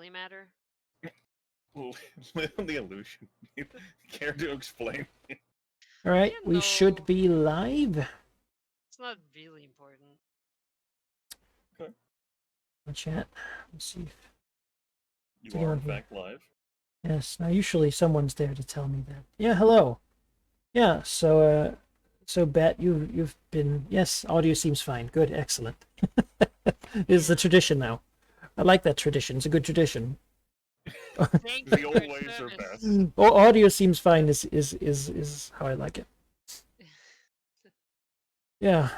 really matter? Live on the illusion. Care to explain? All right, You we should know. be live. It's not really important. Okay. Chat. Let's see. You Take it are on in here. fact live. Yes. Now, usually someone's there to tell me that. Yeah. Hello. Yeah. So Bet, you've been. Yes. Audio seems fine. Good. Excellent. Is the tradition now. I like that tradition. It's a good tradition. Thank you The for old your ways are service. best. Audio seems fine. Is how I like it. Yeah,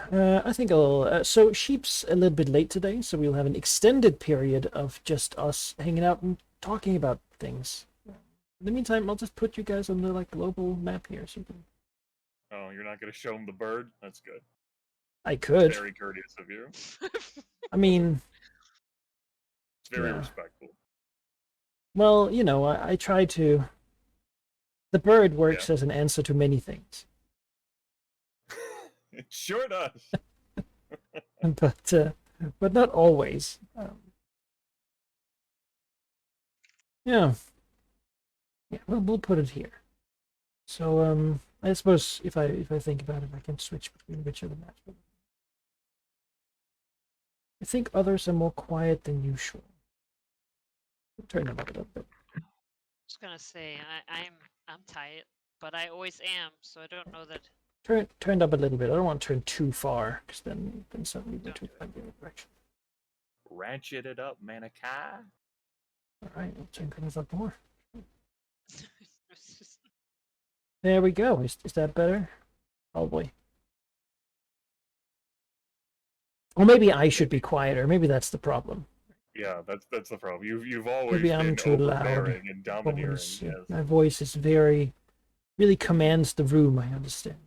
I think I'll. So Sheep's a little bit late today, so we'll have an extended period of just us hanging out and talking about things. In the meantime, I'll just put you guys on the global map here, so you can... Oh, you're not going to show him the bird? That's good. I could. Very courteous of you. I mean, It's very Yeah. respectful. well, I try to. The bird works as an answer to many things, It sure does. but not always. Yeah. Yeah, we'll put it here. So I suppose if I think about it, I can switch between which of the maps. I think others are more quiet than usual. Turn them up a little bit. I was gonna say I'm tired, but I always am, so I don't know that. Turned up a little bit. I don't want to turn too far, because then suddenly we're too far in the other direction. Ratchet it up, Manikai. All right, I'll turn things up more. It's just- There we go. Is that better? Probably. Or maybe I should be quieter. Maybe that's the problem. Yeah, that's the problem. You've always Maybe been I'm too loud. overbearing and domineering. Voice, Yes. My voice is really commands the room. I understand.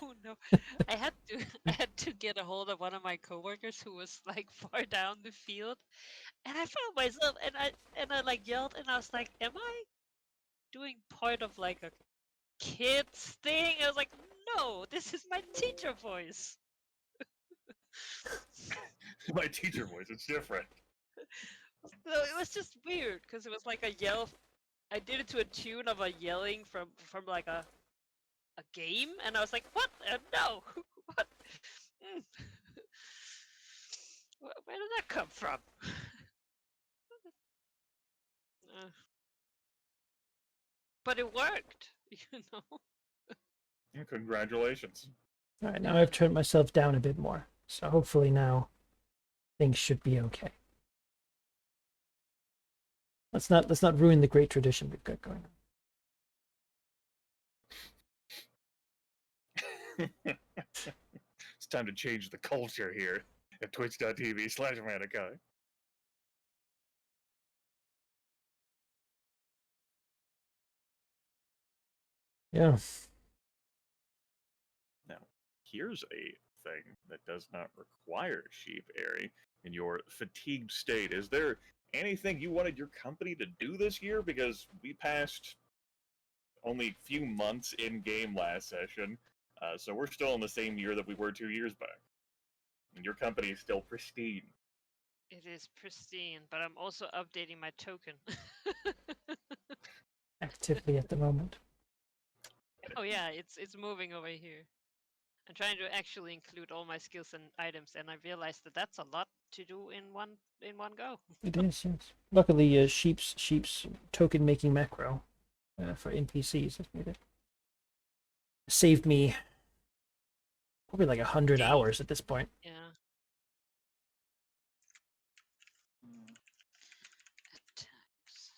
Oh no! I had to get a hold of one of my coworkers who was like far down the field, and I found myself and I like yelled and I was like, "Am I doing part of like a kids thing?" I was like, "No, this is my teacher voice." My teacher voice, it's different. So it was just weird because it was like a yell. I did it to a tune of a yelling from like a game, and I was like, "What? No, what? Mm. Where did that come from?" But it worked, you know. Congratulations. All right, now I've turned myself down a bit more, so hopefully now things should be okay. Let's not ruin the great tradition we've got going on. It's time to change the culture here at twitch.tv/Manikai. Yeah. Now, here's a thing that does not require Sheep Airy in your fatigued state. Is there anything you wanted your company to do this year? Because we passed only a few months in game last session, so we're still in the same year that we were 2 years back, and your company is still pristine. It is pristine, but I'm also updating my token. Actively at the moment. Oh yeah, it's moving over here. I'm trying to actually include all my skills and items, and I realized that that's a lot to do in one go. It is, yes. Luckily, Sheep's token making macro for NPCs has made it. Saved me probably like 100 hours at this point. Yeah. Attacks.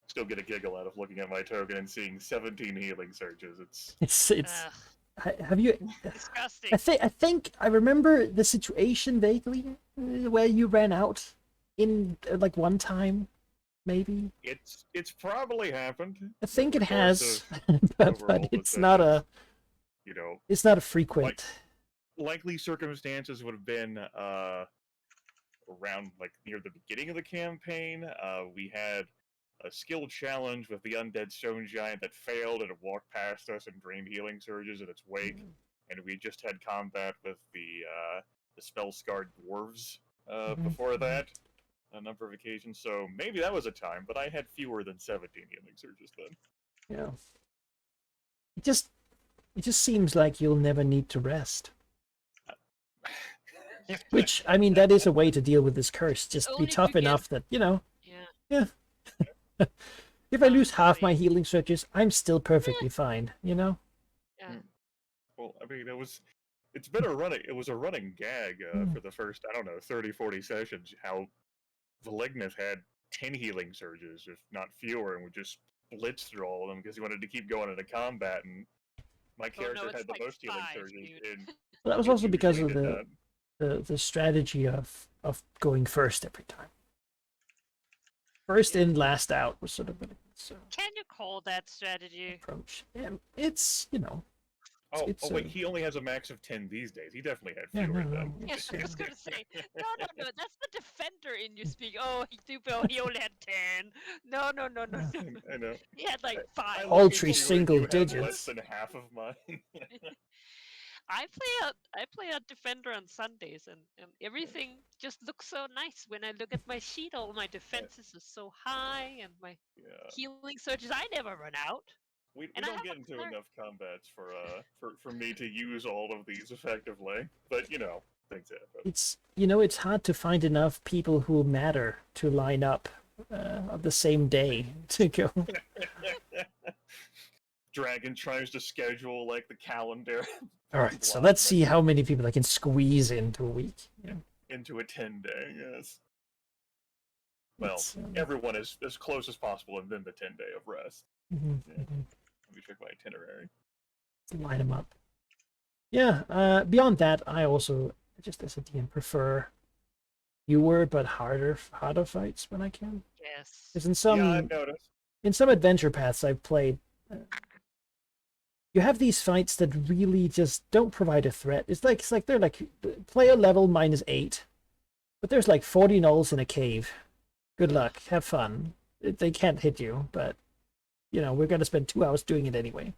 Still get a giggle out of looking at my token and seeing 17 healing surges. It's Ugh, have you disgusting. I think I remember the situation vaguely where you ran out in like one time, maybe. It's probably happened. I think it has, but it's decisions. not a it's not a frequent. Likely circumstances would have been around like near the beginning of the campaign. We had a skill challenge with the undead stone giant that failed and it walked past us and drained healing surges in its wake, and we just had combat with the spell scarred dwarves before that a number of occasions. So maybe that was a time, but I had fewer than 17 healing surges then. Yeah. It just seems like you'll never need to rest. Which, I mean, that is a way to deal with this curse. Just Only be if tough you get- enough that, you know, Yeah. if I lose half my Honestly. healing surges, I'm still perfectly fine, you know? Yeah. Well, I mean, it was a running gag for the first, I don't know, 30, 40 sessions, how Valignus had 10 healing surges, if not fewer, and would just blitz through all of them because he wanted to keep going into combat, and my Oh, no, character it's had the like most healing 5, surges dude. in Well, that was also because of usually did the strategy of going first every time. First in, last out was sort of an Can you call that strategy? approach. And it's, you know, Oh, it's, wait, he only has a max of 10 these days. He definitely had yeah, fewer no, then. no, Yeah, it's, I was gonna say, no, that's the defender in you Mm. speak. Oh, he only had 10. No. I know. He had like I 5. look Paltry at you and single you have digits. less than half of mine. I play a defender on Sundays, and everything just looks so nice when I look at my sheet. All my defenses are so high, and my Yeah. healing surges. I never run out. We And I don't have get a into cleric. enough combats for me to use all of these effectively, but you know, things happen. it's, you know, it's hard to find enough people who matter to line up on the same day to go. Dragon tries to schedule like the calendar All right, so let's see how many people I can squeeze into a week. Yeah. into a 10-day. Yes. Well, It's, everyone is as close as possible, and then the 10-day of rest. mhm, Yeah. mhm. Let me check my itinerary. Line them up. Yeah. Beyond that, I also just as a DM prefer fewer but harder fights when I can. Yes. Because in some Yeah, I've noticed. in some adventure paths I've played, you have these fights that really just don't provide a threat. It's like they're like player level -8, but there's like 40 gnolls in a cave. Good luck, have fun. They can't hit you, but you know we're gonna spend 2 hours doing it anyway.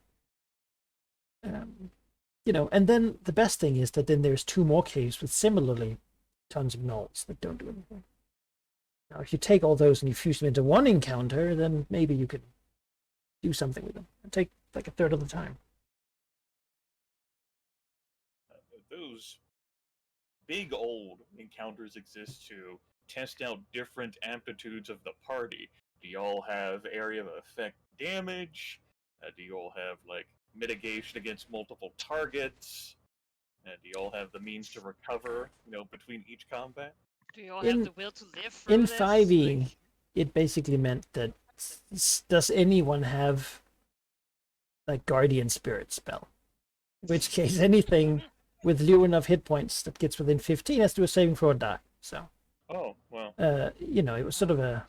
You know, and then the best thing is that then there's 2 more caves with similarly tons of gnolls that don't do anything. Now, if you take all those and you fuse them into one encounter, then maybe you could do something with them. It'd take like a third of the time. Those big old encounters exist to test out different aptitudes of the party. Do y'all have area of effect damage? Do you all have like mitigation against multiple targets? Do you all have the means to recover, you know, between each combat? Do you all in- have the will to live through In this? 5e, Like, it basically meant that does anyone have like guardian spirit spell? In which case, anything with low enough hit points that gets within 15 has to do a saving throw or die. So, Oh, well, you know, it was sort of a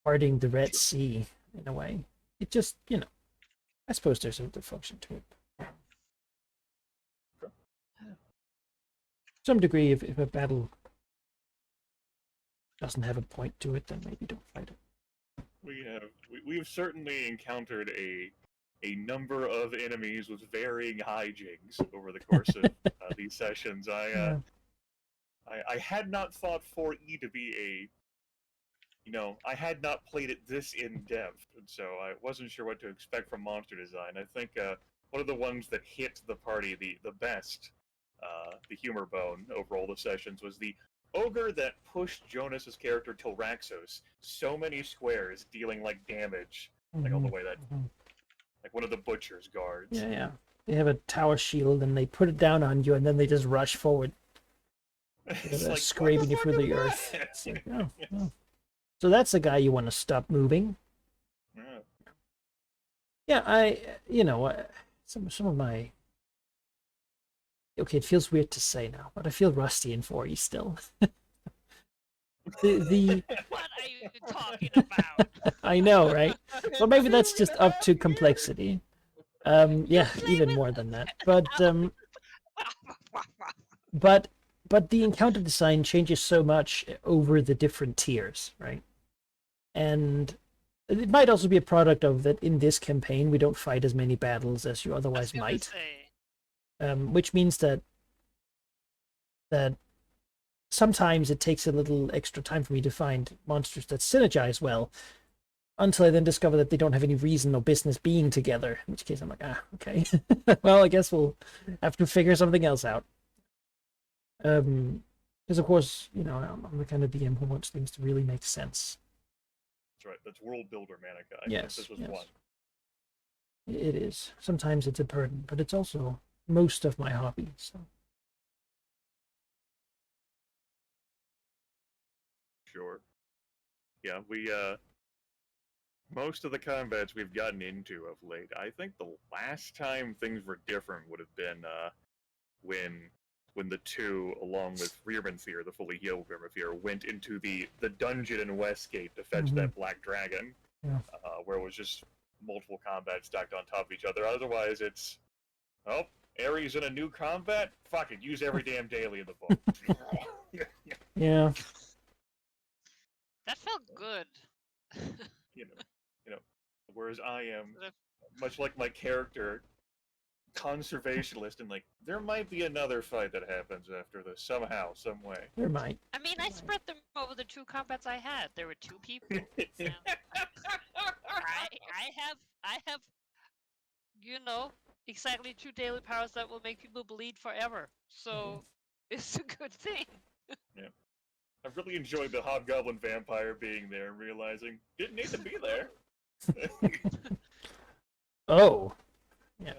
parting the Red Sea in a way. It just, you know, I suppose there's a function to it. Sure. To some degree, if a battle doesn't have a point to it, then maybe don't fight it. we've certainly encountered a number of enemies with varying hijinks over the course of these sessions. Yeah. I had not thought 4E to be a, you know, I had not played it this in depth, and so I wasn't sure what to expect from monster design. I think one of the ones that hit the party the best, the humor bone over all the sessions, was the ogre that pushed Jonas's character Tilraxos so many squares, dealing like damage, like all the way that, Mhm. like one of the butcher's guards. Yeah. They have a tower shield and they put it down on you, and then they just rush forward, It's like, scraping you what through the fuck is earth. that? It's like, oh. So that's a guy you want to stop moving. Yeah. Yeah, you know, some of my. Okay, it feels weird to say now, but I feel rusty in 4E still. the what are you talking about? I know, right? So maybe that's just up to complexity. Yeah, even more than that. But the encounter design changes so much over the different tiers, right? And It might also be a product of that in this campaign we don't fight as many battles as you I was otherwise gonna might, say. which means that sometimes it takes a little extra time for me to find monsters that synergize well, until I then discover that they don't have any reason or business being together. In which case I'm like, okay, well I guess we'll have to figure something else out. Because of course, you know, I'm the kind of DM who wants things to really make sense. That's right. That's world builder, Manica. I Yes, think this was yes. one. It is. Sometimes it's a burden, but it's also most of my hobby. So Sure. Yeah, we most of the combats we've gotten into of late, I think the last time things were different would have been when the two, along with Rearmanthir, the fully healed Rearmanthir, went into the dungeon in Westgate to fetch that black dragon, Yeah. where it was just multiple combats stacked on top of each other. Otherwise, it's, oh, Ares in a new combat? Fuck it, use every damn daily in the book. yeah, That felt good. you know. Whereas I am, Sort of- much like my character, conservationist, and like, there might be another fight that happens after this, somehow, some way. there might. I mean, I spread them over the 2 combats I had. There were 2 people. And I have, you know, exactly 2 daily powers that will make people bleed forever. So it's a good thing. I really enjoyed the hobgoblin vampire being there and realizing didn't need to be there. Oh, Uh,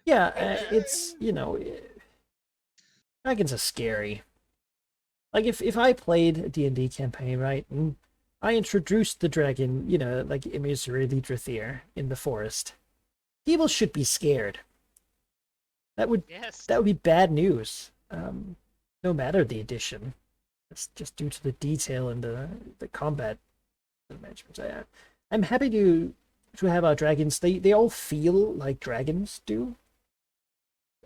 yeah. It's, you know, dragons are scary. Like if I played a D&D campaign, right, and I introduced the dragon, you know, like Immisuri Lidrathir in the forest, people should be scared. That would Yes. be bad news. No matter the edition, it's just due to the detail and the combat management. I'm happy to have our dragons. They all feel like dragons do,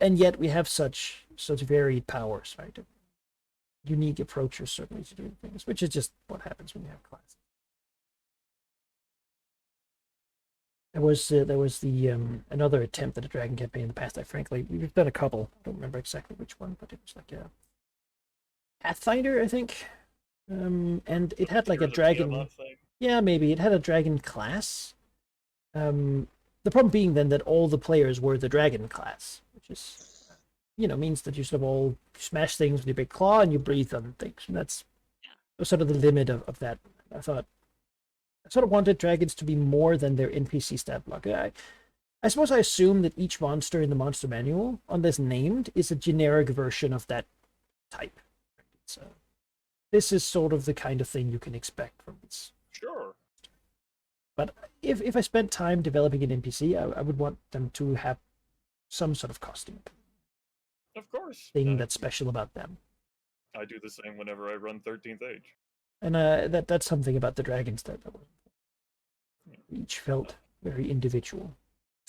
and yet we have such varied powers, right? Unique approaches certainly to doing things, which is just what happens when you have classes. There was the another attempt at a dragon campaign in the past. We've done a couple. I don't remember exactly which one, but it was like a Pathfinder, I think. And it had like a Heroes of dragon. Tiamat thing. Yeah, maybe it had a dragon class. The problem being then that all the players were the dragon class, which is, you know, means that you sort of all smash things with your big claw and you breathe on things. And that's sort of the limit of that. I sort of wanted dragons to be more than their NPC stat block. I suppose I assume that each monster in the monster manual, unless named, is a generic version of that type. So this is sort of the kind of thing you can expect from this. Sure. But if I spent time developing an NPC, I would want them to have some sort of costume Of course. thing that's special about them. I do the same whenever I run 13th Age. And that's something about the dragons that each felt very individual.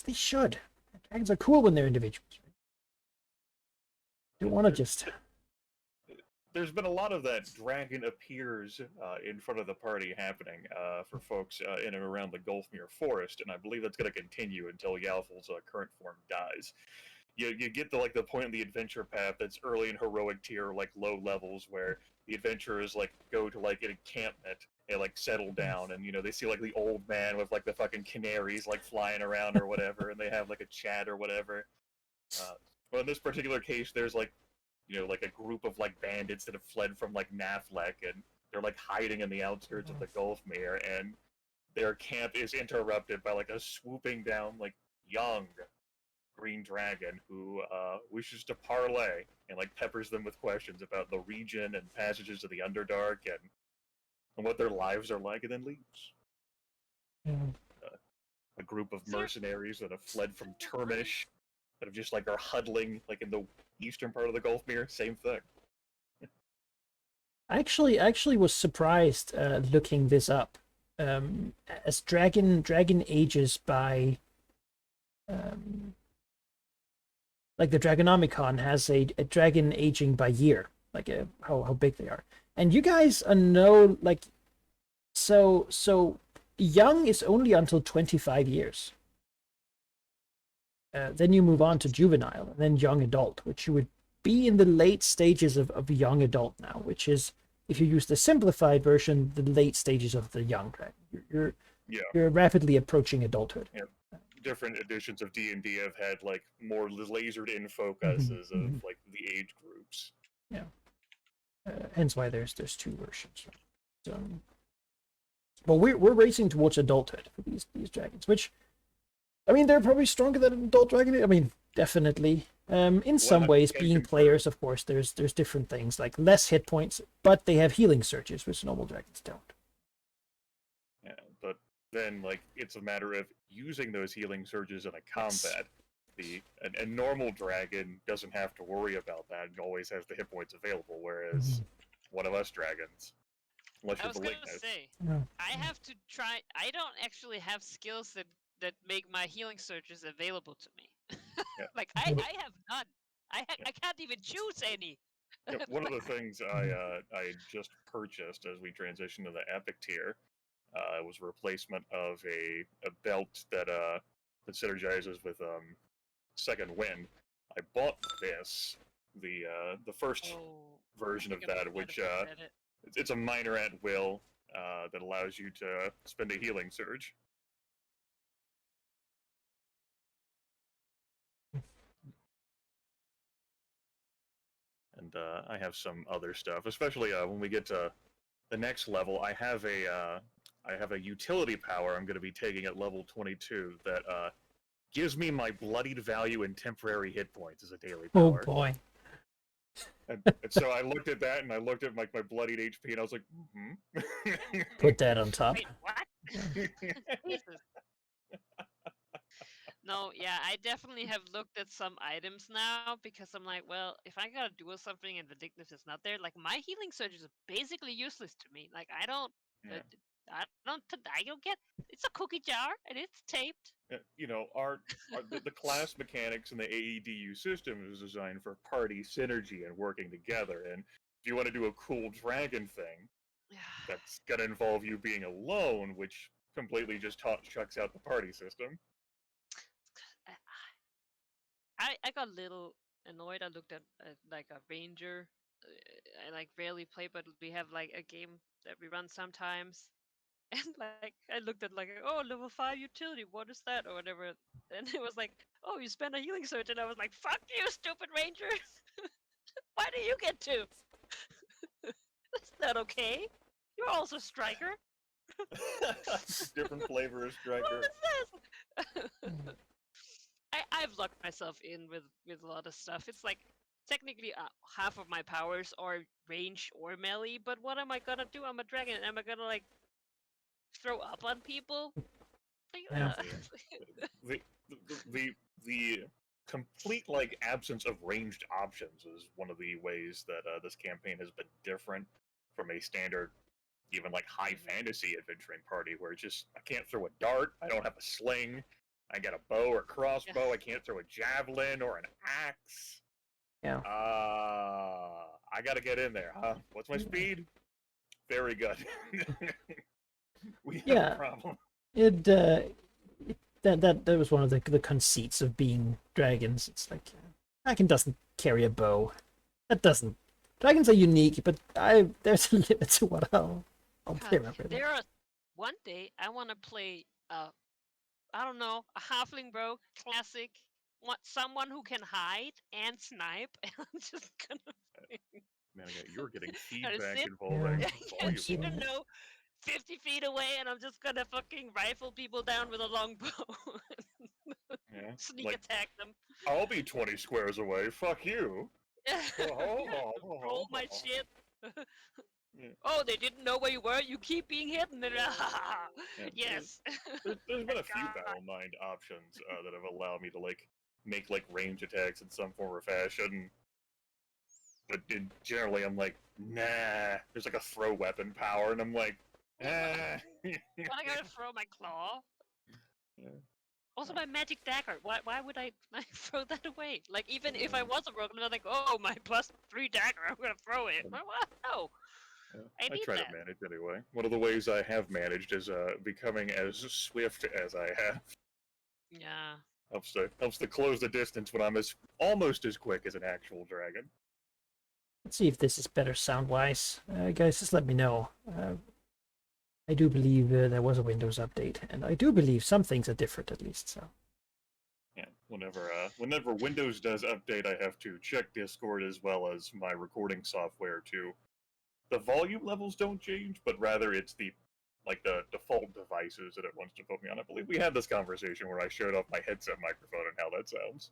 They should. Dragons are cool when they're individuals. You don't want to just... There's been a lot of that dragon appears in front of the party happening for folks in and around the Gulfmere Forest, and I believe that's going to continue until Yalful's current form dies. You get to like the point in the adventure path that's early in heroic tier, like low levels, where the adventurers like go to like an encampment and like settle down, and you know they see like the old man with like the fucking canaries like flying around or whatever, and they have like a chat or whatever. Well, in this particular case, there's like, you know, like a group of like bandits that have fled from like Naflek, and they're like hiding in the outskirts of the Gulfmere, and their camp is interrupted by like a swooping down like young green dragon who wishes to parlay and like peppers them with questions about the region and passages of the Underdark and what their lives are like, and then leaves. A group of mercenaries that have fled from Termish that have just like are huddling like in the eastern part of the Gulfmere, same thing. I actually was surprised looking this up. As dragon ages by like the Dragonomicon has a dragon aging by year, like how big they are. And you guys are no like so young is only until 25 years. Then you move on to juvenile, and then young adult, which you would be in the late stages of young adult now, which is, if you use the simplified version, the late stages of the young dragon. You're rapidly approaching adulthood. Yeah. Different editions of D&D have had like more lasered in focuses of like the age groups. Yeah. Hence why there's two versions. So, but we're racing towards adulthood for these dragons, which, I mean, they're probably stronger than an adult dragon. I mean, definitely. In some ways, being players, of course, there's different things like less hit points, but they have healing surges, which normal dragons don't. Yeah, but then like it's a matter of using those healing surges in a combat. A normal dragon doesn't have to worry about that and always has the hit points available, whereas one of us dragons, unless I you're was the gonna weakness. say, No. I have to try. I don't actually have skills that make my healing surges available to me. Yeah. Like I have none. I can't even choose any. Yeah, one of the things I just purchased as we transitioned to the epic tier was a replacement of a belt that synergizes with Second Wind. I bought this, the first version of that, which it's a minor at will that allows you to spend a healing surge. And I have some other stuff, especially when we get to the next level. I have a utility power I'm going to be taking at level 22 that gives me my bloodied value and temporary hit points as a daily power. Oh boy. And so I looked at that and I looked at my bloodied HP and I was like, Put that on top. Wait, what? Jesus. No, yeah, I definitely have looked at some items now because I'm like, well, if I gotta do something and the Dignus is not there, like my healing surges are basically useless to me. Like I don't get. It's a cookie jar and it's taped. You know, the class mechanics in the AEDU system is designed for party synergy and working together. And if you want to do a cool dragon thing, that's gonna involve you being alone, which completely just chucks out the party system. I got a little annoyed. I looked at like a ranger. I like rarely play, but we have like a game that we run sometimes. And like I looked at like, oh, level 5 utility, what is that or whatever? And it was like, oh, you spend a healing surge, and I was like, fuck you, stupid ranger. Why do you get to? That's not okay. You're also striker. Different flavor of striker. What is this? I've locked myself in with a lot of stuff. It's like technically half of my powers are range or melee, but what am I gonna do? I'm a dragon. Am I gonna like throw up on people? Yeah. The complete like absence of ranged options is one of the ways that this campaign has been different from a standard, even like high fantasy adventuring party, where it's just I can't throw a dart, I don't have a sling, I got a bow or crossbow, I can't throw a javelin or an axe. Yeah. I gotta get in there, huh? What's my speed? Very good. We have a problem. That was one of the conceits of being dragons. It's like dragon doesn't carry a bow. Dragons are unique, but there's a limit to what I'll play around with. One day I want to play I don't know, a halfling rogue classic. Someone who can hide and snipe, and I'm just gonna. Man, you're getting feedback involving volume. Even though 50 feet away, and I'm just gonna fucking rifle people down with a longbow. Sneak attack them. I'll be 20 squares away. Fuck you. Roll my shit. Oh, they didn't know where you were. You keep being hidden. Yes. There's been a few Battlemind options that have allowed me to like make like range attacks in some form or fashion. But generally, I'm like, nah. There's like a throw weapon power, and I'm like, But I gotta throw my claw. Yeah. Also, my magic dagger. Why would I throw that away? Like, even if I was a rogue, I'm like, oh, my +3 dagger. I'm gonna throw it. What? No. I I need try that. to manage anyway. One of the ways I have managed is becoming as swift as I have. Yeah. Helps to close the distance when I'm almost as quick as an actual dragon. Let's see if this is better sound-wise. Guys, just let me know. I do believe there was a Windows update, and I do believe some things are different at least. So Yeah, whenever Windows does update, I have to check Discord as well as my recording software too. The volume levels don't change, but rather it's the default devices that it wants to put me on. I believe we had this conversation where I showed off my headset microphone and how that sounds.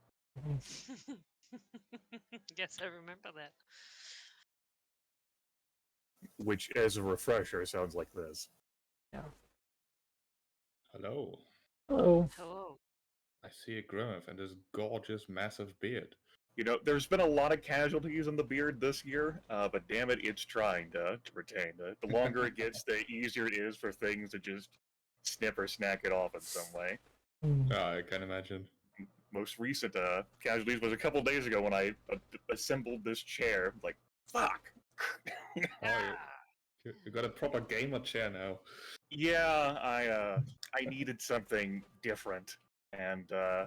Yes, I remember that. Which, as a refresher, sounds like this. Hello. hello. Hello. I see a Grimmeth and his gorgeous, massive beard. You know, there's been a lot of casualties in the beard this year, but damn it, it's trying to retain. The longer it gets, the easier it is for things to just snip or snack it off in some way. I can imagine. Most recent casualties was a couple days ago when I assembled this chair. Like, fuck! Ah. You got a proper gamer chair now. Yeah, I needed something different, and I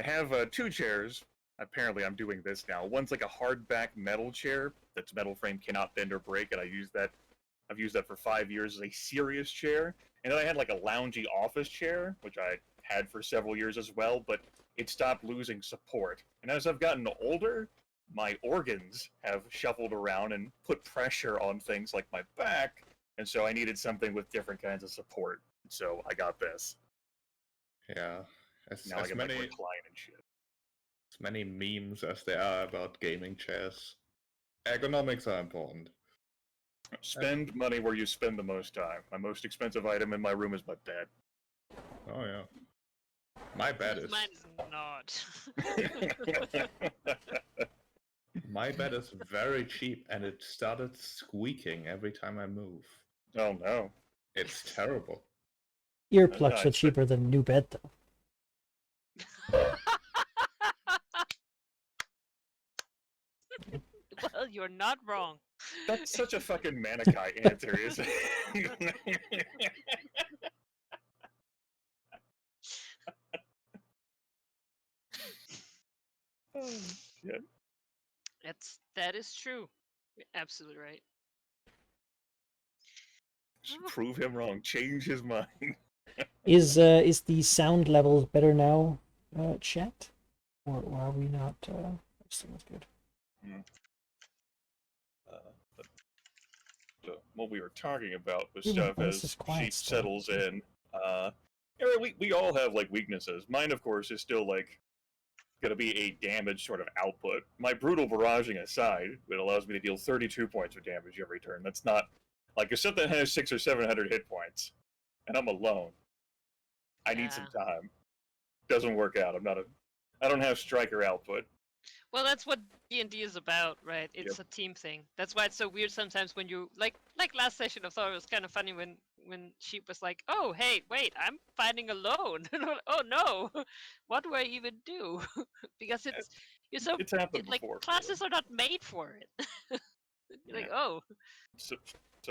have 2 chairs. Apparently, I'm doing this now. One's like a hardback metal chair that's metal frame cannot bend or break, and I've used that for 5 years as a serious chair. And then I had like a loungy office chair, which I had for several years as well, but it stopped losing support. And as I've gotten older, my organs have shuffled around and put pressure on things like my back, and so I needed something with different kinds of support. So I got this. Yeah. As, Now I as can many like recline and shit. as many memes as there are about gaming chairs. Ergonomics are important. Spend money where you spend the most time. My most expensive item in my room is my bed. Oh yeah. My bed is Mine is not. my bed is very cheap and it started squeaking every time I move. Oh no. It's terrible. Earplugs are it's- cheaper than a new bed, though. Well, you're not wrong. That's such a fucking Manikai answer, isn't it? Oh, shit. That is true. You're absolutely right. Just prove him wrong. Change his mind. Is the sound levels better now, chat? Or are we not? Everything's good. What we were talking about was Yeah, stuff well, this is as quiet she still. settles in. We all have like weaknesses. Mine, of course, is still like gonna be a damage sort of output. My brutal barraging aside, it allows me to deal 32 points of damage every turn. That's not like if something has 600 or 700 hit points, and I'm alone. I need some time. Doesn't work out. I don't have striker output. Well, that's what D&D is about, right? It's a team thing. That's why it's so weird sometimes when you like last session. I thought it was kind of funny when Sheep was like, "Oh, hey, wait, I'm fighting alone." Oh no, what do I even do? Because it's happened like before. classes are not made for it. You're like, oh, So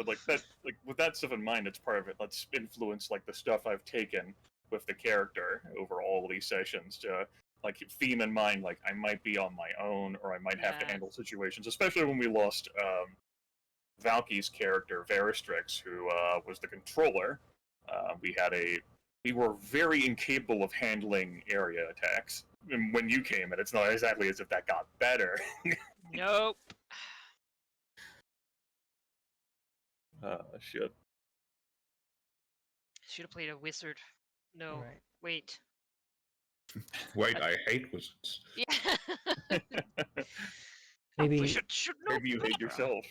like that, like with that stuff in mind, it's part of it. Let's influence like the stuff I've taken with the character over all of these sessions to like theme in mind. Like I might be on my own, or I might have to Yeah. handle situations. Especially when we lost Valky's character Veristrix, who was the controller. We were very incapable of handling area attacks. And when you came in, it's not exactly as if that got better. nope. Shit. Should have played a wizard. No, Right. wait. Wait, I hate wizards. Yeah. Maybe- Wizard should know Maybe you hate better. yourself.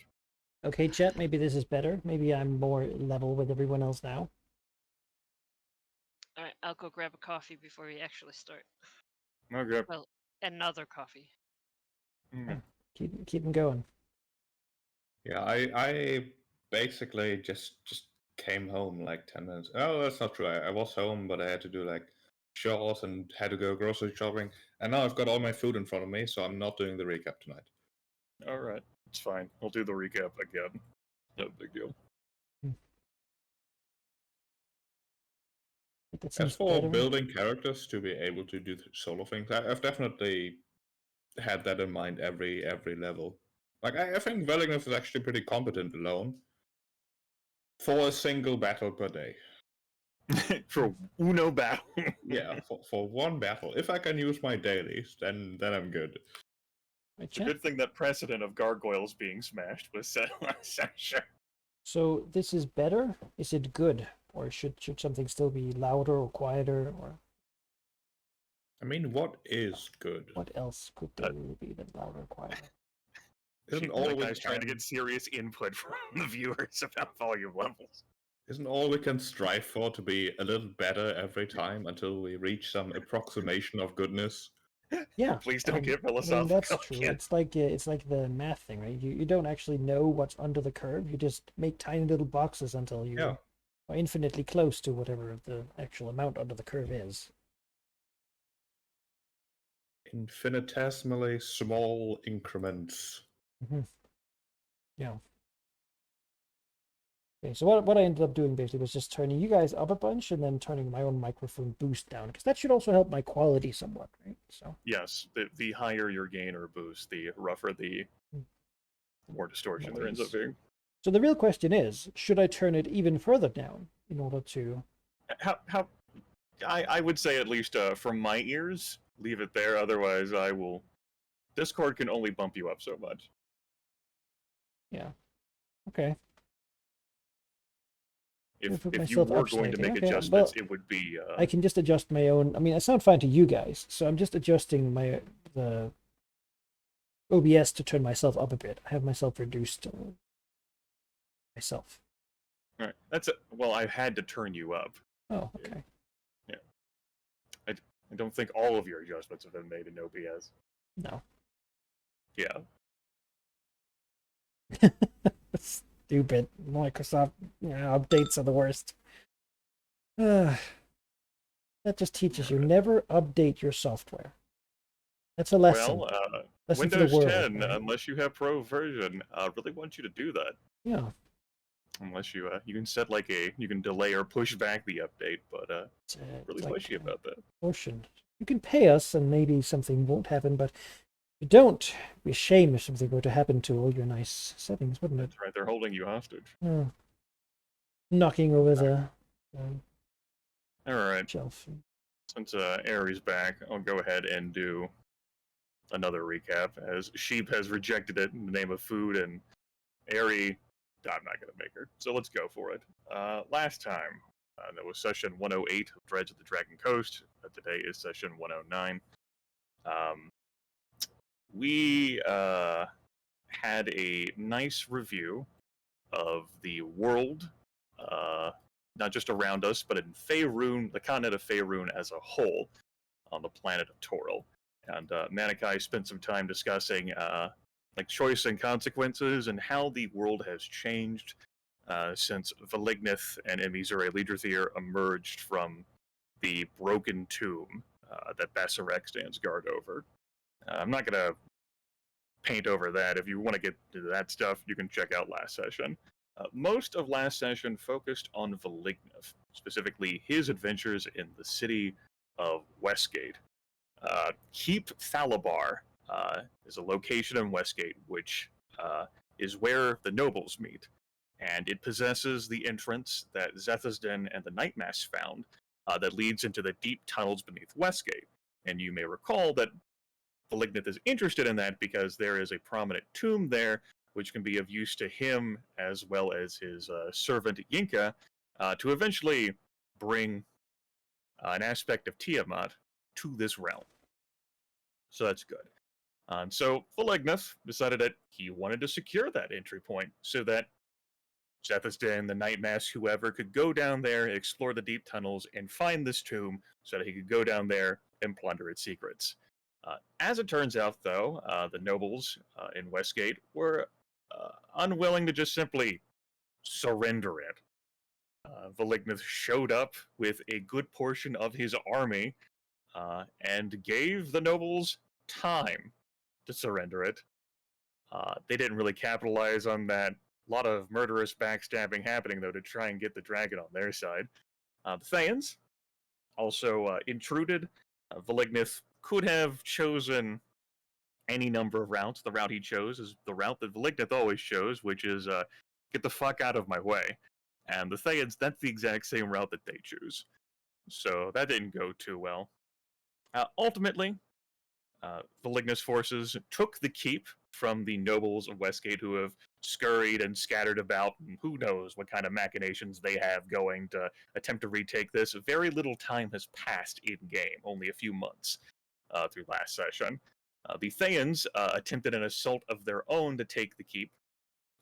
Okay, chat. Maybe this is better. Maybe I'm more level with everyone else now. All right, I'll go grab a coffee before we actually start. Okay. Well, another coffee. Mm. Keep them going. Yeah, I basically just came home like 10 minutes. Oh, that's not true. I was home, but I had to do like chores and had to go grocery shopping. And now I've got all my food in front of me, so I'm not doing the recap tonight. All right, it's fine. We'll do the recap again. No big deal. That As seems for better. building characters to be able to do solo things, I've definitely had that in mind every level. Like I think Velignus is actually pretty competent alone for a single battle per day. For Uno battle. Yeah, for one battle. If I can use my dailies, then I'm good. Right, It's a chat? good thing that precedent of gargoyles being smashed was set last session. So this is better? Is it good? Or should something still be louder or quieter? Or I mean, what is good? what else could there really be than louder or quieter? Isn't That all we guy's trying to can get serious input from the viewers about volume levels. isn't all we can strive for to be a little better every time until we reach some approximation of goodness? Yeah. Please don't get I mean, philosophical. that's true. again. It's like the math thing, right? You don't actually know what's under the curve. You just make tiny little boxes until you Yeah. are infinitely close to whatever the actual amount under the curve is. Infinitesimally small increments. Yeah. Okay, so what I ended up doing basically was just turning you guys up a bunch and then turning my own microphone boost down, because that should also help my quality somewhat, right? So Yes, the higher your gain or boost, the rougher the more distortion there ends up noise. being. So the real question is, should I turn it even further down in order to? How I would say, at least from my ears, leave it there. Otherwise, I will. Discord can only bump you up so much. Yeah. Okay. If put you myself were up going to slightly. make Okay, adjustments, well, it would be. I can just adjust my own. I mean, I sound fine to you guys, so I'm just adjusting the OBS to turn myself up a bit. I have myself reduced myself. Right. That's it. Well, I had to turn you up. Oh, okay. I don't think all of your adjustments have been made in OBS. No. Yeah. Stupid Microsoft updates are the worst. That just teaches you never update your software. That's a lesson. Well, Lesson for the Windows world, 10, right? unless you have Pro version, really want you to do that. Yeah. Unless you can set like you can delay or push back the update, but It's, really like pushy about that. portion. You can pay us and maybe something won't happen, but if you don't, it'd be a shame if something were to happen to all your nice settings, wouldn't it? That's right, they're holding you hostage. Knocking over the All right, shelf. since Aries back, I'll go ahead and do another recap, as Sheep has rejected it in the name of food, and Aerie, I'm not going to make her, so let's go for it. Last time, that was session 108 of Dreads of the Dragon Coast. Today is session 109. We had a nice review of the world, not just around us, but in Faerun, the continent of Faerun as a whole, on the planet of Toril. And Manikai spent some time discussing like choice and consequences and how the world has changed since Velignith and Emizure Leaderthir emerged from the broken tomb that Basarek stands guard over. I'm not going to paint over that. If you want to get to that stuff, you can check out last session. Most of last session focused on Velignith, specifically his adventures in the city of Westgate. Keep Thalabar is a location in Westgate, which is where the nobles meet, and it possesses the entrance that Zethasden and the Nightmask found that leads into the deep tunnels beneath Westgate. And you may recall that Velignith is interested in that because there is a prominent tomb there, which can be of use to him as well as his servant Yinka to eventually bring an aspect of Tiamat to this realm. So that's good. So Velignith decided that he wanted to secure that entry point so that Zethasden, the Nightmask, whoever could go down there, explore the deep tunnels, and find this tomb so that he could go down there and plunder its secrets. As it turns out, though, the nobles in Westgate were unwilling to just simply surrender it. Velignith showed up with a good portion of his army and gave the nobles time to surrender it. They didn't really capitalize on that lot of murderous backstabbing happening, though, to try and get the dragon on their side. The Thaans also intruded. Velignith could have chosen any number of routes. The route he chose is the route that Velignith always chose, which is get the fuck out of my way. And the Thaans, that's the exact same route that they choose. So that didn't go too well. Ultimately, Velignith's forces took the keep from the nobles of Westgate, who have scurried and scattered about, and who knows what kind of machinations they have going to attempt to retake this. Very little time has passed in-game, only a few months through last session. The Thaans attempted an assault of their own to take the keep,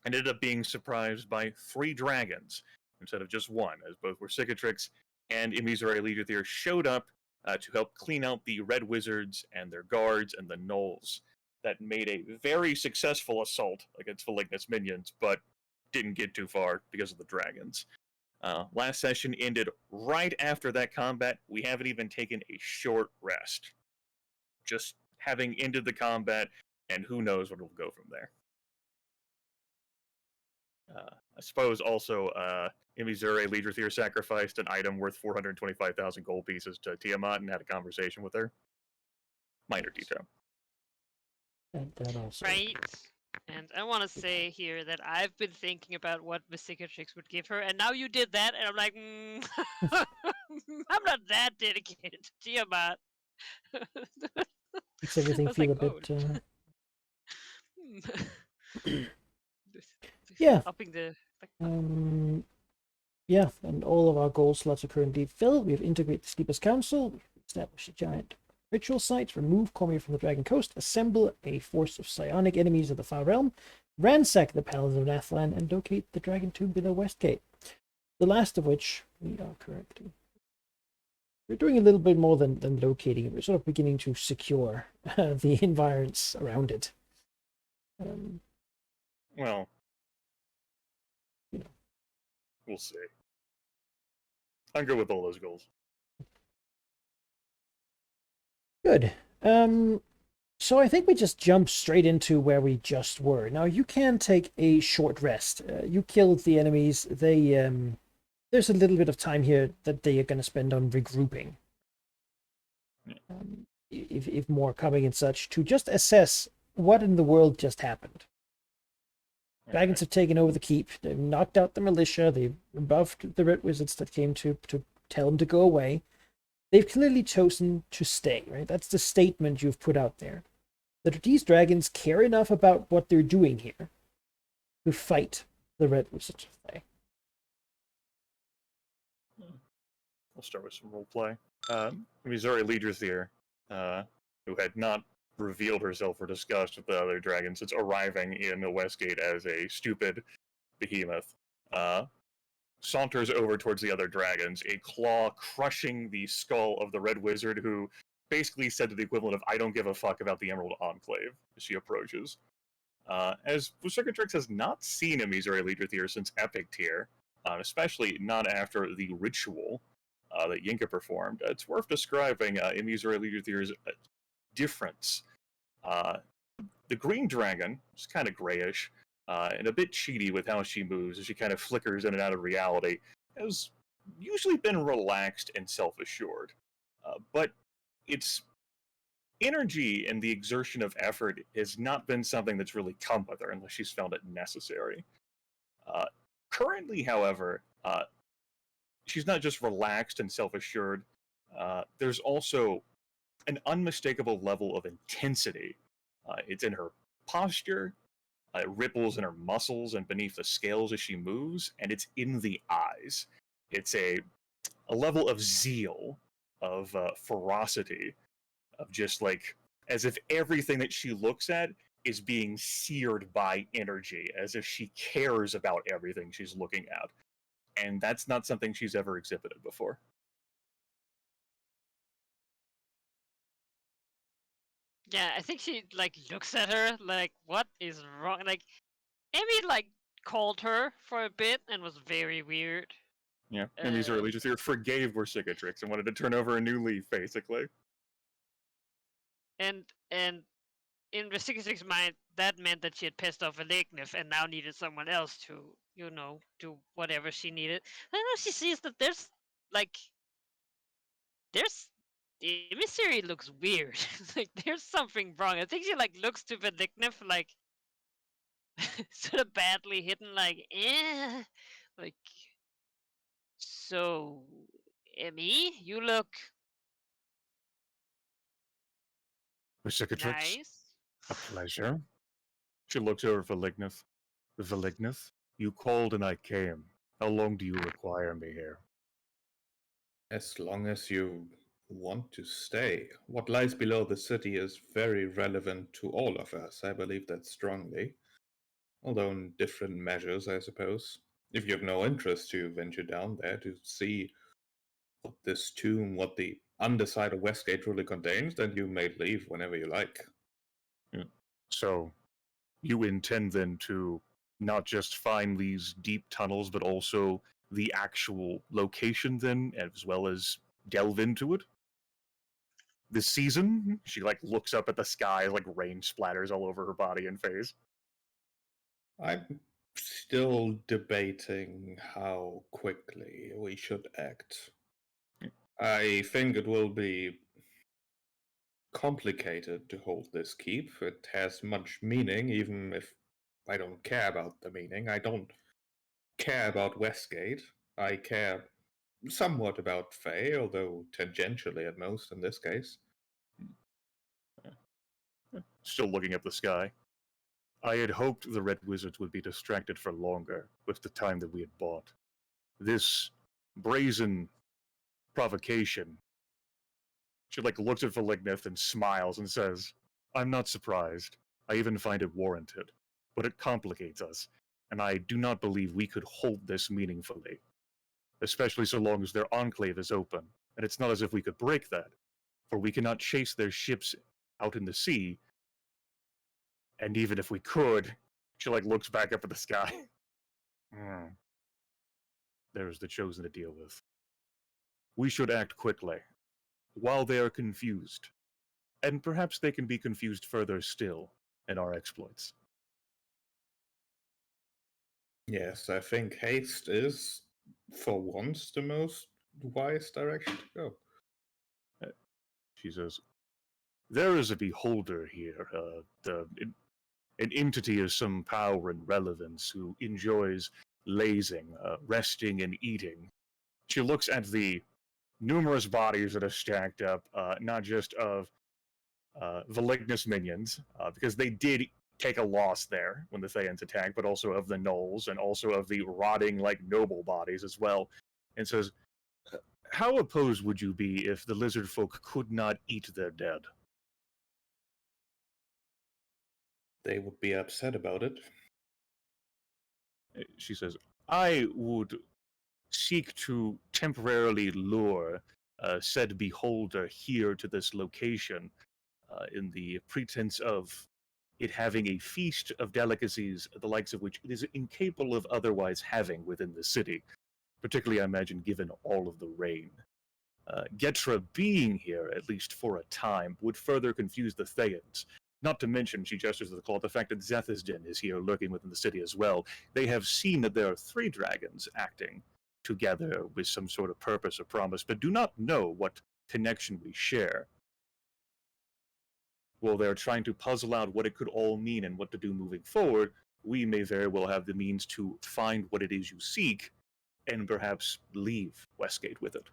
and ended up being surprised by 3 dragons instead of just 1, as both Worcicatrix and Imizure Legiothir showed up to help clean out the Red Wizards and their guards and the Gnolls. That made a very successful assault against Velignith's minions, but didn't get too far because of the dragons. Last session ended right after that combat. We haven't even taken a short rest. Just having ended the combat, and who knows what will go from there. I suppose also Imizure Legiothir sacrificed an item worth 425,000 gold pieces to Tiamat and had a conversation with her. Minor detail. That also. Right. And I want to say here that I've been thinking about what Worcicatrix would give her, and now you did that, and I'm like, I'm not that dedicated to Tiamat. Makes everything I was feel like, a bit. Yeah. Upping the. Yeah, and all of our goal slots are currently filled. We have integrated the Sleeper's Council, we've established a giant ritual site, remove Cormyr from the Dragon Coast, assemble a force of psionic enemies of the Far Realm, ransack the Palace of Nathlan, and locate the Dragon Tomb below Westgate. The last of which we are currently. We're doing a little bit more than locating it. We're sort of beginning to secure the environs around it. Well, you know. We'll see. I'm good with all those goals. Good. So I think we just jump straight into where we just were. Now you can take a short rest. You killed the enemies. They there's a little bit of time here that they are going to spend on regrouping. If more coming and such, to just assess what in the world just happened. Dragons have taken over the keep. They've knocked out the militia. They've rebuffed the Red Wizards that came to tell them to go away. They've clearly chosen to stay, right? That's the statement you've put out there. That these dragons care enough about what they're doing here to fight the Red Wizards. We'll start with some roleplay. Imizure Legiothir, who had not revealed herself or discussed with the other dragons since arriving in Westgate as a stupid behemoth, saunters over towards the other dragons, a claw crushing the skull of the Red Wizard, who basically said to the equivalent of, "I don't give a fuck about the Emerald Enclave," as she approaches. As Worcicatrix has not seen Imizure Legiothir since Epic Tier, especially not after the ritual that Yinka performed, it's worth describing Imizure Legiothir's difference. The green dragon is kind of grayish, and a bit cheaty with how she moves as she kind of flickers in and out of reality, has usually been relaxed and self-assured. But its energy and the exertion of effort has not been something that's really come with her unless she's found it necessary. Currently, however, she's not just relaxed and self-assured. There's also an unmistakable level of intensity. It's in her posture, it ripples in her muscles and beneath the scales as she moves, and it's in the eyes. It's a level of zeal, of ferocity, of just like, as if everything that she looks at is being seared by energy, as if she cares about everything she's looking at. And that's not something she's ever exhibited before. Yeah, I think she like looks at her like, what is wrong? Like, Emmy like called her for a bit and was very weird. Yeah, and these early just here forgave Worcicatrix and wanted to turn over a new leaf, basically. And in Resicatrix's mind, that meant that she had pissed off Elignif and now needed someone else to, do whatever she needed. And then she sees that like, the emissary looks weird. Like, there's something wrong. I think she, like, looks to Elignif, like, sort of badly hidden, like, like, so, Emmy, you look Recicatrix, nice. a pleasure. She looks over Velignith. Velignith, you called and I came. How long do you require me here? As long as you want to stay. What lies below the city is very relevant to all of us. I believe that strongly. Although in different measures, I suppose. If you have no interest to venture down there to see what this tomb, what the underside of Westgate really contains, then you may leave whenever you like. Yeah. So, you intend then to not just find these deep tunnels, but also the actual location then, as well as delve into it? This season, she like looks up at the sky, like rain splatters all over her body and face. I'm still debating how quickly we should act. I think it will be complicated to hold this keep. It has much meaning, even if I don't care about the meaning. I don't care about Westgate. I care somewhat about Faye, although tangentially at most in this case. Still looking at the sky. I had hoped the Red Wizards would be distracted for longer with the time that we had bought. This brazen provocation. She like looks at Velignith and smiles and says, I'm not surprised. I even find it warranted. But it complicates us, and I do not believe we could hold this meaningfully. Especially so long as their enclave is open, and it's not as if we could break that, for we cannot chase their ships out in the sea. And even if we could, she like looks back up at the sky. There's the Chosen to deal with. We should act quickly, while they are confused, and perhaps they can be confused further still in our exploits. Yes, I think haste is, for once, the most wise direction to go. She says, there is a beholder here, an entity of some power and relevance who enjoys lazing, resting, and eating. She looks at the numerous bodies that are stacked up, not just of Velignus minions, because they did take a loss there when the Thayans attacked, but also of the gnolls, and also of the rotting, like, noble bodies as well, and says, how opposed would you be if the lizard folk could not eat their dead? They would be upset about it. She says, I would seek to temporarily lure said beholder here to this location in the pretense of it having a feast of delicacies, the likes of which it is incapable of otherwise having within the city, particularly, I imagine, given all of the rain. Getra being here, at least for a time, would further confuse the Thayans. Not to mention, she gestures at the call, the fact that Zethisden is here lurking within the city as well. They have seen that there are 3 dragons acting together with some sort of purpose or promise, but do not know what connection we share. While they're trying to puzzle out what it could all mean and what to do moving forward, we may very well have the means to find what it is you seek and perhaps leave Westgate with it.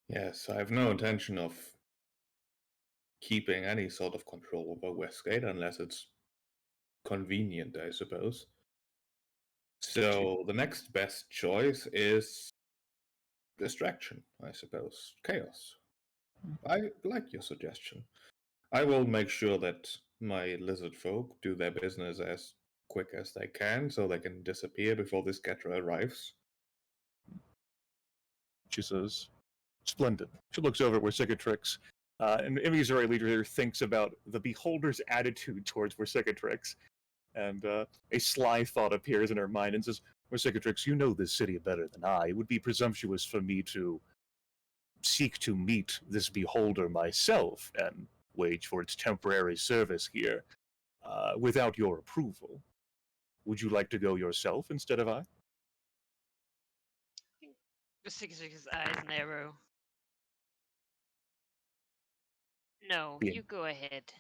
Yes, I have no intention of keeping any sort of control over Westgate unless it's convenient, I suppose. So the next best choice is distraction, I suppose. Chaos. I like your suggestion. I will make sure that my lizard folk do their business as quick as they can so they can disappear before this Getra arrives. She says, splendid. She looks over at Versicatrix, and Emissary Leader here thinks about the beholder's attitude towards Versicatrix, and a sly thought appears in her mind and says, Versicatrix, you know this city better than I. It would be presumptuous for me to seek to meet this beholder myself and wage for its temporary service here without your approval. Would you like to go yourself instead of I? The Six eyes narrow. No, Yeah. you go ahead.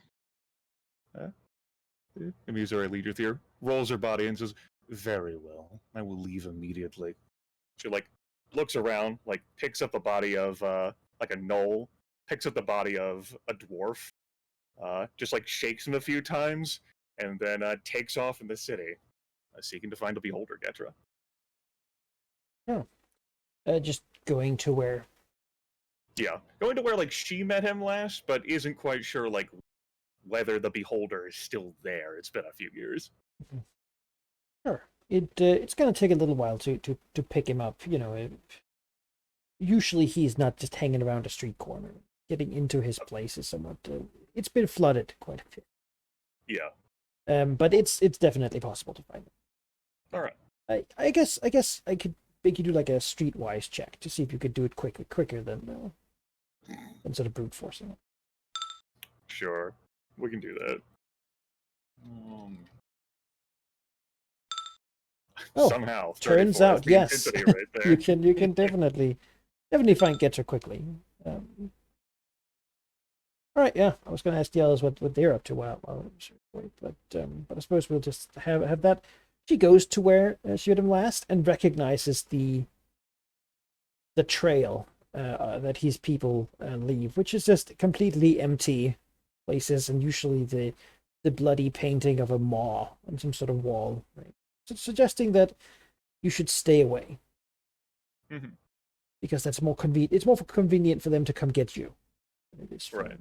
The Missouri leader here rolls her body and says, "Very well, I will leave immediately." She looks around, picks up the body of a gnoll, picks up the body of a dwarf, just shakes him a few times, and then takes off in the city, seeking to find a beholder, Getra. Just going to where? Yeah, going to where she met him last, but isn't quite sure whether the beholder is still there. It's been a few years. Sure. It's going to take a little while to pick him up. Usually he's not just hanging around a street corner. Getting into his place is somewhat. It's been flooded quite a bit. Yeah. But it's definitely possible to find him. All right. I guess I could make you do a streetwise check to see if you could do it quicker than sort of brute forcing it. Sure, we can do that. Oh, Somehow, turns 34 is out, the yes, intensity right there. you can definitely find Getra quickly. All right, yeah, I was going to ask the others what they're up to while wait, but I suppose we'll just have that. She goes to where she met him last and recognizes the trail that his people leave, which is just completely empty places, and usually the bloody painting of a maw on some sort of wall, right? So suggesting that you should stay away. Mm-hmm. Because that's more convenient. It's more convenient for them to come get you. It is right.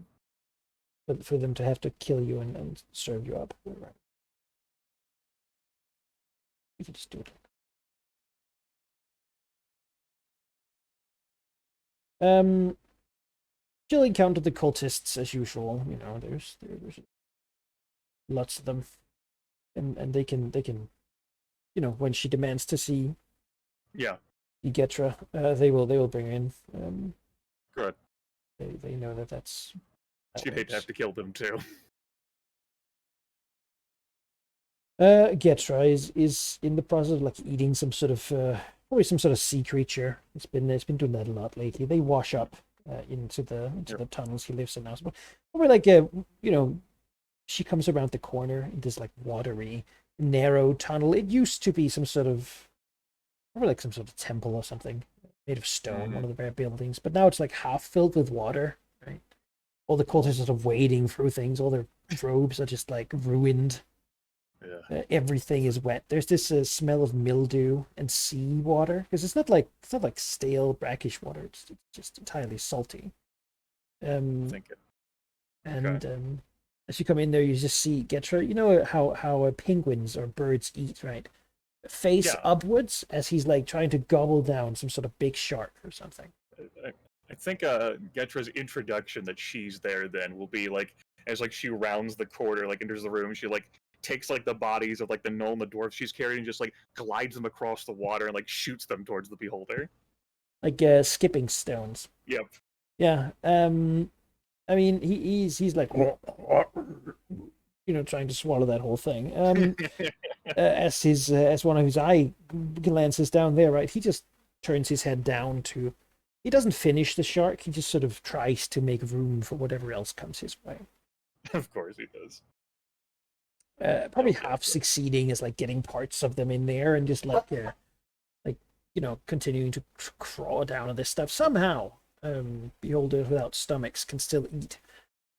For them to have to kill you and serve you up. Right. You can just do it. She'll encounter the cultists as usual. There's lots of them, and they can when she demands to see Getra, they will bring in. Good. They know that's. She'd hate to have to kill them too. Getra is in the process of eating some sort of probably some sort of sea creature. It's been doing that a lot lately. They wash up into the tunnels he lives in now. So probably she comes around the corner in this watery, narrow tunnel. It used to be some sort of probably some sort of temple or something made of stone, one of the rare buildings. But now it's half filled with water. Right, all the cultists are sort of wading through things. All their robes are just ruined. Yeah. Everything is wet. There's this smell of mildew and sea water because it's not like stale brackish water. It's just entirely salty. And as you come in there, you just see Getra. You know how penguins or birds eat, right? Face upwards as he's trying to gobble down some sort of big shark or something. I think Getra's introduction that she's there then will be as she rounds the corner, enters the room, she takes the bodies of the gnoll and the dwarf she's carrying and just glides them across the water and shoots them towards the beholder. Skipping stones. Yep. Yeah. I mean he's trying to swallow that whole thing. As one of his eye glances down there, right? He just turns his head down to. He doesn't finish the shark. He just sort of tries to make room for whatever else comes his way. Of course he does. Probably half succeeding is getting parts of them in there and just continuing to crawl down on this stuff. Somehow, beholders without stomachs can still eat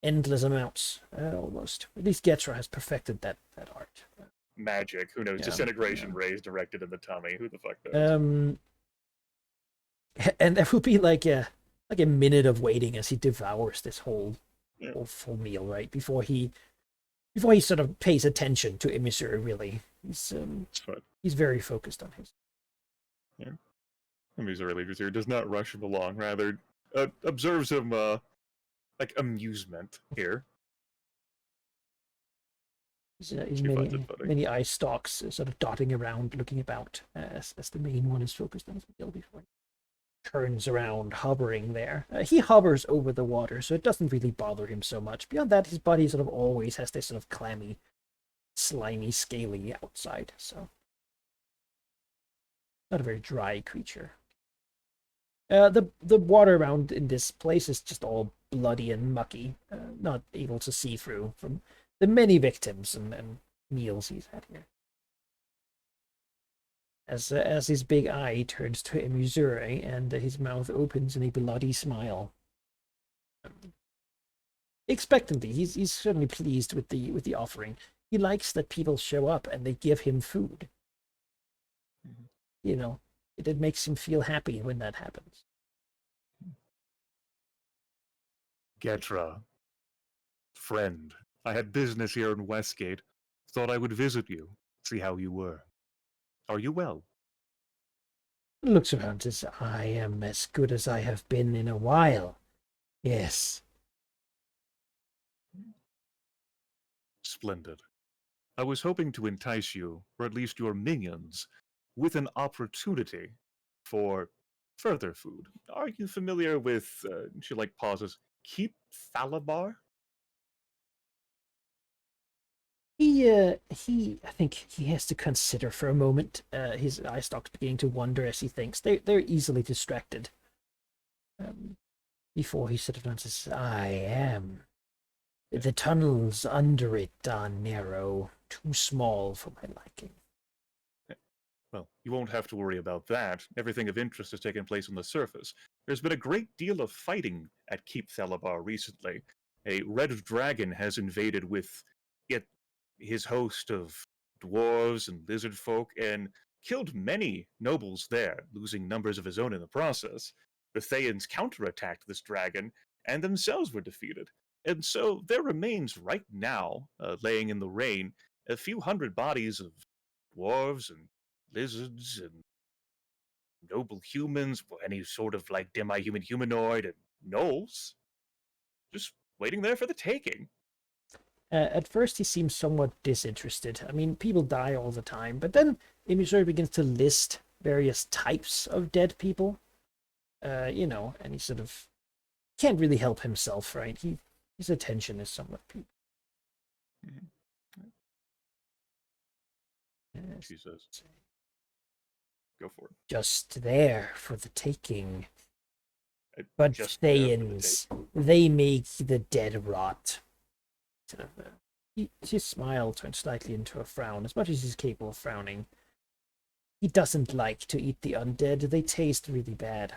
endless amounts, almost. At least Getra has perfected that art. Magic. Who knows? Disintegration rays directed in the tummy. Who the fuck knows? And there will be a minute of waiting as he devours this whole full meal, right? Before he sort of pays attention to Emissary, really. He's very focused on his. Yeah. Emissary leaders here does not rush him along, rather observes him amusement here. He's many eye stalks sort of dotting around, looking about as the main one is focused on his meal before. turns around, hovering there. He hovers over the water, so it doesn't really bother him so much. Beyond that, his body sort of always has this sort of clammy, slimy, scaly outside, so not a very dry creature. The water around in this place is just all bloody and mucky, not able to see through from the many victims and meals he's had here. As his big eye turns to Missouri and his mouth opens in a bloody smile. Expectantly, he's certainly pleased with the offering. He likes that people show up and they give him food. You know, it makes him feel happy when that happens. Getra, friend, I had business here in Westgate. Thought I would visit you, see how you were. Are you well? Looks around as I am as good as I have been in a while. Yes. Splendid. I was hoping to entice you, or at least your minions, with an opportunity for further food. Are you familiar with, she pauses, Keep Thalabar? I think he has to consider for a moment. His eye stalks beginning to wander as he thinks. They're easily distracted. Before he sort of answers, I am. The tunnels under it are narrow, too small for my liking. Well, you won't have to worry about that. Everything of interest has taken place on the surface. There's been a great deal of fighting at Keep Thalabar recently. A red dragon has invaded with his host of dwarves and lizard folk and killed many nobles there, losing numbers of his own in the process. The Thayans counterattacked this dragon and themselves were defeated. And so there remains right now, laying in the rain, a few hundred bodies of dwarves and lizards and noble humans, any sort of demi-human humanoid and gnolls, just waiting there for the taking. At first, he seems somewhat disinterested. I mean, people die all the time, but then Missouri begins to list various types of dead people. And he sort of can't really help himself, right? His attention is somewhat peaked. She says, go for it. Just there for the taking. But Thayans, they make the dead rot. Sort of, his smile turns slightly into a frown, as much as he's capable of frowning. He doesn't like to eat the undead. They taste really bad.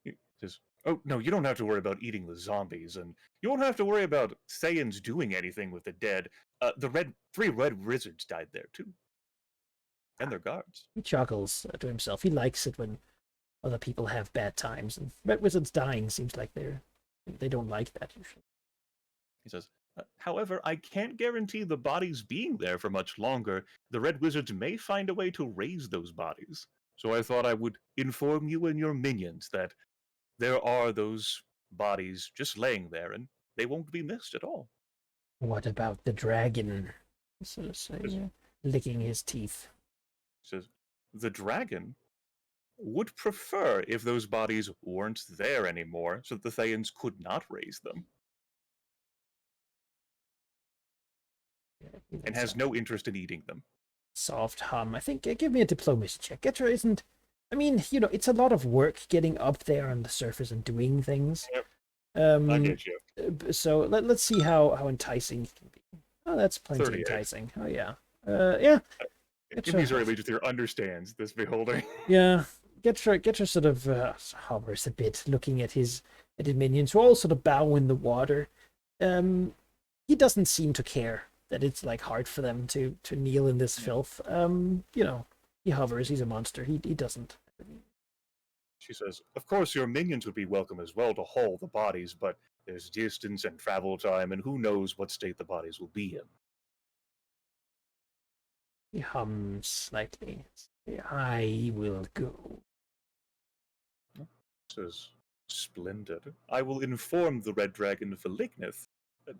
He says, oh, no, you don't have to worry about eating the zombies, and you won't have to worry about Thayans doing anything with the dead. The three red wizards died there, too. And their guards. He chuckles to himself. He likes it when other people have bad times, and red wizards dying seems like they don't like that usually. He says, however, I can't guarantee the bodies being there for much longer. The red wizards may find a way to raise those bodies. So I thought I would inform you and your minions that there are those bodies just laying there, and they won't be missed at all. What about the dragon? Sort of say, licking his teeth. Says, the dragon would prefer if those bodies weren't there anymore, so that the Thayans could not raise them. And has no interest in eating them. Soft hum. I think, give me a diplomacy check. Getra isn't... I mean, it's a lot of work getting up there on the surface and doing things. Yep. I get you. So let's see how enticing it can be. Oh, that's plenty 38. Enticing. Oh, yeah. Yeah. Missouri Legion here understands this beholder. Yeah. Getra sort of hovers a bit, looking at his minions, who all sort of bow in the water. He doesn't seem to care that it's hard for them to kneel in this filth. He hovers. He's a monster. He doesn't. She says, of course your minions would be welcome as well to haul the bodies, but there's distance and travel time, and who knows what state the bodies will be in. He hums slightly. I will go. Says, splendid. I will inform the Red Dragon of Velignith,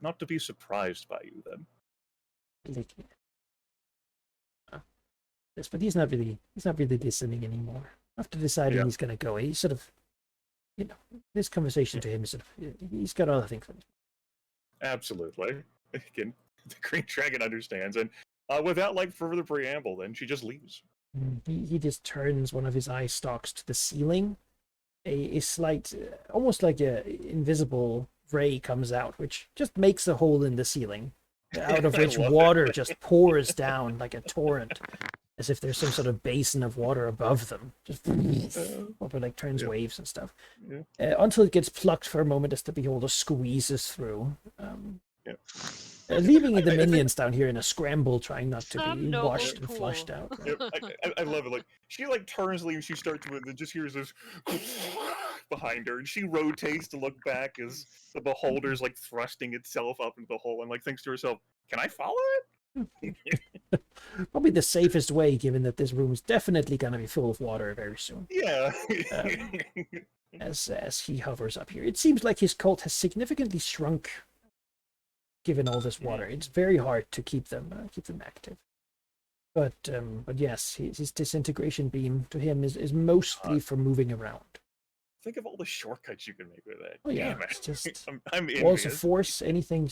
not to be surprised by you then. Yes, but he's not really listening anymore. After deciding he's gonna go, he sort of this conversation to him is sort of, he's got other things. Absolutely. Again, the Green Dragon understands, and without like further preamble, then she just leaves. He just turns one of his eye stalks to the ceiling. A slight, almost like a invisible ray comes out, which just makes a hole in the ceiling, out of I which love it. water just pours down like a torrent, as if there's some sort of basin of water above them. Just over like turns Yeah. waves and stuff. Yeah. Until it gets plucked for a moment as the beholder squeezes through. Yeah. Leaving the I think- minions down here in a scramble, trying not to Some be noble washed and pool. flushed out. Yep, I love it. Like she like turns to leave, and she starts to, and then just hears this behind her, and she rotates to look back as the beholder's like thrusting itself up into the hole, and like thinks to herself, "Can I follow it?" Probably the safest way, given that this room is definitely going to be full of water very soon. Yeah. As he hovers up here, it seems like his cult has significantly shrunk. Given all this water, it's very hard to keep them active. But yes, his disintegration beam to him is mostly for moving around. Think of all the shortcuts you can make with that. Oh, yeah, Damn it. it's just I'm walls of envious. force, anything.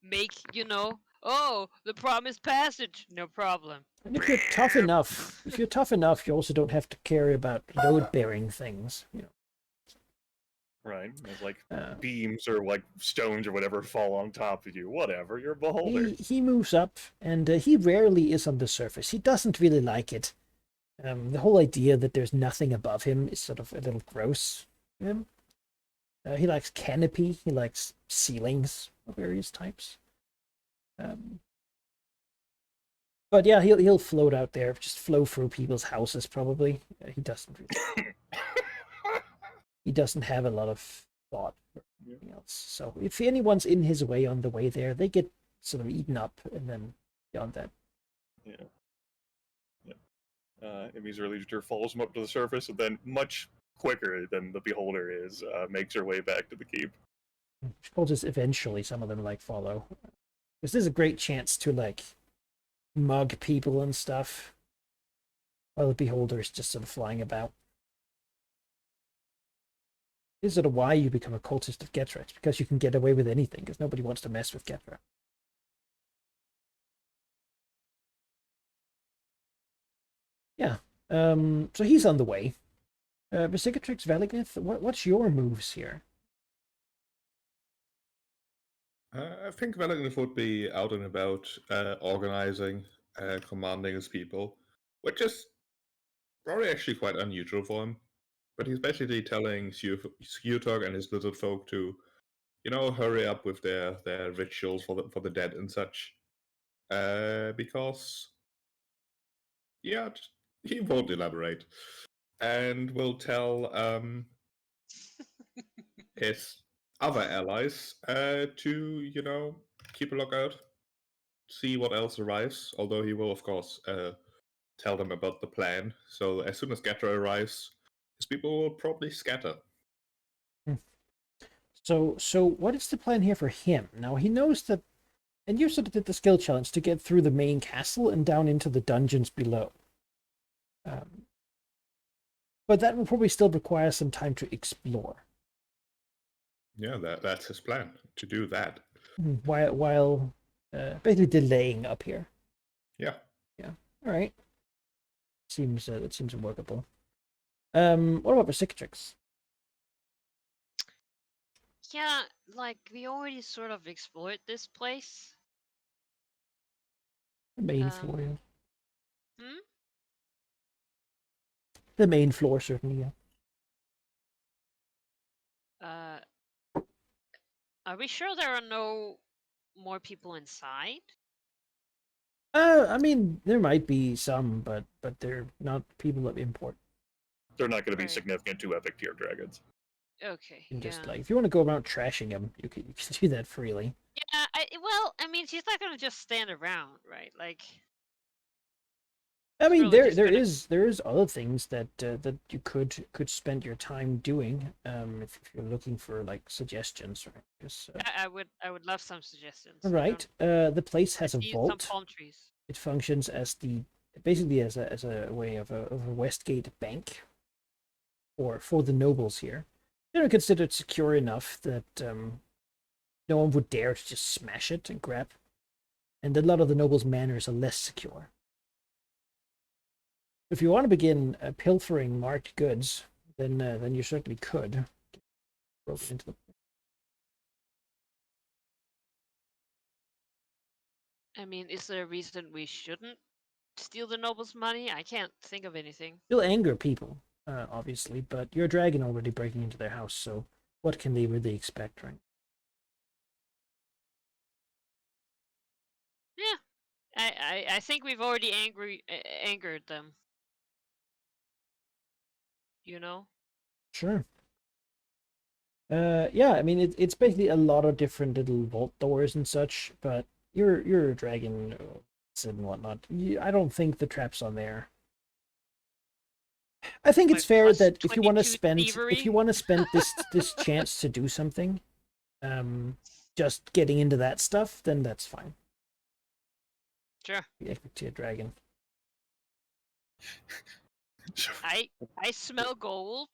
Make, the promised passage. No problem. And if you're tough enough, you also don't have to care about load-bearing things. Right. There's like Uh, beams or like stones or whatever fall on top of you. Whatever. You're a beholder. he moves up, and he rarely is on the surface. He doesn't really like it. The whole idea that there's nothing above him is sort of a little gross to him. He likes canopy. He likes ceilings of various types. But yeah, he'll float out there, just flow through people's houses probably. He doesn't really. He doesn't have a lot of thought for anything else. So if anyone's in his way on the way there, they get sort of eaten up, and then beyond that. Yeah. Emmy's leader follows him up to the surface, and then much quicker than the beholder is, makes her way back to the keep. We'll just eventually some of them like follow. Because this is a great chance to like mug people and stuff. While the beholder is just sort of flying about. This is sort of why you become a cultist of Getra. It's because you can get away with anything, because nobody wants to mess with Getra. Yeah. So he's on the way. Visigatrix Velignith, what's your moves here? I think Valignant would be out and about, organizing, commanding his people, which is probably actually quite unusual for him. But he's basically telling Skewtog and his lizard folk to, hurry up with their rituals for the dead and such, because he won't elaborate, and will tell his other allies to keep a lookout, see what else arrives. Although he will, of course, tell them about the plan. So as soon as Getra arrives, his people will probably scatter. So what is the plan here for him? Now he knows that, and you sort of did the skill challenge to get through the main castle and down into the dungeons below. But that will probably still require some time to explore. Yeah, that's his plan, to do that. While basically delaying up here. Yeah. All right. That seems workable. What about Visigatrix? Yeah, like we already sort of explored this place. The main floor, yeah. Hmm? The main floor, certainly, yeah. Are we sure there are no more people inside? I mean, there might be some, but they're not people of import. They're not going to be Right. significant to epic tier dragons. Okay. And just yeah. like, if you want to go around trashing them, you can do that freely. Yeah, I mean, she's not gonna just stand around, right? Like, I mean, Really just there gonna- is other things that that you could spend your time doing. If you're looking for like suggestions, right? Because, I would love some suggestions. all right. The place I has a see some vault. palm trees. It functions as basically as a way of a Westgate bank. for the nobles here. They're considered secure enough that no one would dare to just smash it and grab. And a lot of the nobles' manors are less secure. If you want to begin pilfering marked goods, then you certainly could. Broken into the... I mean, is there a reason we shouldn't steal the nobles' money? I can't think of anything. You'll anger people, obviously, but you're a dragon already breaking into their house, so what can they really expect, right? Yeah, I think we've already angered them. You know? Sure. Yeah, I mean it's basically a lot of different little vault doors and such, but you're a dragon and whatnot. I don't think the trap's on there. I think it's Like fair plus that if you want to 22 spend thievery? this chance to do something, just getting into that stuff, then that's fine. Sure. The Eclectia dragon. So, I smell gold.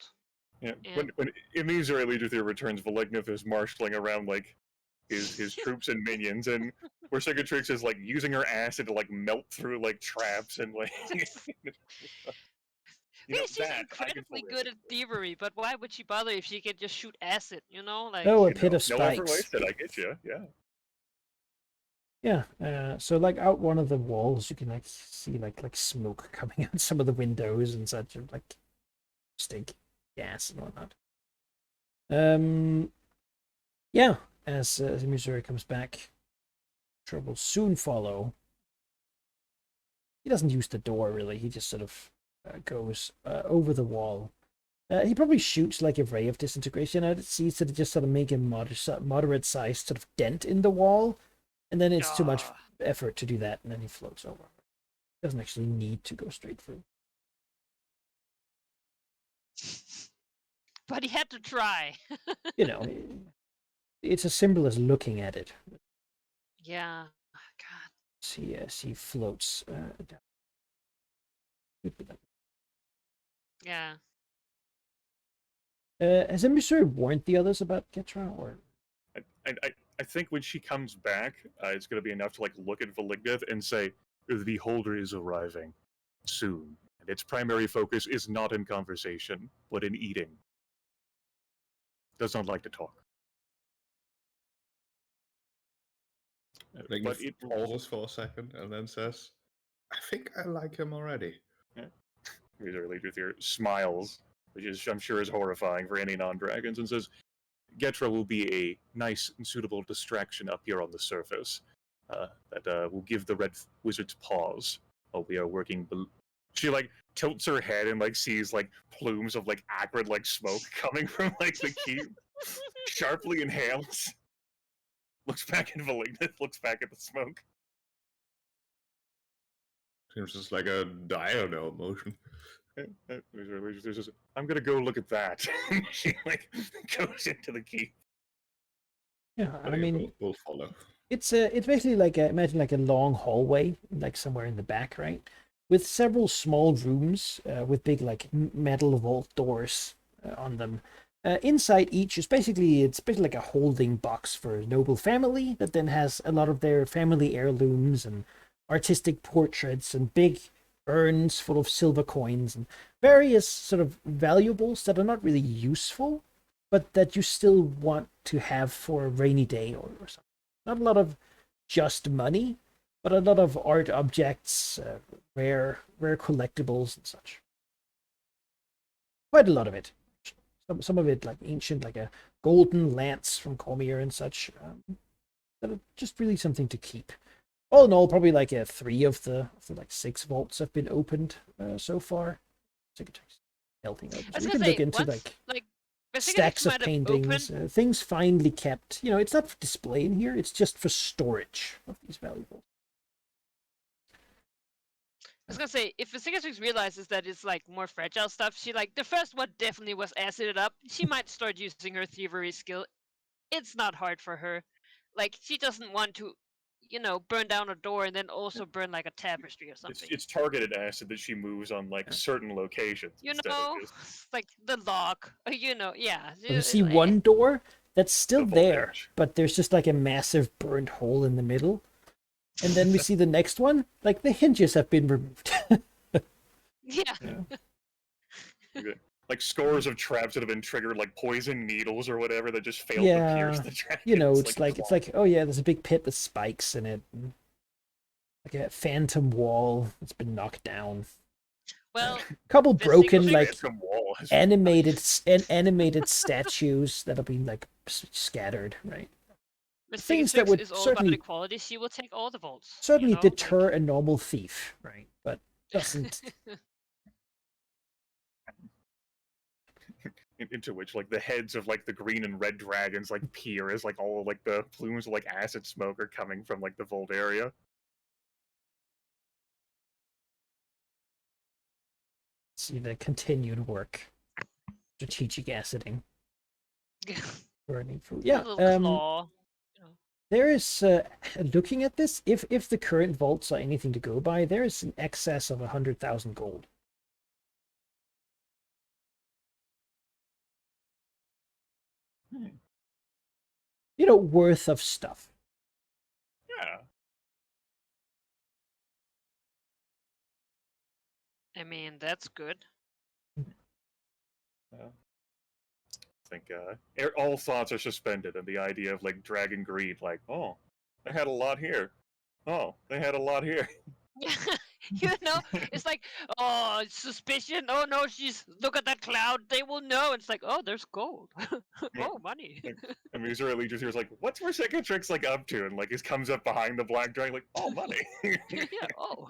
yeah, Yeah. when Emissary Legiothere returns, Valignith is marshaling around like his troops and minions, and Vercingetorix is like using her acid to like melt through like traps and like. You know, Yeah, she's that I can incredibly fully good at appreciate. thievery, but why would she bother if she could just shoot acid? You know, like Oh, a You pit know, of no effort spikes. wasted. I get you. Yeah. Yeah, so like out one of the walls, you can like see like smoke coming out some of the windows and such, and like stink gas and whatnot. Yeah, as Missouri comes back, trouble soon follow. He doesn't use the door really. He just sort of goes over the wall. He probably shoots like a ray of disintegration out. It seems to just sort of make a moderate sized sort of dent in the wall, and then it's too much effort to do that, and then he floats over. Doesn't actually need to go straight through. but he had to try. You know, it's as simple as looking at it. Yeah. God. He floats down. Yeah. Has Emissary warned the others about Ketra, or? I think when she comes back, it's going to be enough to like look at Valignith and say, "The Beholder is arriving soon, and its primary focus is not in conversation, but in eating. Does not like to talk." Like But it it pauses for a second and then says, "I think I like him already." Emissary Legiothere smiles, which is I'm sure is horrifying for any non-dragons, and says, Getra will be a nice and suitable distraction up here on the surface that will give the Red Wizards pause while we are working. She like tilts her head and like sees like plumes of like acrid like smoke coming from like the keep. Sharply inhales. Looks back at Valignith. Looks back at the smoke. Seems just like a diurnal motion. I'm gonna go look at that. She like goes into the keep. Yeah, I mean, we'll follow. it's basically like imagine like a long hallway, like somewhere in the back, right? With several small rooms with big like metal vault doors on them. Inside each is basically like a holding box for a noble family that then has a lot of their family heirlooms and artistic portraits and big urns full of silver coins and various sort of valuables that are not really useful, but that you still want to have for a rainy day or something. Not a lot of just money, but a lot of art objects, rare collectibles and such. Quite a lot of it. Some of it like ancient, like a golden lance from Cormier and such. That are just really something to keep. All in all, probably like 3 of the like 6 vaults have been opened so far. Melting open. I was So you gonna can say, look into once, like I think stacks it of might have paintings, opened. things finely kept. You know, it's not for display in here. It's just for storage of these valuables. I was gonna say, if Vercingetorix realizes that it's like more fragile stuff, she like the first one definitely was acided up. She might start using her thievery skill. It's not hard for her. Like she doesn't want to, burn down a door and then also burn like a tapestry or It's something. it's targeted acid that she moves on like certain locations You instead of know, just it's like the lock. Yeah. You see one door that's still The there, voltage. but there's just like a massive burned hole in the middle. And then we see the next one, like the hinges have been removed. Yeah. like scores of traps that have been triggered, like poison needles or whatever that just failed to pierce Yeah, the dragon. You know, it's like claw. oh yeah, there's a big pit with spikes in it, and like a phantom wall that's been knocked down. Well, Couple the broken single like Phantom wall has- animated statues that have been like scattered, right? Miss things that Cicatrix would is all certainly- about equality. She will take all the votes. Certainly like- deter a normal thief, right? But doesn't. into which like the heads of like the green and red dragons like peer as like all like the plumes of like acid smoke are coming from like the vault area. See the continued work, strategic aciding, burning food. Yeah, A little claw. there is looking at this. If the current vaults are anything to go by, there is an excess of 100,000 gold. Worth of stuff. Yeah. I mean, that's good. I think all thoughts are suspended, and the idea of like dragon greed, like, oh, they had a lot here. Oh, they had a lot here. It's like, oh, suspicion. Oh no, look at that cloud. They will know. It's like, oh, there's gold. Oh, money. And Missouri Legion's here is like, what's Mercicatrix like up to? And like, he comes up behind the black dragon, like, oh, money. Yeah. Oh.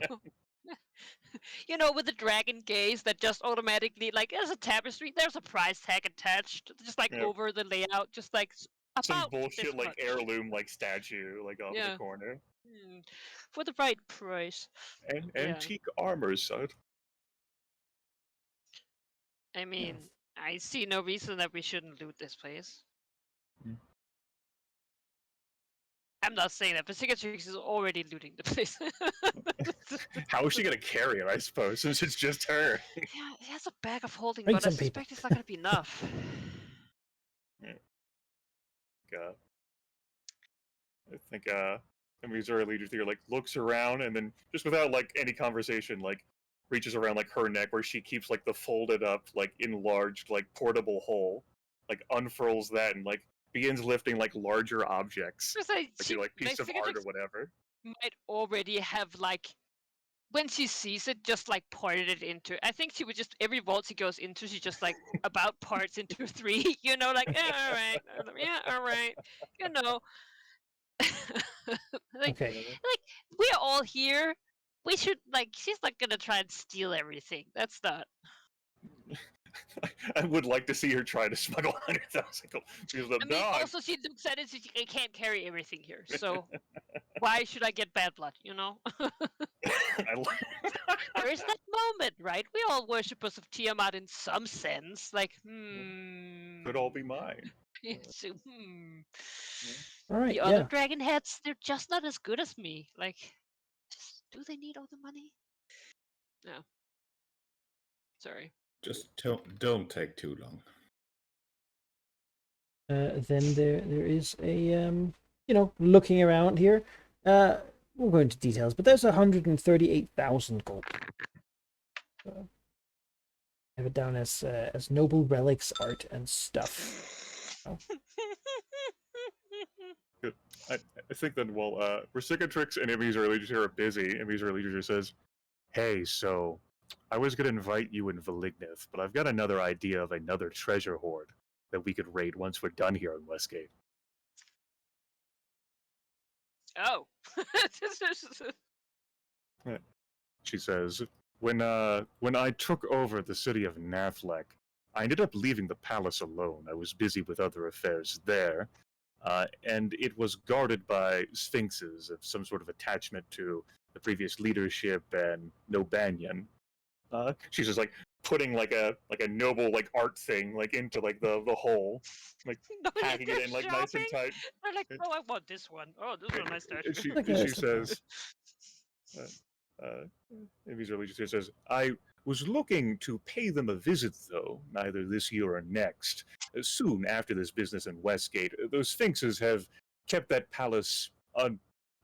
With the dragon gaze that just automatically, like, there's a tapestry, there's a price tag attached, just like Yeah. over the layout, just like Some about bullshit this like much. heirloom like statue like off in Yeah. the corner. For the right price. And Yeah. antique armor, son. I mean, I see no reason that we shouldn't loot this place. Mm. I'm not saying that, but Cicatrix is already looting the place. How is she gonna carry it, I suppose, since it's just her? Yeah, he has a bag of holding, Bring but I some people. suspect it's not gonna be enough. I think Missouri Legion here like looks around and then just without like any conversation, like reaches around like her neck where she keeps like the folded up, like enlarged, like portable hole, like unfurls that and like begins lifting like larger objects. Just like, Like piece of art or whatever. might already have like when she sees it just like parted it into I think she would just every vault she goes into she just like about parts into three, like all right, yeah, all right, like Okay. we're all here, we should like she's not gonna try and steal everything, that's not. I would like to see her try to smuggle 100,000 gold. Because the I mean, dog. also she looks at it and I can't carry everything here, so why should I get bad blood, I There is that moment, right? We all worshippers of Tiamat in some sense. Like, could all be mine. So, All right. The other Yeah. dragon heads, they're just not as good as me. Like, do they need all the money? No. Sorry. Just don't take too long. Then there is a looking around here. We'll go into details, but there's 138,000 gold. I have it down as noble relics, art, and stuff. Oh. Good. I think that while Recicatrix and Missouri Legion are busy, and Missouri Legion says, "Hey, so I was gonna invite you and Valignith, but I've got another idea of another treasure hoard that we could raid once we're done here in Westgate." Oh. She says, when I took over the city of Nathlek, I ended up leaving the palace alone. I was busy with other affairs there, and it was guarded by sphinxes of some sort of attachment to the previous leadership and no Banyan. She's just like, putting like a noble like art thing like into like the hole, like No, packing it they're in like nice and shopping. tight. They're like, And- oh, I want this one. Oh, this is a nice and statue. Like a- she it's like a- says, Amy Zerly just says, I was looking to pay them a visit, though, either this year or next. Soon after this business in Westgate, those sphinxes have kept that palace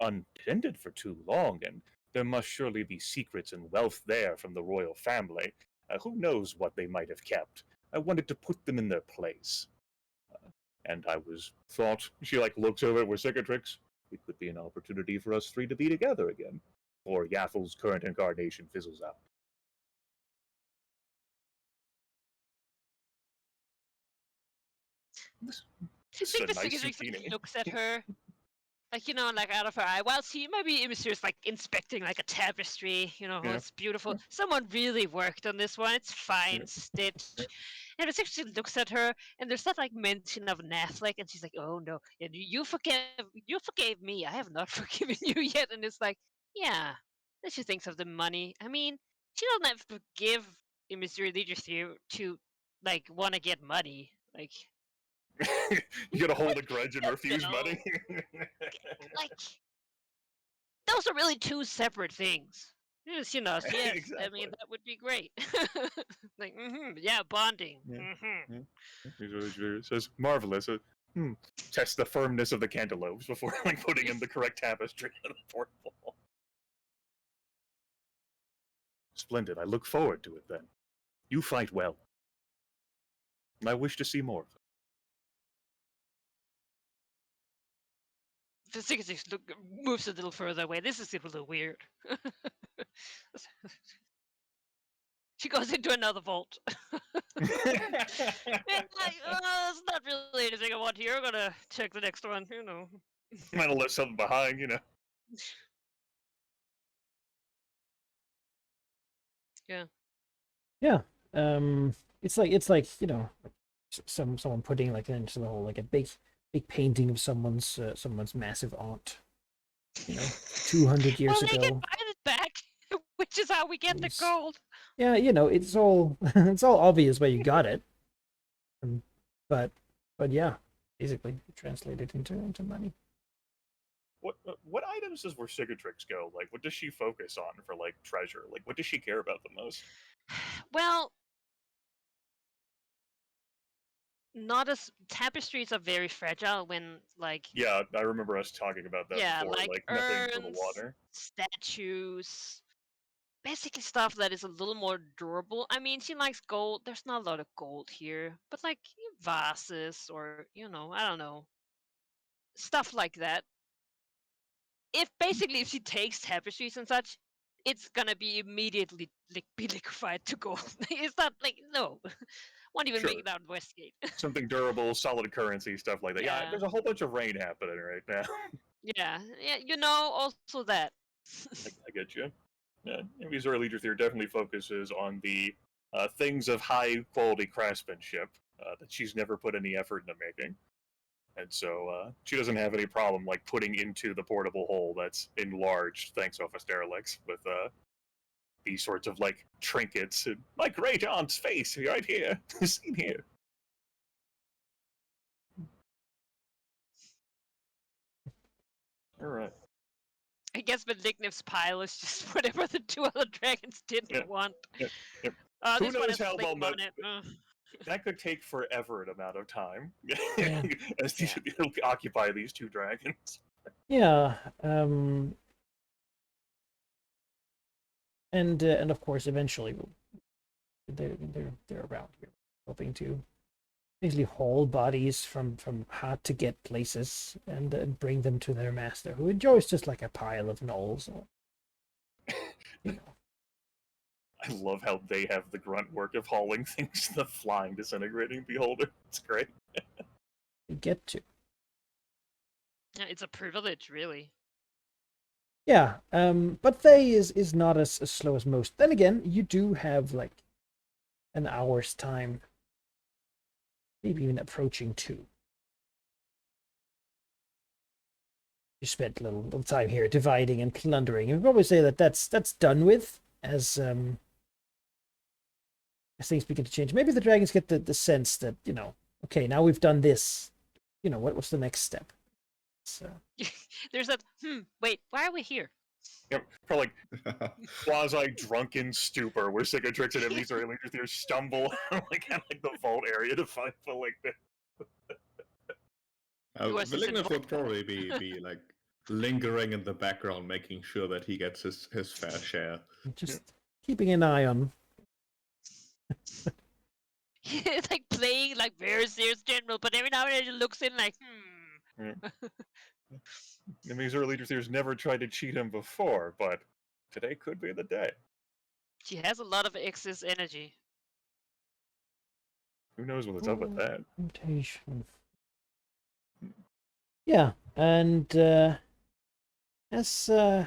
untended for too long, and there must surely be secrets and wealth there from the royal family. Who knows what they might have kept? I wanted to put them in their place. And I thought, she like looks over at Cicatrix, it could be an opportunity for us three to be together again, or Yaffel's current incarnation fizzles out. This I is think a the nice Cicatrix zucchini. looks at her, like, like out of her eye. While she maybe Immisier's like inspecting like a tapestry, Yeah. it's beautiful. Someone really worked on this one. It's fine stitched. And the Cicatrix looks at her, and there's that like mention of Nathlek, and she's like, "Oh no, and you forgave me. I have not forgiven you yet." And it's like, yeah, then she thinks of the money. I mean, she doesn't have to give Immisir Leadership to like want to get money. Like, You gotta hold a grudge and refuse No. money. like those are really two separate things. Yes, yes. I mean, Exactly. that would be great. Like, yeah, bonding. Yeah. It says marvelous. Test the firmness of the cantaloupes before like putting in the correct tapestry on the portable. Splendid. I look forward to it then. You fight well. And I wish to see more of it. The Cicatrix moves a little further away. This is a little weird. She goes into another vault. It's not really anything I want here. I'm gonna check the next one. Might have left something behind, Yeah. Yeah. It's like someone putting like into the whole like a big painting of someone's massive aunt. 200 years Well, they ago. can buy it back, which is how we get the Yes. gold. Yeah, it's all it's all obvious where you got it. But yeah, basically translated into money. What items does Cicatrix go? Like, what does she focus on for like treasure? Like, what does she care about the most? Well, not as tapestries are very fragile when like Yeah, I remember us talking about that yeah, before. like Nothing for the urns, water. statues, basically stuff that is a little more durable. I mean, she likes gold. There's not a lot of gold here, but like vases or I don't know, stuff like that. If she takes tapestries and such, it's gonna be immediately be liquefied to gold. It's not like no, won't even make Sure. it out of Westgate. Something durable, solid currency, stuff like that. Yeah, Yeah. there's a whole bunch of rain happening right now. Yeah, also that. I get you. Yeah, Missouri Legion Theory definitely focuses on the things of high quality craftsmanship that she's never put any effort into making. And so she doesn't have any problem like putting into the portable hole that's enlarged thanks to Asterelix with these sorts of like trinkets and my great aunt's face right here, seen here. All right. I guess Benignus pile is just whatever the two other dragons didn't want. Yep. This Who one knows has how flame long on it. that could take forever an amount of time Yeah. as it'll occupy these two dragons. Yeah. And of course, eventually, they're around here, hoping to basically haul bodies from hard to get places and bring them to their master, who enjoys just like a pile of knolls. I love how they have the grunt work of hauling things to the flying, disintegrating beholder. It's great. They get to. Yeah, it's a privilege, really. Yeah, but they is not as slow as most. Then again, you do have like an hour's time, maybe even approaching 2. You spent a little time here dividing and plundering. You would probably say that that's done with, as as things begin to change. Maybe the dragons get the sense that, okay, now we've done this. What's the next step? So There's that. Wait, why are we here? Yep, probably like quasi-drunken stupor where Cicatrix and Emisar and Leader stumble like kind of like the vault area to find Valigna. Was this Valigna in- would probably be like lingering in the background, making sure that he gets his fair share. just keeping an eye on. It's like playing like very serious general, but every now and then he looks in like, Emisar and Leader's never tried to cheat him before, but today could be the day. She has a lot of excess energy. Who knows what's up with that? Temptation. Yeah, and as you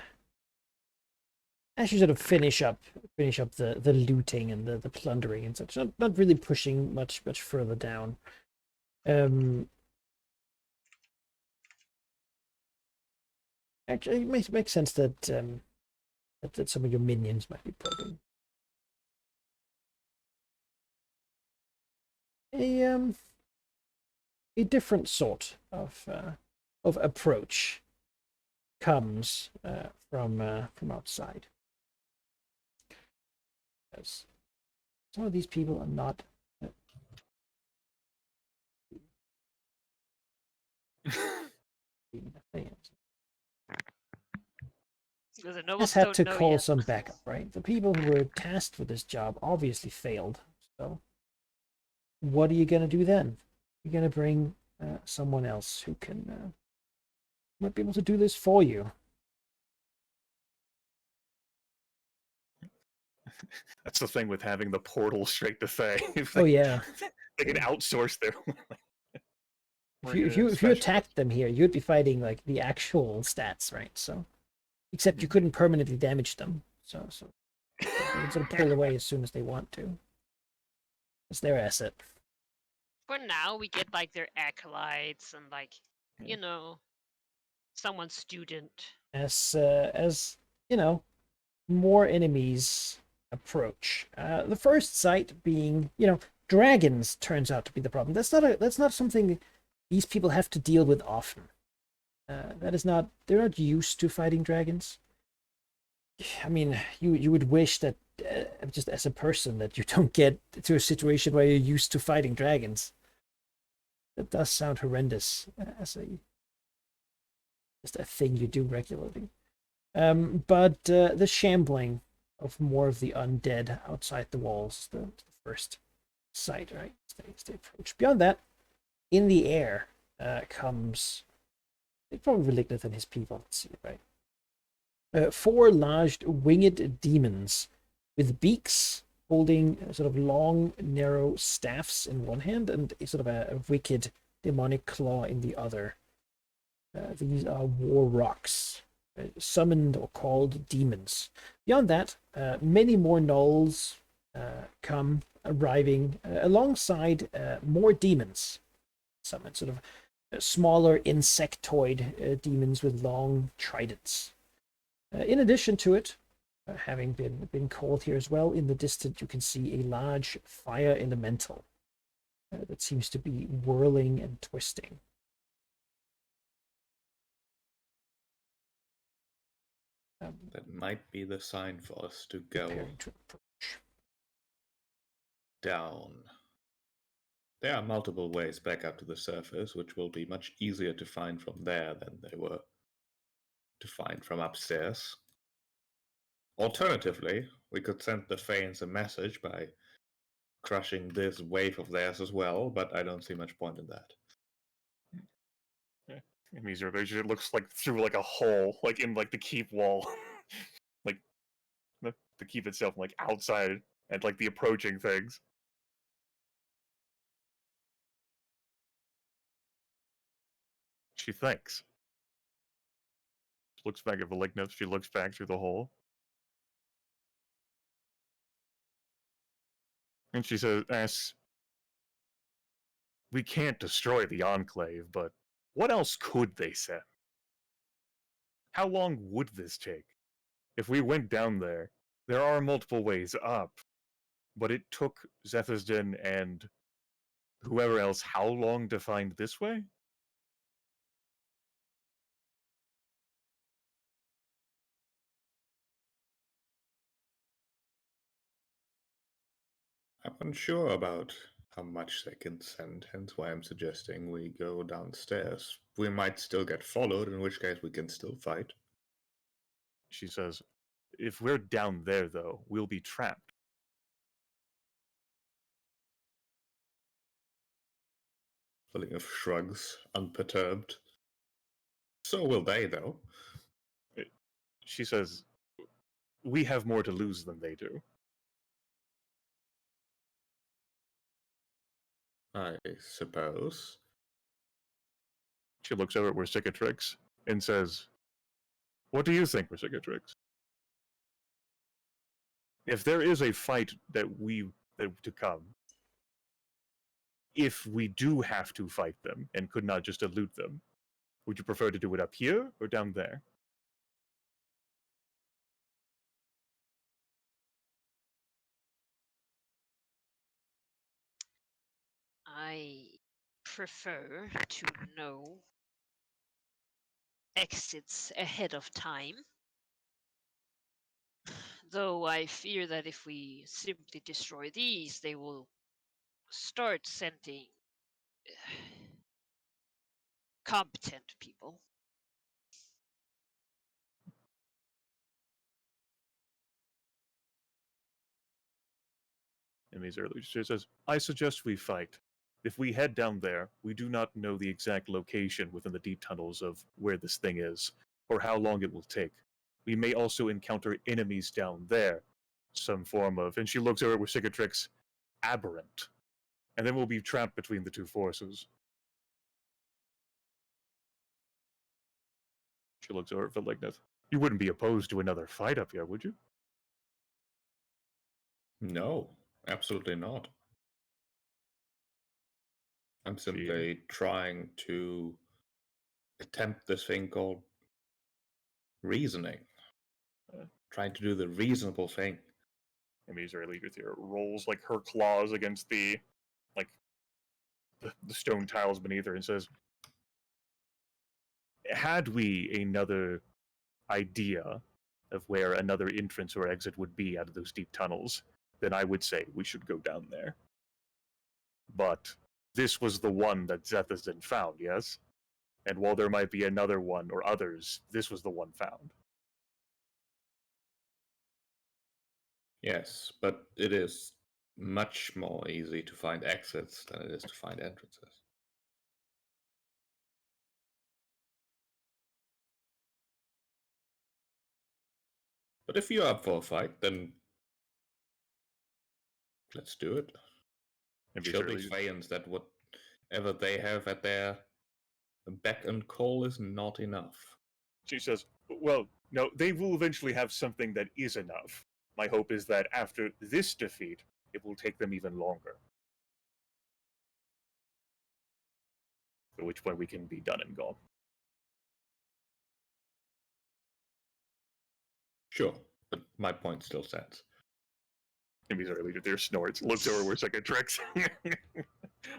sort of finish up the looting and the plundering and such, not really pushing much further down. Actually, it makes sense that that some of your minions might be probing. A different sort of approach comes from outside. As some of these people are not. Because the Just nobles had don't to know call yet. some backup, right? The people who were tasked with this job obviously failed. So, what are you going to do then? You're going to bring someone else who can might be able to do this for you. That's the thing with having the portal straight to Fae. Oh yeah. They can outsource their. If you attacked them here, you'd be fighting like the actual stats, right? So, except you couldn't permanently damage them. So they can sort of pull away as soon as they want to. It's their asset. For now, we get like their acolytes and like, someone's student. As more enemies approach. The first sight being, dragons turns out to be the problem. That's not something these people have to deal with often. They're not used to fighting dragons. I mean, you would wish that just as a person that you don't get to a situation where you're used to fighting dragons. That does sound horrendous as just a thing you do regularly. But the shambling of more of the undead outside the walls, the first sight, right? They approach. Beyond that, in the air comes probably Valignith and his people. Let's see, right? 4 large winged demons with beaks, holding sort of long, narrow staffs in one hand and a sort of a wicked demonic claw in the other. These are war rocks, summoned or called demons. Beyond that, many more gnolls come arriving alongside more demons. Summoned, sort of smaller insectoid demons with long tridents. In addition to it, having been called here as well, in the distance you can see a large fire elemental that seems to be whirling and twisting. That might be the sign for us to go down. There are multiple ways back up to the surface, which will be much easier to find from there than they were to find from upstairs. Alternatively, we could send the Faens a message by crushing this wave of theirs as well, but I don't see much point in that. It looks like through like a hole, like in like the keep wall, like the keep itself, like outside and like the approaching things. She thinks. She looks back at Valigna. She looks back through the hole. And she asks, we can't destroy the Enclave, but what else could they send? How long would this take? If we went down there, there are multiple ways up. But it took Zethusden and whoever else how long to find this way? I'm unsure about how much they can send, hence why I'm suggesting we go downstairs. We might still get followed, in which case we can still fight. She says, if we're down there, though, we'll be trapped. Lilith shrugs, unperturbed. So will they, though. She says, we have more to lose than they do. I suppose. She looks over at Versicatrix and says, what do you think, Versicatrix? If there is a fight that to come, if we do have to fight them and could not just elude them, would you prefer to do it up here or down there? I prefer to know exits ahead of time. Though I fear that if we simply destroy these, they will start sending competent people. And these early she says, I suggest we fight. If we head down there, we do not know the exact location within the deep tunnels of where this thing is, or how long it will take. We may also encounter enemies down there, some form of, and she looks over with Cicatrix, aberrant. And then we'll be trapped between the two forces. She looks over at Valignith. You wouldn't be opposed to another fight up here, would you? No, absolutely not. I'm simply trying to attempt this thing called reasoning. Trying to do the reasonable thing. And Misery here rolls like her claws against the stone tiles beneath her and says, had we another idea of where another entrance or exit would be out of those deep tunnels, then I would say we should go down there. But this was the one that Zethusden found, yes? And while there might be another one or others, this was the one found. Yes, but it is much more easy to find exits than it is to find entrances. But if you're up for a fight, then let's do it. Show these Fayans that whatever they have at their beck and call is not enough. She says, well, no, they will eventually have something that is enough. My hope is that after this defeat, it will take them even longer. At which point we can be done and gone. Sure, but my point still stands. And he's early there snorts, looks over where Cicatrix,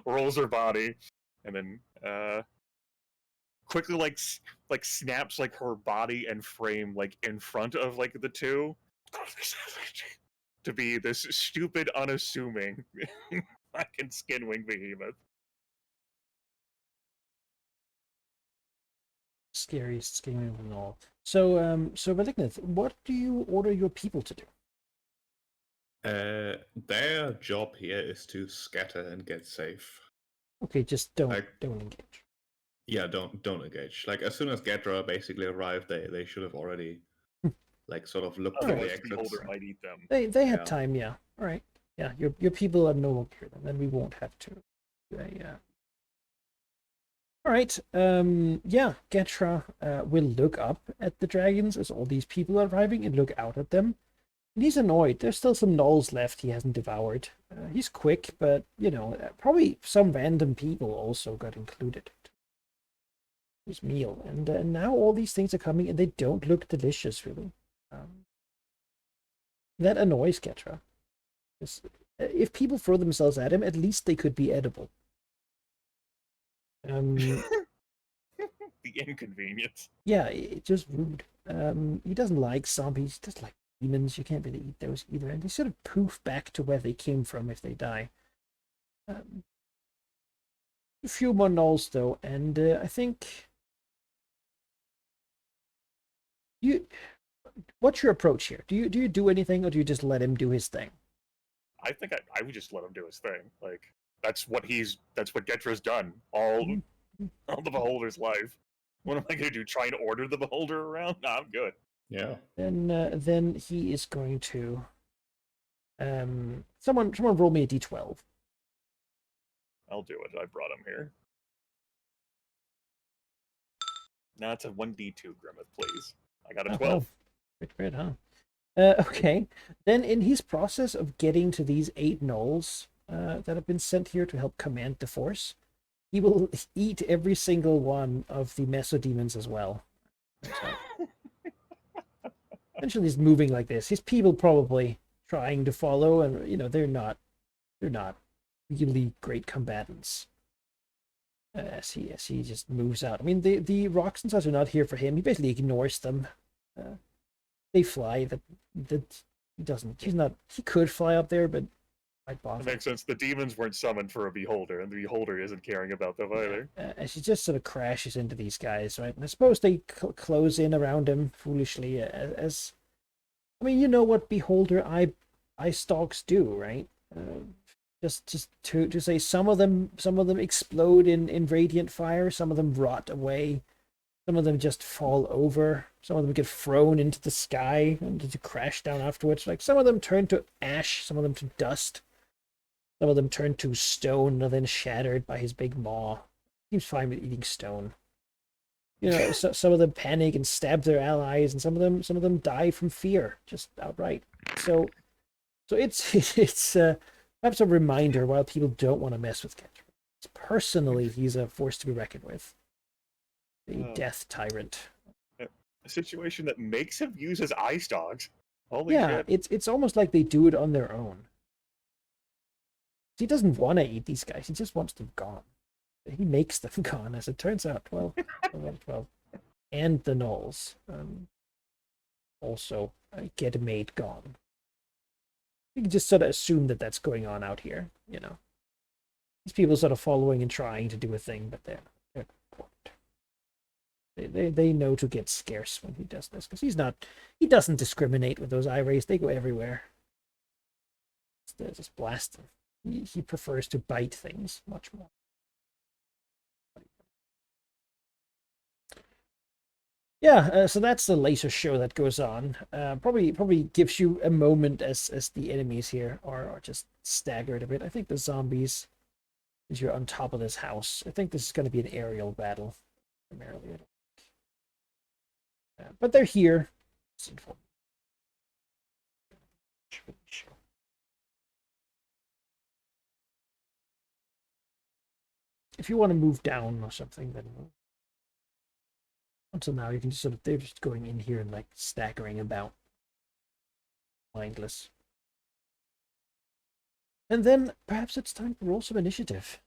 rolls her body, and then quickly like snaps like her body and frame like in front of like the two to be this stupid, unassuming fucking skinwing behemoth. Scariest skinwing of all. So, Malignant, what do you order your people to do? Their job here is to scatter and get safe. Okay, just don't engage. Yeah, don't engage. Like as soon as Gedra basically arrived, they should have already like sort of looked for the exits. Might eat them. They had time, yeah. All right, yeah. Your people are no longer here, then we won't have to. Yeah. All right. Yeah. Gedra will look up at the dragons as all these people are arriving and look out at them. And he's annoyed. There's still some gnolls left he hasn't devoured. He's quick, but, you know, probably some random people also got included to his meal. And now all these things are coming and they don't look delicious, really. That annoys Gedra. if people throw themselves at him, at least they could be edible. The inconvenience. Yeah, it's just rude. He doesn't like zombies. He doesn't like demons. You can't really eat those either. And they sort of poof back to where they came from if they die. A few more gnolls though, and I think you. What's your approach here? Do you do anything, or do you just let him do his thing? I think I would just let him do his thing. Like that's what Getra's done all the Beholder's life. What am I gonna do? Try and order the Beholder around? Nah, I'm good. Yeah. Then he is going to. Someone roll me a d12. I'll do it. I brought him here. No, it's a 1d2 Grimmeth, please. I got a 12. Great, huh? Okay. Then in his process of getting to these 8 gnolls that have been sent here to help command the force, he will eat every single one of the mesodemons as well. So, essentially, he's moving like this. His people probably trying to follow, and they're not really great combatants. As he just moves out. I mean, the rocks and such are not here for him. He basically ignores them. They fly. That he doesn't. He's not. He could fly up there, but might bother. It makes sense. The demons weren't summoned for a Beholder, and the Beholder isn't caring about them either. As he just sort of crashes into these guys, right? And I suppose they close in around him foolishly. As I mean, you know what Beholder eye stalks do, right? Just to say, some of them explode in radiant fire, some of them rot away, some of them just fall over, some of them get thrown into the sky and to crash down afterwards. Like some of them turn to ash, some of them to dust, some of them turn to stone and then shattered by his big maw. Seems fine with eating stone. So, some of them panic and stab their allies, and some of them die from fear, just outright. So it's perhaps a reminder while people don't want to mess with Getra. Personally, he's a force to be reckoned with. The death tyrant. A situation that makes him use his eye stalks. Holy yeah, shit. it's almost like they do it on their own. He doesn't want to eat these guys. He just wants them gone. He makes them gone, as it turns out. 12. And the gnolls also get made gone. You can just sort of assume that that's going on out here, These people sort of following and trying to do a thing, but they're important. They know to get scarce when he does this, because he doesn't discriminate with those eye rays. They go everywhere. Just blast them. He prefers to bite things much more. Yeah, so that's the laser show that goes on. Probably gives you a moment as the enemies here are just staggered a bit. I think the zombies, as you're on top of this house, I think this is going to be an aerial battle primarily. But they're here. If you want to move down or something, then until now you can just they're just going in here and like staggering about, mindless. And then perhaps it's time to roll some initiative.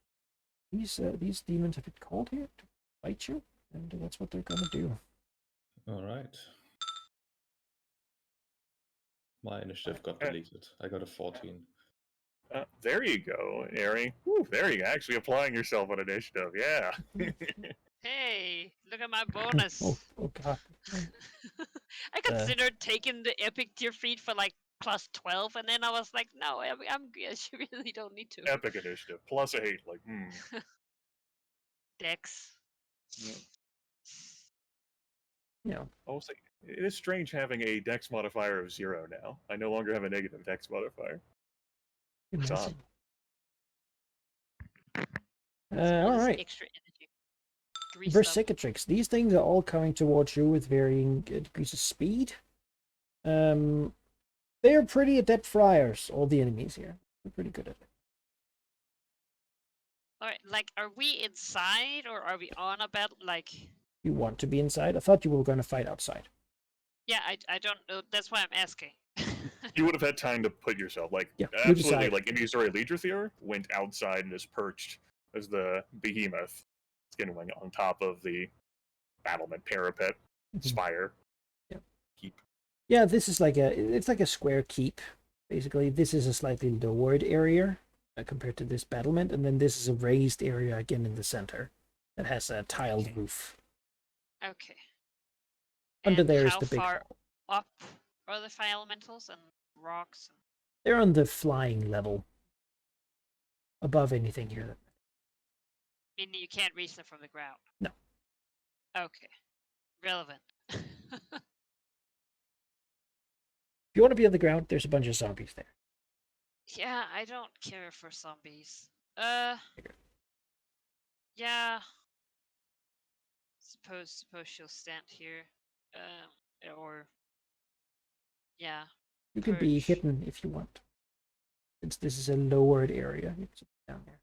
These demons have been called here to fight you, and that's what they're gonna do. All right. My initiative got deleted. I got a 14. There you go, Ari. Woo, there you go. Actually applying yourself on initiative. Yeah. Hey, look at my bonus. Oh god. I considered taking the epic tier feat for like plus 12, and then I was like, no, I really don't need to. Epic initiative plus 8. Like, Dex. Yeah. Also, it is strange having a dex modifier of 0 now. I no longer have a negative dex modifier. All right. Extra energy. Versicatrix. These things are all coming towards you with varying degrees of speed. They are pretty adept flyers, all the enemies here. They're pretty good at it. Alright, like, are we inside or are we on a battle? Like, You want to be inside? I thought you were going to fight outside. yeah, I don't know. That's why I'm asking. You would have had time to put yourself like Yeah, you absolutely decide. like Immusori Legiothier went outside and is perched as the behemoth skinwing on top of the battlement parapet Mhm. spire. Yeah. Keep. Yeah, this is like it's like a square keep. Basically, this is a slightly lowered area compared to this battlement, and then this is a raised area again in the center that has a tiled Okay. roof. Okay. Under And there is how the big far hall. up are the fire elementals and rocks? They're on the flying level, above anything here. Meaning you can't reach them from the ground. No. Okay. Relevant. If you want to be on the ground, there's a bunch of zombies there. Yeah, I don't care for zombies. Yeah. Suppose she'll stand here. Or yeah. You can be Perch. hidden if you want. Since this is a lowered area, you can sit down there.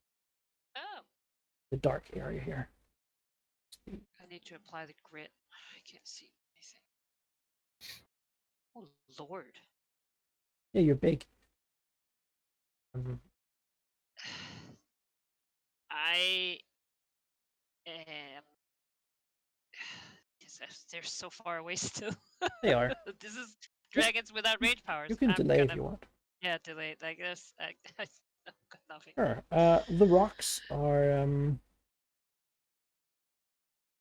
Oh, The dark area here. I need to apply the grit. I can't see anything. Oh Lord. Yeah, you're big. Mhm. I am. They're so far away still. They are. This is dragons without range powers. You can I'm delay gonna, if you want. yeah, delay. I guess I got nothing. Sure. The rocks are I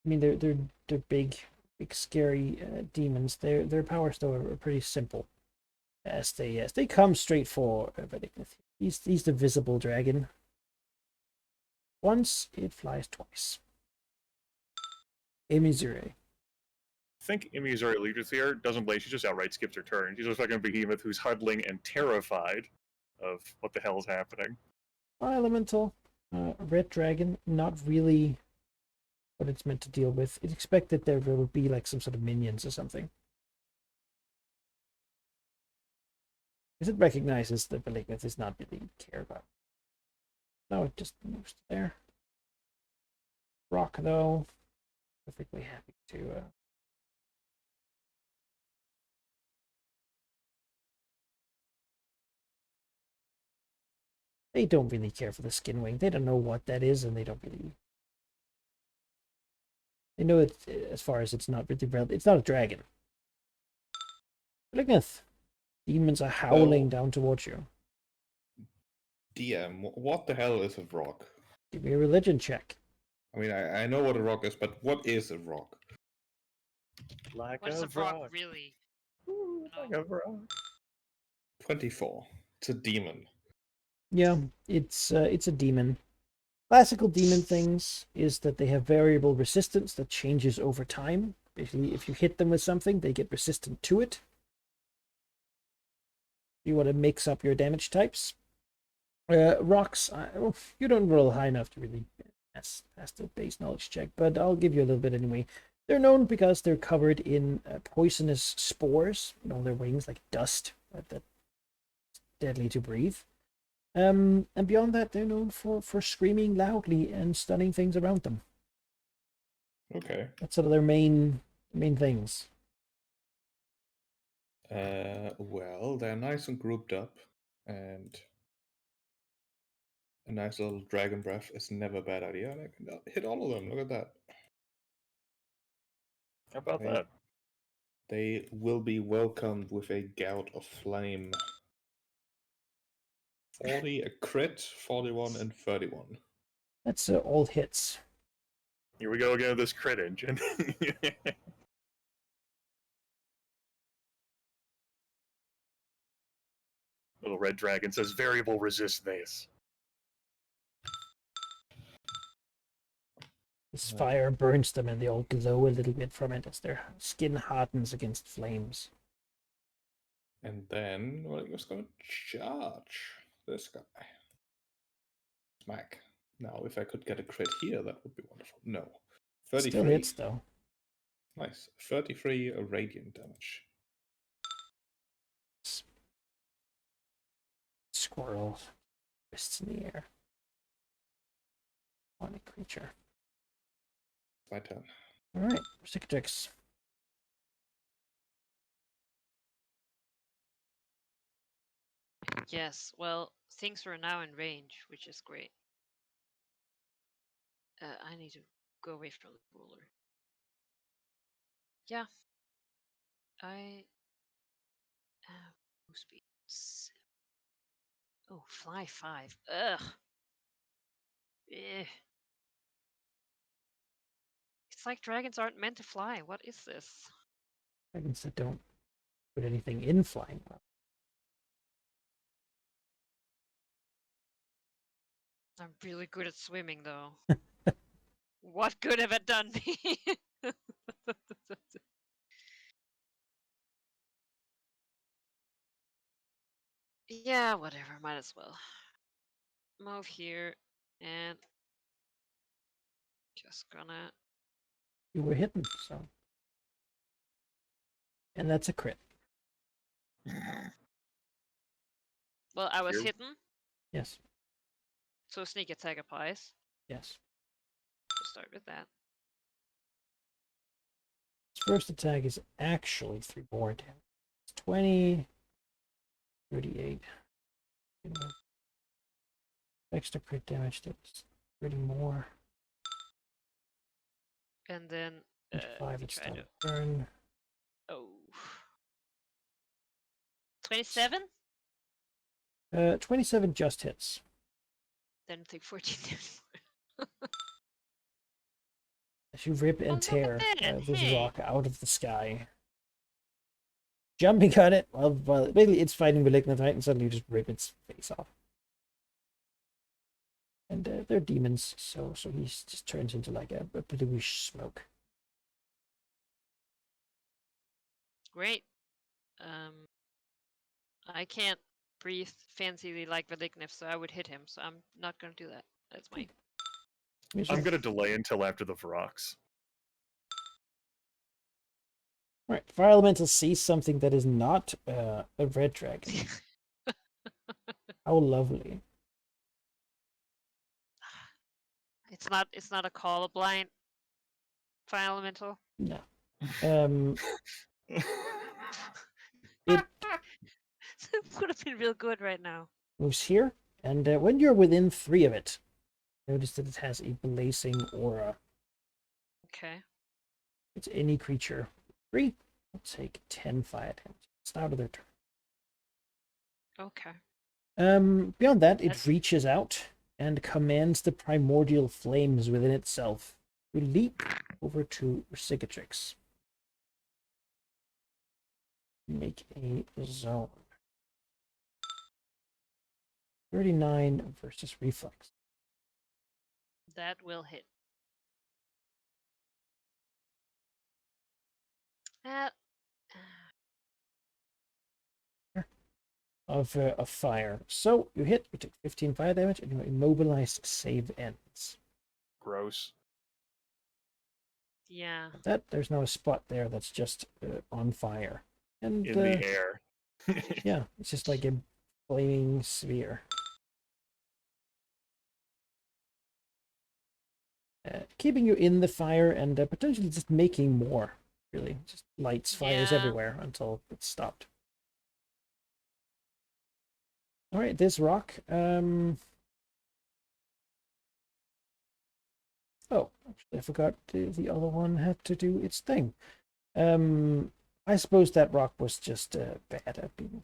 mean they're big scary demons. Their powers though are pretty simple. As they come straight for Vedignith. He's the visible dragon. Once it flies twice. Emizure. I think Immusori Legiothier doesn't blade, she just outright skips her turn. She's just like a behemoth who's huddling and terrified of what the hell is happening. Elemental, red dragon, not really what it's meant to deal with. It's expected there will be like some sort of minions or something. Because it recognizes that Velignith is not really cared about. No, it just moves there. Rock, though, perfectly happy to. They don't really care for the skinwing. They don't know what that is, and they don't really. They know it as far as it's not really. It's not a dragon. Velignith. Demons are howling down towards you. DM, what the hell is a rock? Give me a religion check. I mean, I know what a rock is, but what is a rock? Like What is a rock really? Like a rock. 24. It's a demon. Yeah, it's a demon. Classical demon things is that they have variable resistance that changes over time. Basically, if you hit them with something, they get resistant to it. You want to mix up your damage types. Rocks, you don't roll high enough to really pass the base knowledge check, but I'll give you a little bit anyway. They're known because they're covered in poisonous spores on their wings, like dust that's deadly to breathe. And beyond that, they're known for screaming loudly and stunning things around them. Okay. That's sort of their main things. Well, they're nice and grouped up, and a nice little dragon breath is never a bad idea. And I can hit all of them. Look at that. How about They- that? They will be welcomed with a gout of flame. 40, a crit, 41, and 31. That's all hits. Here we go again with this crit engine. Little red dragon says variable resist this. This fire burns them and they all glow a little bit from it as their skin hardens against flames. And then, well, I'm just going to charge this guy. Smack. Now, if I could get a crit here, that would be wonderful. No. 33. Still hits though. Nice. 33 radiant damage. Squirrel. Fists in the air. On a creature. My turn. Alright, Cicatrix. Yes, well, things are now in range, which is great. I need to go away from the ruler. Yeah, I move speed. Oh, fly 5. Ugh. Eh. It's like dragons aren't meant to fly. What is this? Dragons that don't put anything in flying. I'm really good at swimming, though. What good have it done me? Yeah, whatever. Might as well. Move here and just gonna. You were hitting, so. And that's a crit. Well, I was Here- hidden, Yes. so sneak attack applies. Yes. We'll start with that. His first attack is actually 3 more damage. It's 20, 38. Extra crit damage, that's 30 more. And then 5 we it's try time to. to turn. Oh. 27? 27 just hits. Then take 14 damage. As you rip and Oh, not tear bad. this Hey. rock out of the sky. Jumping at it, well, basically it's fighting Malignant and suddenly you just rip its face off. And they're demons, so he just turns into like a bluish smoke. Great. I can't breathe fancily like Valignif, so I would hit him, so I'm not gonna do that. That's my. I'm gonna delay until after the Vrox. Right, Fire Elemental sees something that is not a red dragon. How lovely. It's not a call blind fire elemental. No. It would have been real good right now. moves here, and when you're within 3 of it, notice that it has a blazing aura. Okay. It's any creature. 3 will take 10 fire damage. It's out of their turn. Okay. Beyond that, it That's- reaches out and commands the primordial flames within itself to leap over to Cicatrix. Make a zone. 39 versus reflex. That will hit. Of fire. So you hit, you take 15 fire damage, and your immobilized save ends. Gross. Yeah. That there's no spot there that's just on fire. And In the air. yeah, it's just like a flaming sphere. Keeping you in the fire and potentially just making more. Really, just lights, fires Yeah. everywhere until it's stopped. All right, this rock. Oh, actually, I forgot the other one had to do its thing. I suppose that rock was just bad at being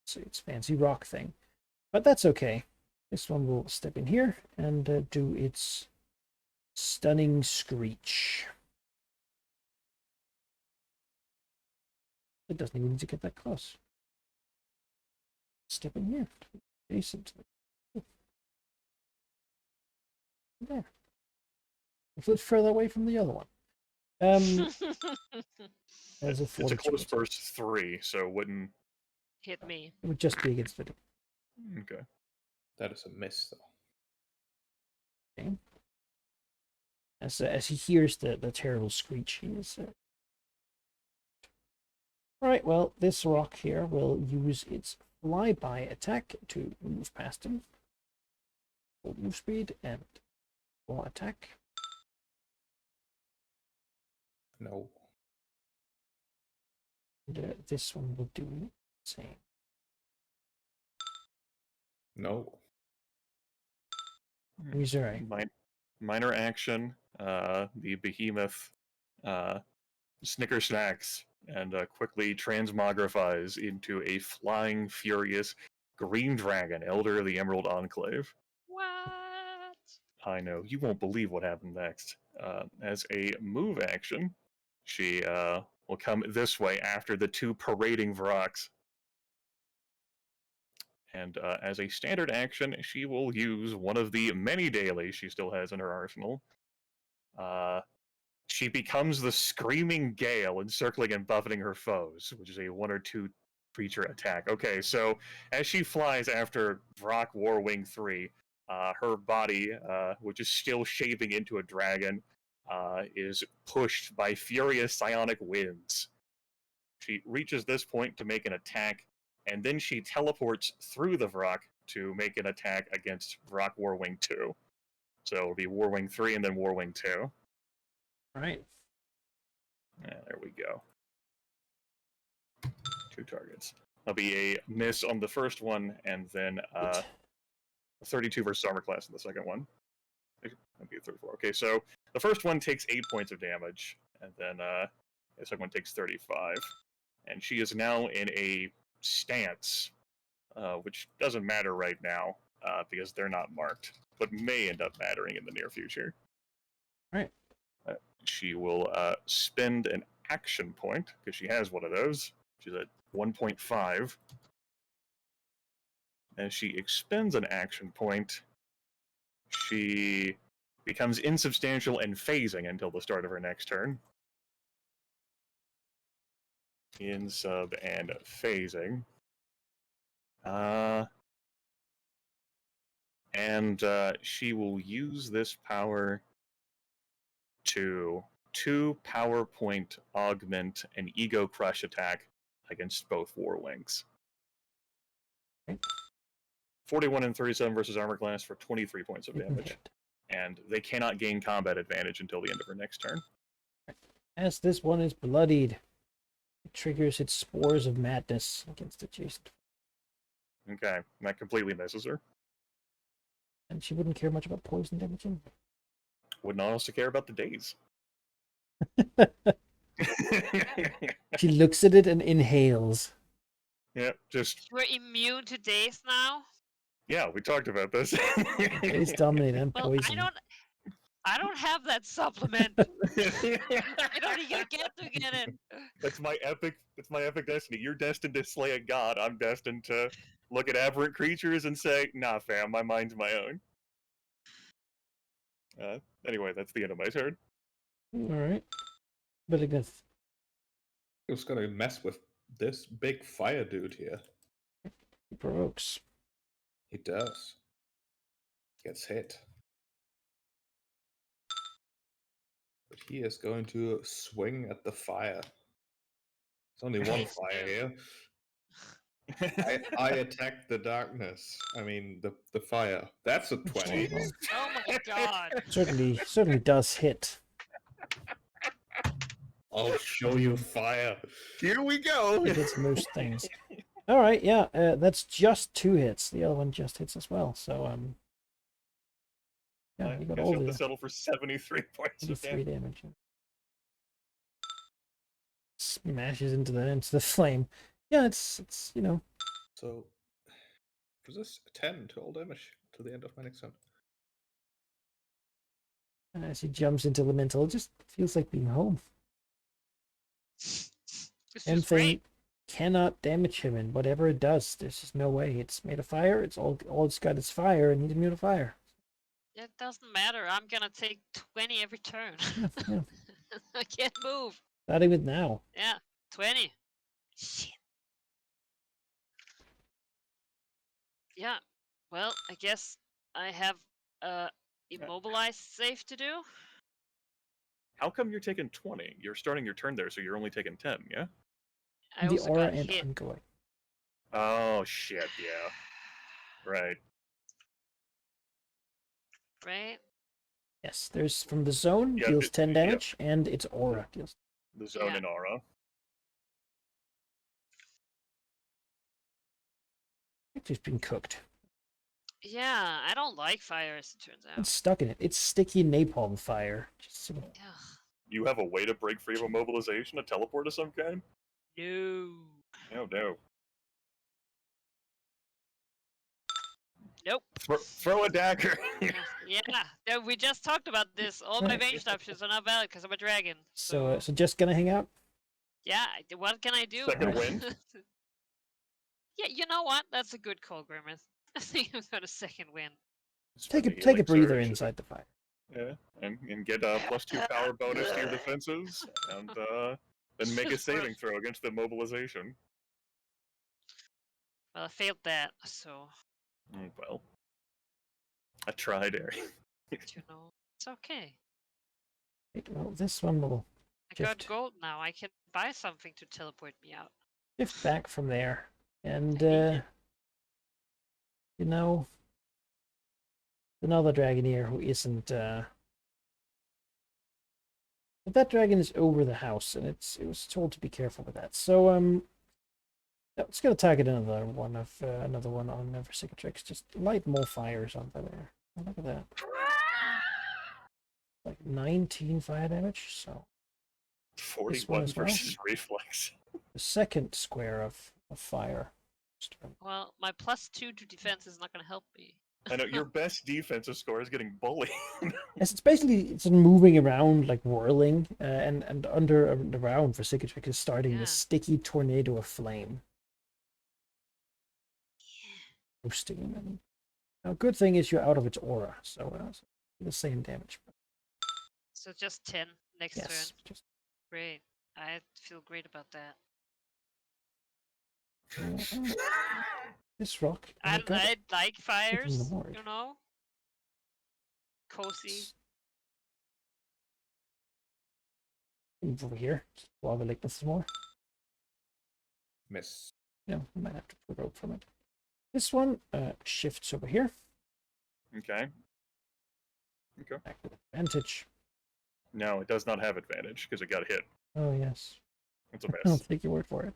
so its fancy rock thing, but that's okay. This one will step in here and do its stunning screech. It doesn't even need to get that close. Step in here, adjacent. There. A foot further away from the other one. As a It's a 42 close attack. burst 3, so it wouldn't. Hit me. It would just be against it. Okay. That is a miss, though. Okay. As he hears the terrible screech, he is. Alright, well, this rock here will use its flyby attack to move past him. Full move speed and full attack. No. And this one will do the same. No. Missouri. Minor action. The behemoth snicker snacks and quickly transmogrifies into a flying, furious green dragon, Elder of the Emerald Enclave. What? I know, you won't believe what happened next. As a move action, she will come this way after the two parading Vroks. And as a standard action, she will use one of the many dailies she still has in her arsenal. She becomes the Screaming Gale, encircling and buffeting her foes, which is a 1 or 2 creature attack. Okay, so as she flies after Vrok Warwing 3, her body, which is still shaping into a dragon, is pushed by furious psionic winds. She reaches this point to make an attack, and then she teleports through the Vrok to make an attack against Vrok Warwing 2. So it'll be Warwing 3 and then Warwing 2. Right. Yeah, there we go. 2 targets. That'll be a miss on the first one, and then 32 versus armor class in the second one. That'll be a 34. Okay, so the first one takes 8 points of damage, and then the second one takes 35. And she is now in a stance, which doesn't matter right now because they're not marked, but may end up mattering in the near future. Right. She will spend an action point, because she has one of those. She's at 1.5. As she expends an action point, she becomes insubstantial and phasing until the start of her next turn. Insub and phasing. And she will use this power to 2 power point augment an ego crush attack against both Warwings. Okay. 41 and 37 versus armor class for 23 points of damage. And they cannot gain combat advantage until the end of her next turn. As this one is bloodied, it triggers its spores of madness against adjacent. Okay, and that completely misses her. And she wouldn't care much about poison damaging. Would not also care about the days. She looks at it and inhales. Yeah, just We're immune to days now? yeah, we talked about this. It's dominate and Well, poison. I don't have that supplement. I don't even get to get it. That's my epic destiny. You're destined to slay a god. I'm destined to look at aberrant creatures and say, nah, fam, my mind's my own. Anyway, that's the end of my turn. Alright. But again, He was gonna mess with this big fire dude here. he provokes. He does. Gets hit. But he is going to swing at the fire. There's only one fire here. I attack the darkness. I mean, the fire. That's a 20. Oh my god. Certainly does hit. I'll show you fire. Here we go. It hits most things. Alright, yeah, that's just 2 hits. The other one just hits as well, so yeah, I you got guess all you'll have the to settle for 73 points of 3 damage. damage. Smashes into the flame. Yeah, it's you know. So, was this 10 total damage to the end of my next turn? As he jumps into Elemental, it just feels like being home. This is Anything great. cannot damage him, and whatever it does, there's just no way. It's made of fire. It's all it's got is fire, and he's immune to fire. It doesn't matter. I'm gonna take 20 every turn. Yeah. I can't move. Not even now. Yeah, 20. Shit. Yeah. Well, I guess I have immobilize save to do. How come you're taking 20? You're starting your turn there, so you're only taking 10, yeah? I The also aura got and hit. ongoing. Oh, shit, yeah. Right. Right? Yes, there's from the zone Yeah, deals it- 10 yep. damage, and its aura deals. The zone Yeah. and aura. She's been cooked. Yeah, I don't like fire, as it turns out. It's stuck in it. It's sticky napalm fire. Just sort of- Ugh, You have a way to break free of immobilization, a teleport of some kind? no. No, no. Nope. Throw a dagger. Yeah, no, we just talked about this. All my ranged options are not valid because I'm a dragon. So, so just gonna hang out? Yeah, what can I do? Second wind? Yeah, you know what? That's a good call, Grimace. I think I'm gonna second win. Take a Spend the take a healing breather surge. inside the fire. Yeah, and get a +2 power bonus to your defenses, and then make a saving throw against the mobilization. Well, I failed that, so Well, I tried, Ari. you know it's okay. Wait, well, this one will I got Shift. gold now. I can buy something to teleport me out. shift back from there, and I hate it. you know, another dragoneer who isn't. But that dragon is over the house, and it was told to be careful with that. So yeah, it's gonna target another one on Versicatrix. Just light more fires on there. Oh, look at that. Like 19 fire damage. So 41 as well? versus reflex. the second square of fire. Well, my +2 to defense is not gonna help me. I know your best defensive score is getting bullied. Yes, it's basically it's moving around like whirling, and under around for Cicatrix is starting Yeah. this sticky tornado of flame. Roasting him. And now, good thing is you're out of its aura, so the same damage. So just 10 next Yes, turn. just Great. I feel great about that. this rock. I got it. like fires, board. you know? Cozy. Move over here. Lava Lake with some more. Miss. No, I might have to provoke from it. This one shifts over here. Okay. Okay. Back with advantage. No, it does not have advantage because it got hit. Oh yes. It's a I'll miss. take your word for it.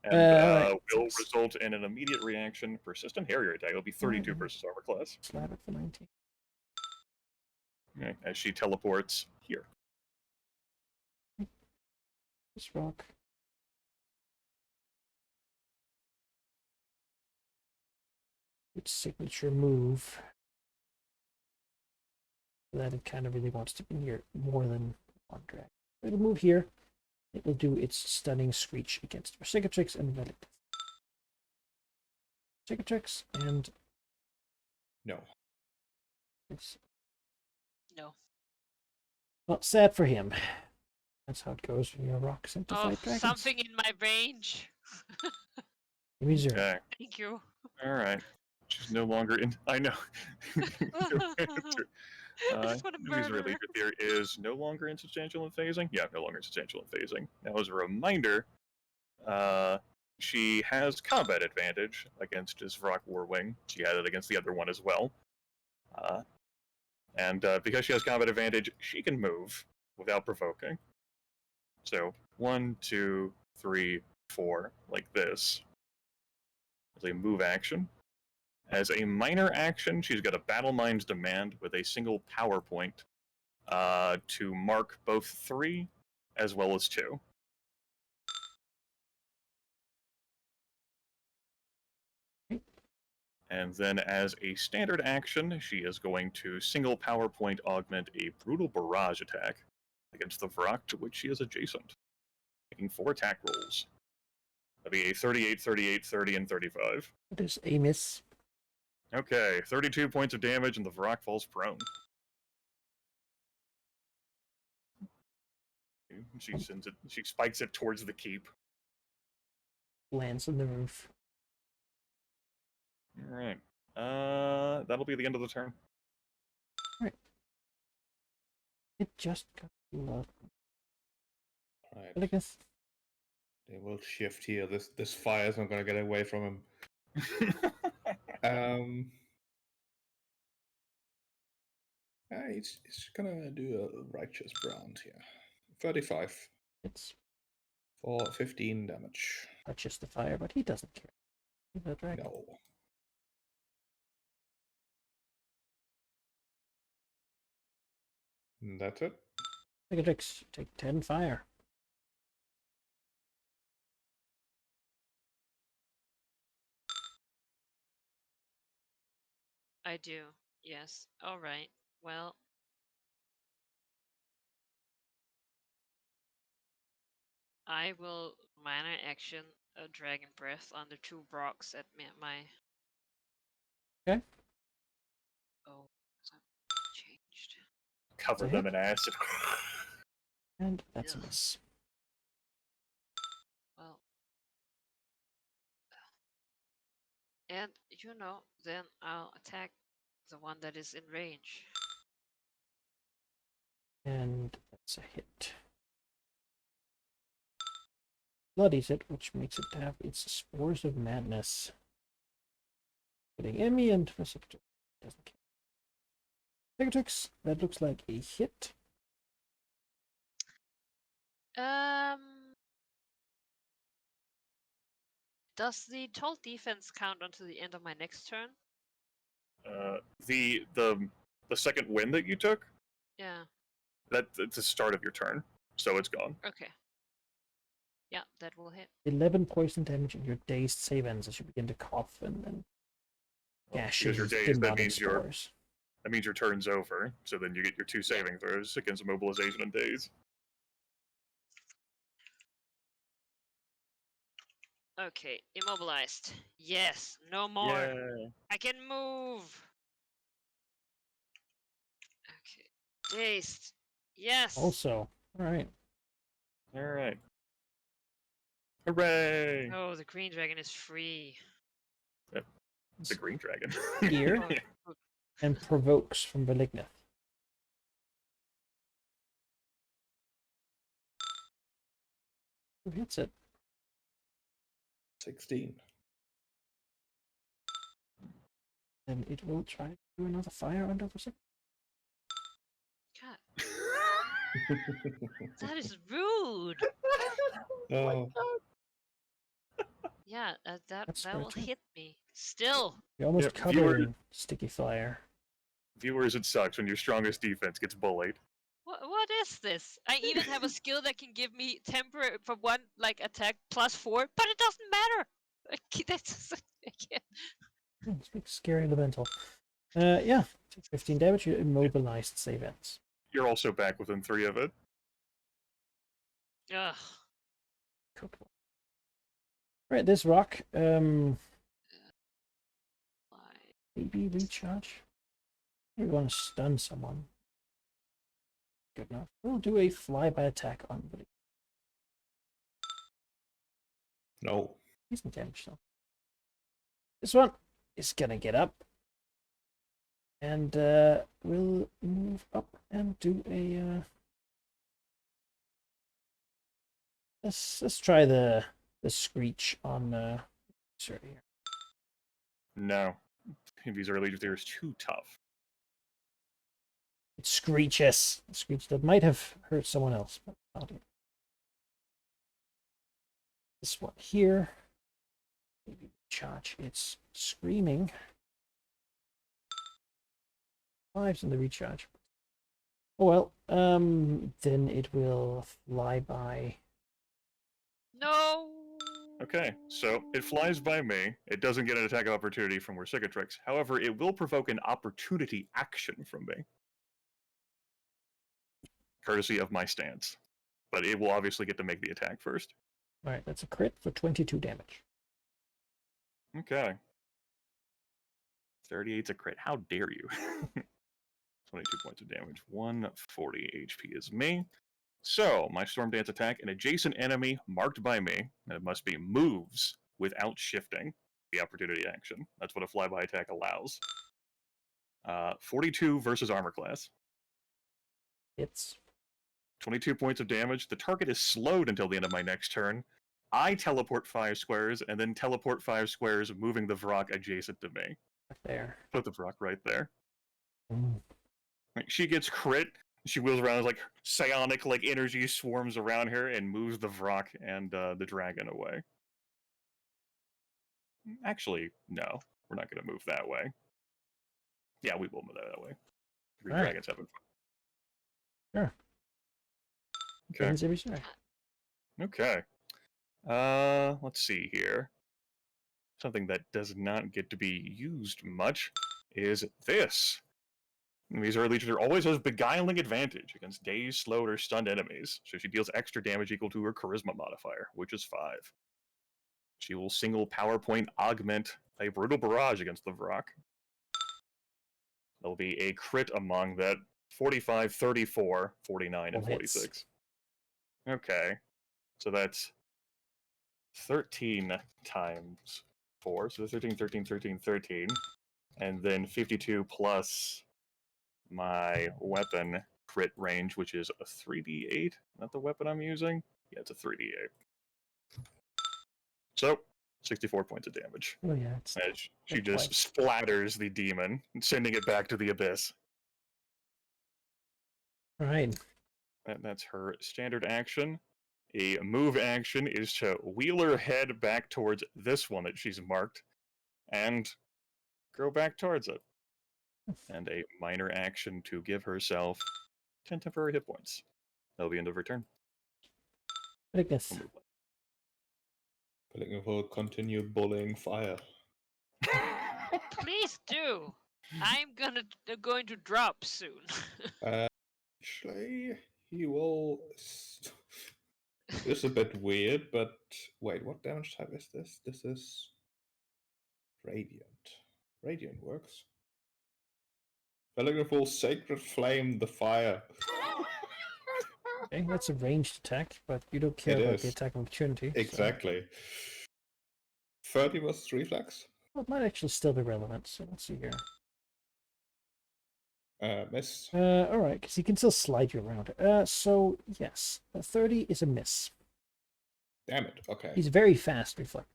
And alright. will result in an immediate reaction. Persistent Harrier attack. It'll be 32 versus armor class. Slap it for 19. Okay, as she teleports here. This rock. Its signature move. That it kind of really wants to be here more than one drag. It'll move here. It will do its stunning screech against Cicatrix and Velit. Cicatrix and No. it's No. well, sad for him. That's how it goes when you're rocks into Oh, fight dragons. something in my range. Give me 0. Okay. Thank you. Alright. She's no longer in. I know. I just want to Enemy's murder. reliever there is no longer insubstantial in phasing. Yeah, no longer insubstantial in phasing. Now, as a reminder, she has combat advantage against Isvrak Warwing. She had it against the other one as well. And because she has combat advantage, she can move without provoking. So 1, 2, 3, 4, like this. As a move action. As a minor action, she's got a Battle Mind's Demand with a single power point to mark both 3 as well as 2. And then as a standard action, she is going to single power point augment a Brutal Barrage attack against the Vrak to which she is adjacent, making 4 attack rolls. That'll be a 38, 38, 30, and 35. It is a miss. Okay, 32 points of damage, and the Vrak falls prone. She spikes it towards the keep. Lands on the roof. Alright. That'll be the end of the turn. It just got luck. Right. I guess They will shift here. This fire is not gonna get away from him. It's gonna do a righteous brand here. 35 it's for 15 damage. touches the fire, but he doesn't care. He's a dragon. No. That's it. Cicatrix, take 10 fire. I do. Yes. All right. Well, I will minor action a dragon breath on the two rocks at my. Okay. Oh, so changed. Cover a them hit. in acid. And that's a Ugh. miss. Well, and then I'll attack the one that is in range. And that's a hit. Bloodies it, which makes it have its Spores of Madness. Getting Emmy and Cicatrix doesn't care. Cicatrix, that looks like a hit. Does the total defense count until the end of my next turn? The second win that you took, Yeah. that's the start of your turn, so it's gone. Okay. Yeah, that will hit. 11 poison damage and your dazed save ends as you begin to cough and gash Because you're these dazed, that demonic means spores. your turn's over. So then you get your 2 saving throws against immobilization and daze. Okay, immobilized. Yes, no more. Yeah. I can move. Okay, dazed. Yes. Also, alright. All right. Hooray! Oh, the green dragon is free. The green dragon. Here. Oh, And provokes from Malignant. Who hits it? 16. And it will try to do another fire under the second. God, that is rude. Oh, Yeah, that That's that fair will too. hit me. Still. You're almost Yep, covered viewer- in sticky fire. Viewers, it sucks when your strongest defense gets bullied. What is this? I even have a skill that can give me temporary for one attack +4, but it doesn't matter. That's I can't. It's big scary elemental. Yeah, 15 damage, you immobilized save ends. You're also back within 3 of it. Ugh. Cool. Right, this rock, Why? maybe recharge. We want to stun someone. Good enough. We'll do a flyby attack on Billy. no. Decent damage though. This one is gonna get up. And we'll move up and do a let's try the screech on sorry here. No. These early there is too tough. It screeches. A screech that might have hurt someone else, but not it. This one here. Maybe charge. It's screaming. 5's in the recharge. Oh well, then it will fly by. No. Okay, so it flies by me. It doesn't get an attack of opportunity from where Cicatrix. However, it will provoke an opportunity action from me. Courtesy of my stance. But it will obviously get to make the attack first. Alright, that's a crit for 22 damage. Okay. 38's a crit. How dare you? 22 points of damage. 140 HP is me. So, my Storm Dance attack, an adjacent enemy marked by me, and it must be moves without shifting the opportunity action. That's what a flyby attack allows. 42 versus armor class. It's 22 points of damage. The target is slowed until the end of my next turn. I teleport 5 squares, and then teleport 5 squares, moving the Vrock adjacent to me. there. Put the Vrock right there. Mm. She gets crit. She wheels around like psionic energy swarms around her and moves the Vrock and the dragon away. Actually, no. We're not going to move that way. Yeah, we will move that way. Green All right. dragons having fun. Sure. Okay. Gains every star. Okay. Let's see here. Something that does not get to be used much is this. These early legions always has beguiling advantage against dazed, slowed, or stunned enemies, so she deals extra damage equal to her charisma modifier, which is 5. She will single power point augment a brutal barrage against the Vrock. There'll be a crit among that 45, 34, 49, and All hits. 46. Okay. So that's 13 times 4. So 13, 13, 13, 13. And then 52 plus my weapon crit range, which is a 3d8. Not the weapon I'm using. Yeah, it's a 3d8. So, 64 points of damage. Oh yeah, it's As she not just splatters the demon, sending it back to the abyss. all right. That's her standard action. A move action is to wheel her head back towards this one that she's marked and go back towards it. And a minor action to give herself 10 temporary hit points. That'll be end of her turn. I guess. Pellingham will continue bullying fire. Please do. I'm going to drop soon. Actually, he will. It's a bit weird, but wait, what damage type is this? This is Radiant. Radiant works. Pellingham will Sacred Flame the fire. Okay, that's a ranged attack, but you don't care It about the is. attack of opportunity. so- Exactly. 30 was reflex. Well, it might actually still be relevant, so let's see here. Miss. Alright, because he can still slide you around. So, yes. 30 is a miss. Damn it. Okay. He's very fast, reflect.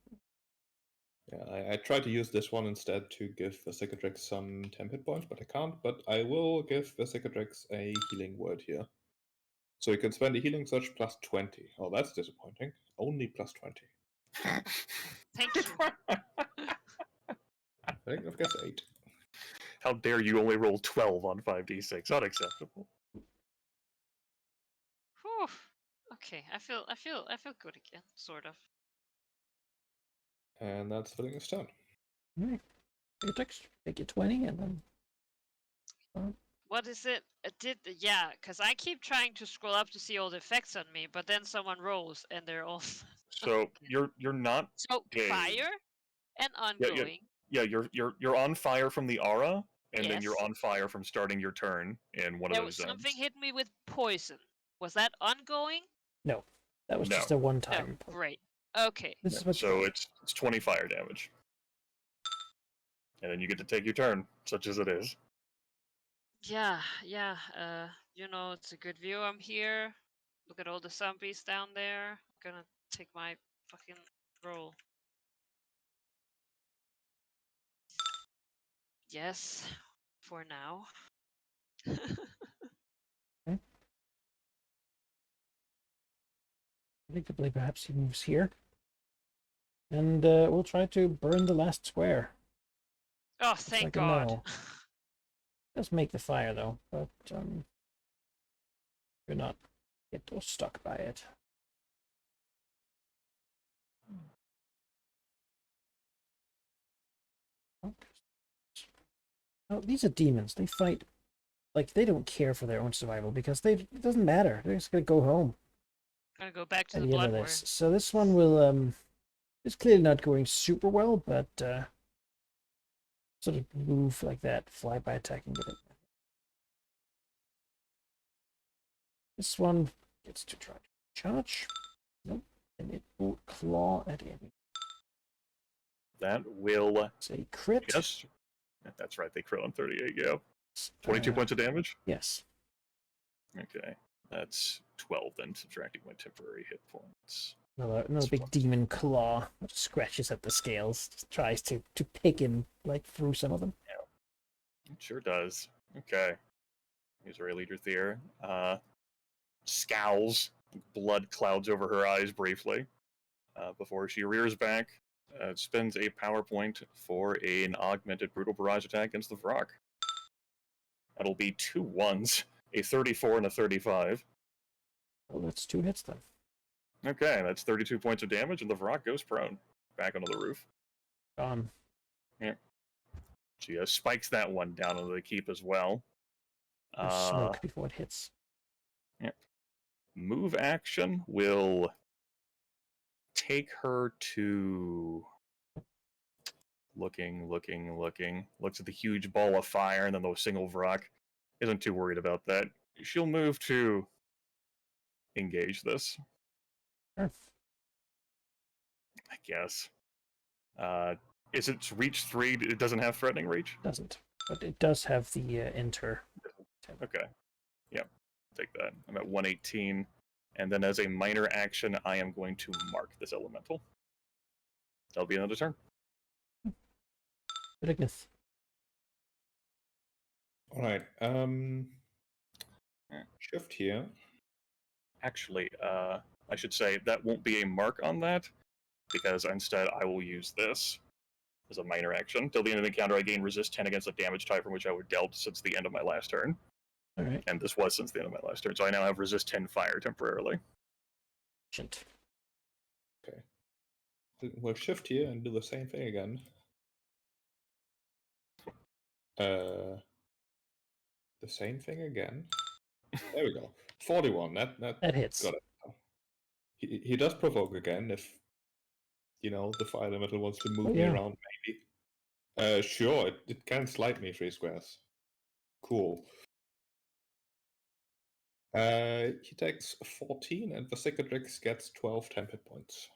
Yeah, I tried to use this one instead to give the Cicatrix some temp hit points, but I can't. But I will give the Cicatrix a healing word here. So you can spend a healing surge plus 20. Oh, that's disappointing. Only plus 20. Thank you. I think I've guessed 8. How dare you only roll 12 on 5d6? Unacceptable. Whew. Okay, I feel good again, sort of. And that's filling his turn. Alright. Your text, make it 20, and then. What is it? Yeah, because I keep trying to scroll up to see all the effects on me, but then someone rolls and they're all. So you're not So dazed. fire and ongoing. Yeah, you're on fire from the aura, and then you're Yes. on fire from starting your turn in one of There those was something zones. hit me with poison. Was that ongoing? No. That was No. just a one No. time. Great. Okay. This is what So it's 20 fire damage. And then you get to take your turn, such as it is. Yeah. It's a good view. I'm here. Look at all the zombies down there. I'm gonna take my fucking roll. Yes, for now. predictably perhaps he moves here. And we'll try to burn the last square. Oh, thank like a God. no. Does make the fire though, but you're not get stuck by it. Oh, these are demons. They fight like they don't care for their own survival because it doesn't matter. They're just gonna go home Gonna go back to at the the end blood of war. this. So this one will it's clearly not going super well, but sort of move like that, fly by attacking with it. This one gets to try to charge. Nope. And it will claw at him. That will. It's a crit. Yes. That's right, they crit on 38, yeah. 22 points of damage? Yes. Okay. That's 12 then, subtracting my temporary hit points. Another That's big fine. demon claw that scratches at the scales, just tries to pick him like through some of them. It sure does. Okay. Here's our leader there. Scowls, blood clouds over her eyes briefly, before she rears back, spends a power point for an augmented brutal barrage attack against the Vrock. That'll be 2 1s a 34 and a 35. Well, that's 2 hits then. Okay, that's 32 points of damage, and the Vrock goes prone. Back onto the roof. She spikes that one down into the keep as well. There's smoke before it hits. Yeah. Move action will take her to... Looking. Looks at the huge ball of fire and then the single Vrock. Isn't too worried about that. She'll move to engage this, Sure. I guess. Is it reach 3? It doesn't have threatening reach? Doesn't. But it does have the enter. Okay. Yep. Take that. I'm at 118. And then as a minor action, I am going to mark this elemental. That'll be another turn. Ridiculous. Alright, shift here. Actually, I should say that won't be a mark on that, because instead I will use this as a minor action. Till the end of the encounter, I gain resist 10 against the damage type from which I were dealt since the end of my last turn. Alright. And this was since the end of my last turn, so I now have resist 10 fire temporarily. Okay. We'll shift here and do the same thing again. The same thing again. There we go. 41. That hits. Got it. He does provoke again if the fire elemental wants to move me around. Maybe. Sure. It can slide me 3 squares. Cool. He takes 14, and the cicatrix gets 12 temp hit points.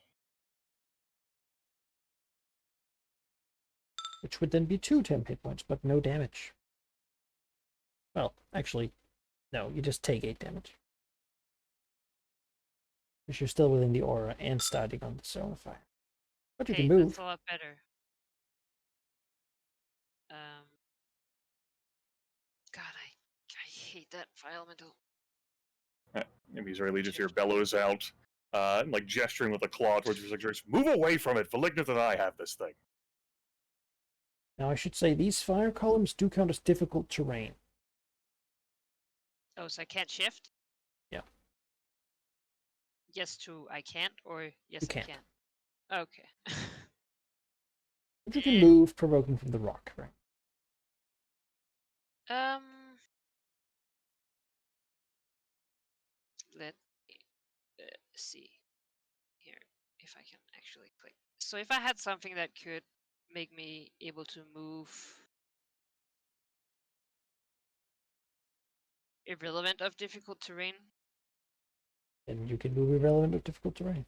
Which would then be 2 temp hit points, but no damage. Well, actually, no, you just take 8 damage. Because you're still within the aura and starting on the zone of fire. But you can move. That's a lot better. God, I hate that fire elemental. Maybe Israeli Legion Fear bellows out, and like gesturing with a claw towards you, like, move away from it! Malignant and I have this thing. Now I should say these fire columns do count as difficult terrain. Oh, so I can't shift? Yeah. Yes to I can't, or yes You I can't. can? Okay. But you can move, provoking from the rock, right? Let me see here if I can actually click. So if I had something that could make me able to move irrelevant of difficult terrain. And you can move irrelevant of difficult terrain.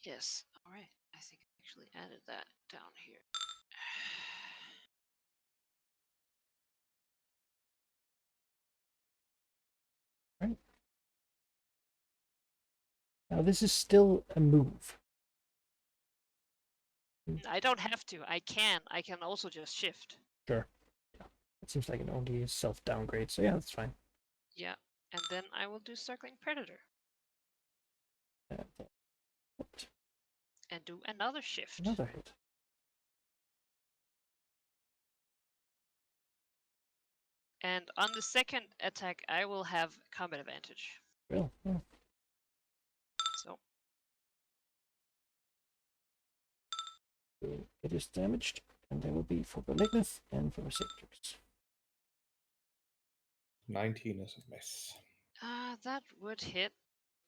Yes, alright. I think I actually added that down here. Right. Now this is still a move. I don't have to. I can. I can also just shift. Sure. Yeah. It seems like an only self-downgrade, so yeah, that's fine. Yeah, and then I will do Circling Predator. And do another shift. Another hit. And on the second attack, I will have combat advantage. Well, yeah. So It is damaged, and they will be for Malignant and for Cicatrix. 19 is a miss. that would hit,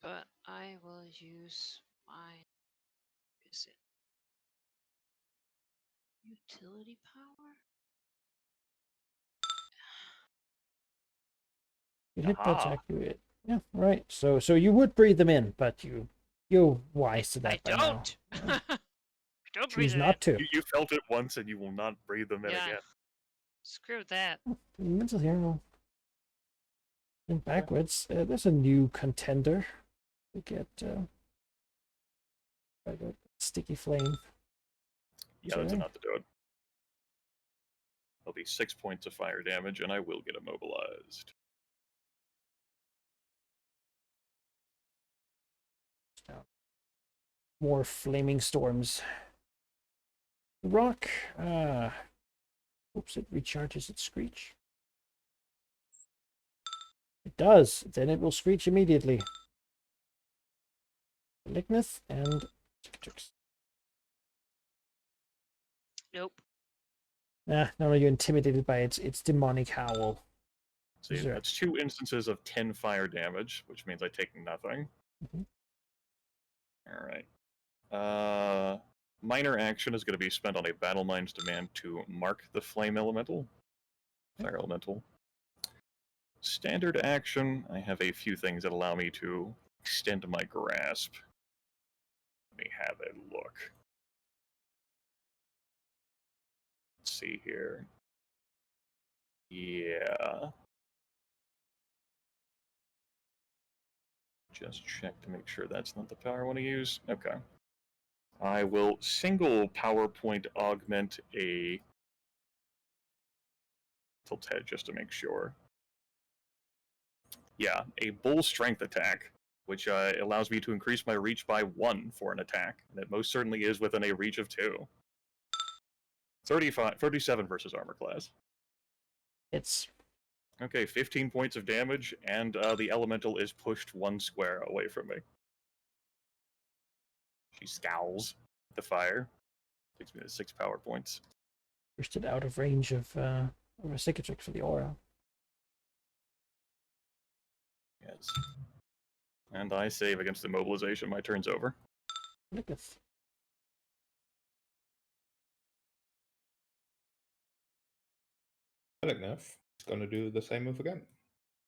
but I will use my is it utility power? You hit the attack, you hit. Yeah, right. So you would breathe them in, but you're wise to that I by don't. now. I don't breathe Choose it not in. to. You felt it once, and you will not breathe them in Yeah. again. Screw that. Mental hero. And backwards, there's a new contender. We get sticky flame. Yeah, that's Okay. enough to do it. There'll be 6 points of fire damage, and I will get immobilized. more flaming storms. The rock, oops, it recharges its screech. It does. Then it will screech immediately. Ligneth and Cicatrix. Nope. Now are you intimidated by its demonic howl? See, Sure. that's 2 instances of 10 fire damage, which means I take nothing. Mhm. All right. Minor action is going to be spent on a battle mind's demand to mark the flame elemental, fire elemental. Standard action, I have a few things that allow me to extend my grasp. Let me have a look. Let's see here. Yeah. Just check to make sure that's not the power I want to use. Okay. I will single PowerPoint augment a tilt head just to make sure. Yeah, a bull strength attack, which allows me to increase my reach by 1 for an attack. And it most certainly is within a reach of 2. 37 versus armor class. It's Okay, 15 points of damage, and the elemental is pushed 1 square away from me. She scowls at the fire. Takes me to 6 power points. pushed it out of range of a Cicatrix for the aura. Yes. And I save against immobilization. My turn's over. Ligneth. Ligneth is going to do the same move again.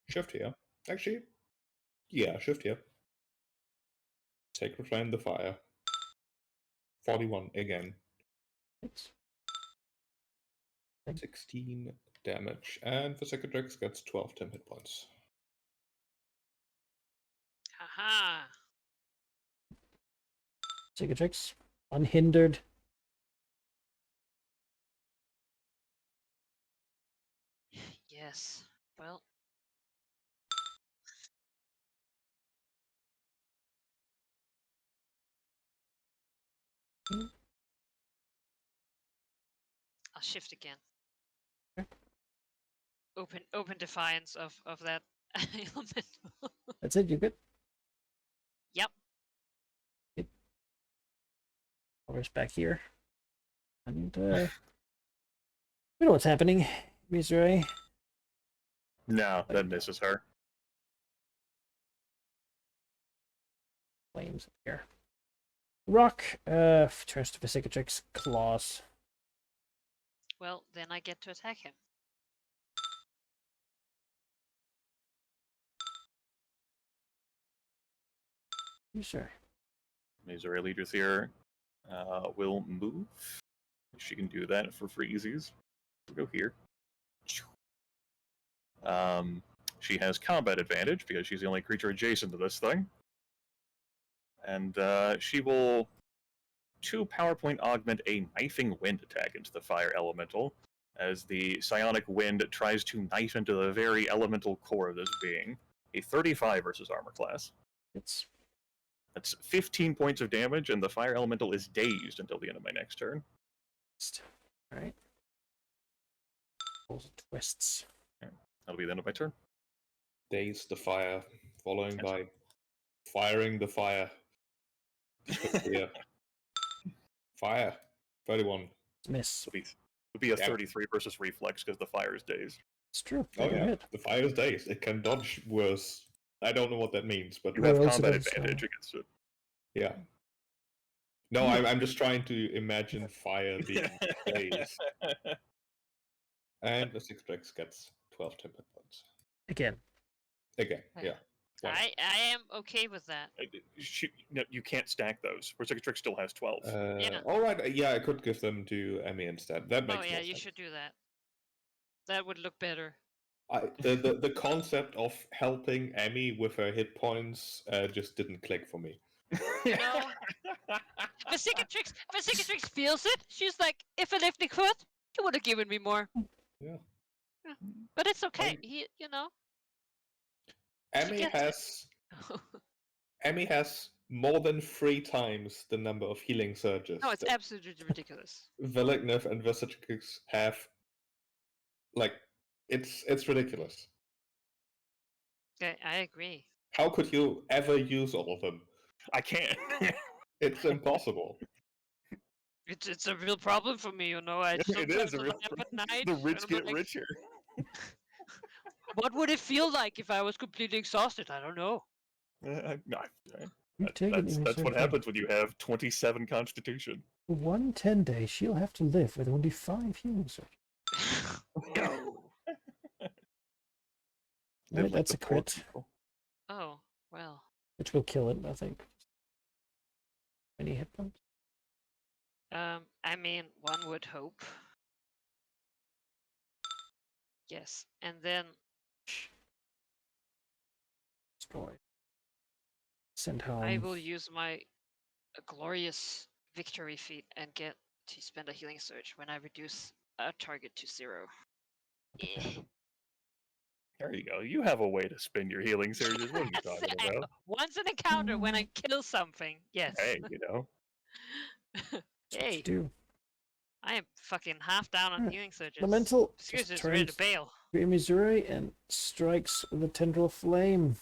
Shift here. Actually, yeah, shift here. Sacred Flame the Fire. 41 again. It's 16 damage. And the Cicatrix gets 12 10 hit points. Haha. Cicatrix, unhindered. Yes. Well. I'll shift again. Okay. Open defiance of that elemental. That's it. You good? Yep. Power's back here, and we know what's happening. Misery. No, that misses her. Flames up here. Rock turns to the Cicatrix. Claws. Well, then I get to attack him. Sure. Missouri Leader here will move. She can do that for freezies. We'll go here. She has combat advantage because she's the only creature adjacent to this thing. And she will 2 PowerPoint augment a knifing wind attack into the fire elemental, as the psionic wind tries to knife into the very elemental core of this being. A 35 versus armor class. That's 15 points of damage, and the fire elemental is dazed until the end of my next turn. Alright. Pulls and twists. That'll be the end of my turn. Daze the Fire, following Yes. by Firing the Fire. Yeah. Fire. 31. Miss. It'll be a 33 versus reflex because the fire is dazed. It's true. Oh Very yeah, good. the fire is dazed. It can dodge worse. I don't know what that means, but You have Well, also combat does, advantage against it. yeah. No, I'm just trying to imagine fire being dazed. And the Cicatrix gets 12 temper points. Again. Again, yeah. Wow. I am okay with that. No, you can't stack those. Where Cicatrix still has 12. Yeah. All right, yeah, I could give them to Emmy instead. That makes Oh yeah, more you sense. should do that. That would look better. The concept of helping Emmy with her hit points just didn't click for me. You know? If Cicatrix feels it. She's like, if I left the foot, you would have given me more. Yeah. But it's okay. He, Emmy gets it. has more than 3 times the number of healing surges No, it's that absolutely ridiculous. Velignev and Vesicix have. Like, it's ridiculous. Okay, I agree. How could you ever use all of them? I can't. It's impossible. It's a real problem for me, you know. I It sometimes is a real lie up at night. The and rich I'm get like, richer. what would it feel like if I was completely exhausted? I don't know. You take an That's what image happens when you have 27 constitution. For 110 days, she'll have to live with only 5 healing surges. No. Live Right, that's the a poor crit, people. Oh, well. which will kill it, I think. Any hit points? I mean, one would hope. Yes, and then Destroy. Send home. I will use my glorious victory feat and get to spend a healing surge when I reduce a target to 0. Eh. There you go. You have a way to spend your healing surges. What are you talking about? Once an encounter when I kill something. Yes. Hey, you know. That's what Hey, you do. I am fucking half down on Alright, healing surges. Elemental Excuse just me, ready to turns bail. to Missouri and strikes the tendril flame.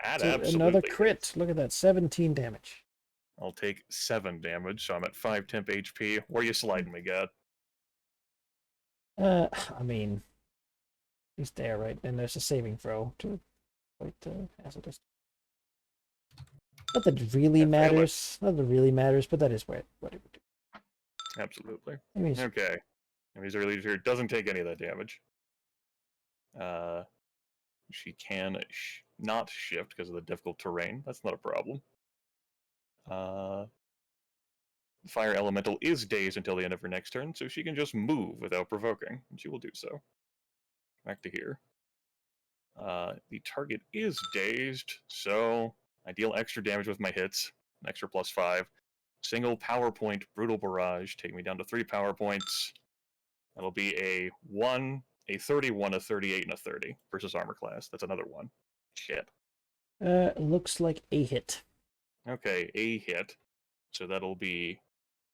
That So absolutely another is. crit. Look at that, 17 damage. I'll take 7 damage, so I'm at 5 temp HP. Where you sliding me, God? I mean, he's there, right? And there's a saving throw to quite hazardous. Not that it really Yeah, fail it. matters. Not that it really matters, but that is what it would do. Absolutely. Anyways, Okay. And these early here doesn't take any of that damage. She can not shift because of the difficult terrain. That's not a problem. The fire elemental is dazed until the end of her next turn, so she can just move without provoking, and she will do so. Back to here. The target is dazed, so I deal extra damage with my hits, an extra +5. Single power point brutal barrage, take me down to 3 power points. That'll be a 1, a 31, a 38, and a 30 versus armor class. That's another 1. Shit. looks like a hit. Okay, a hit. So that'll be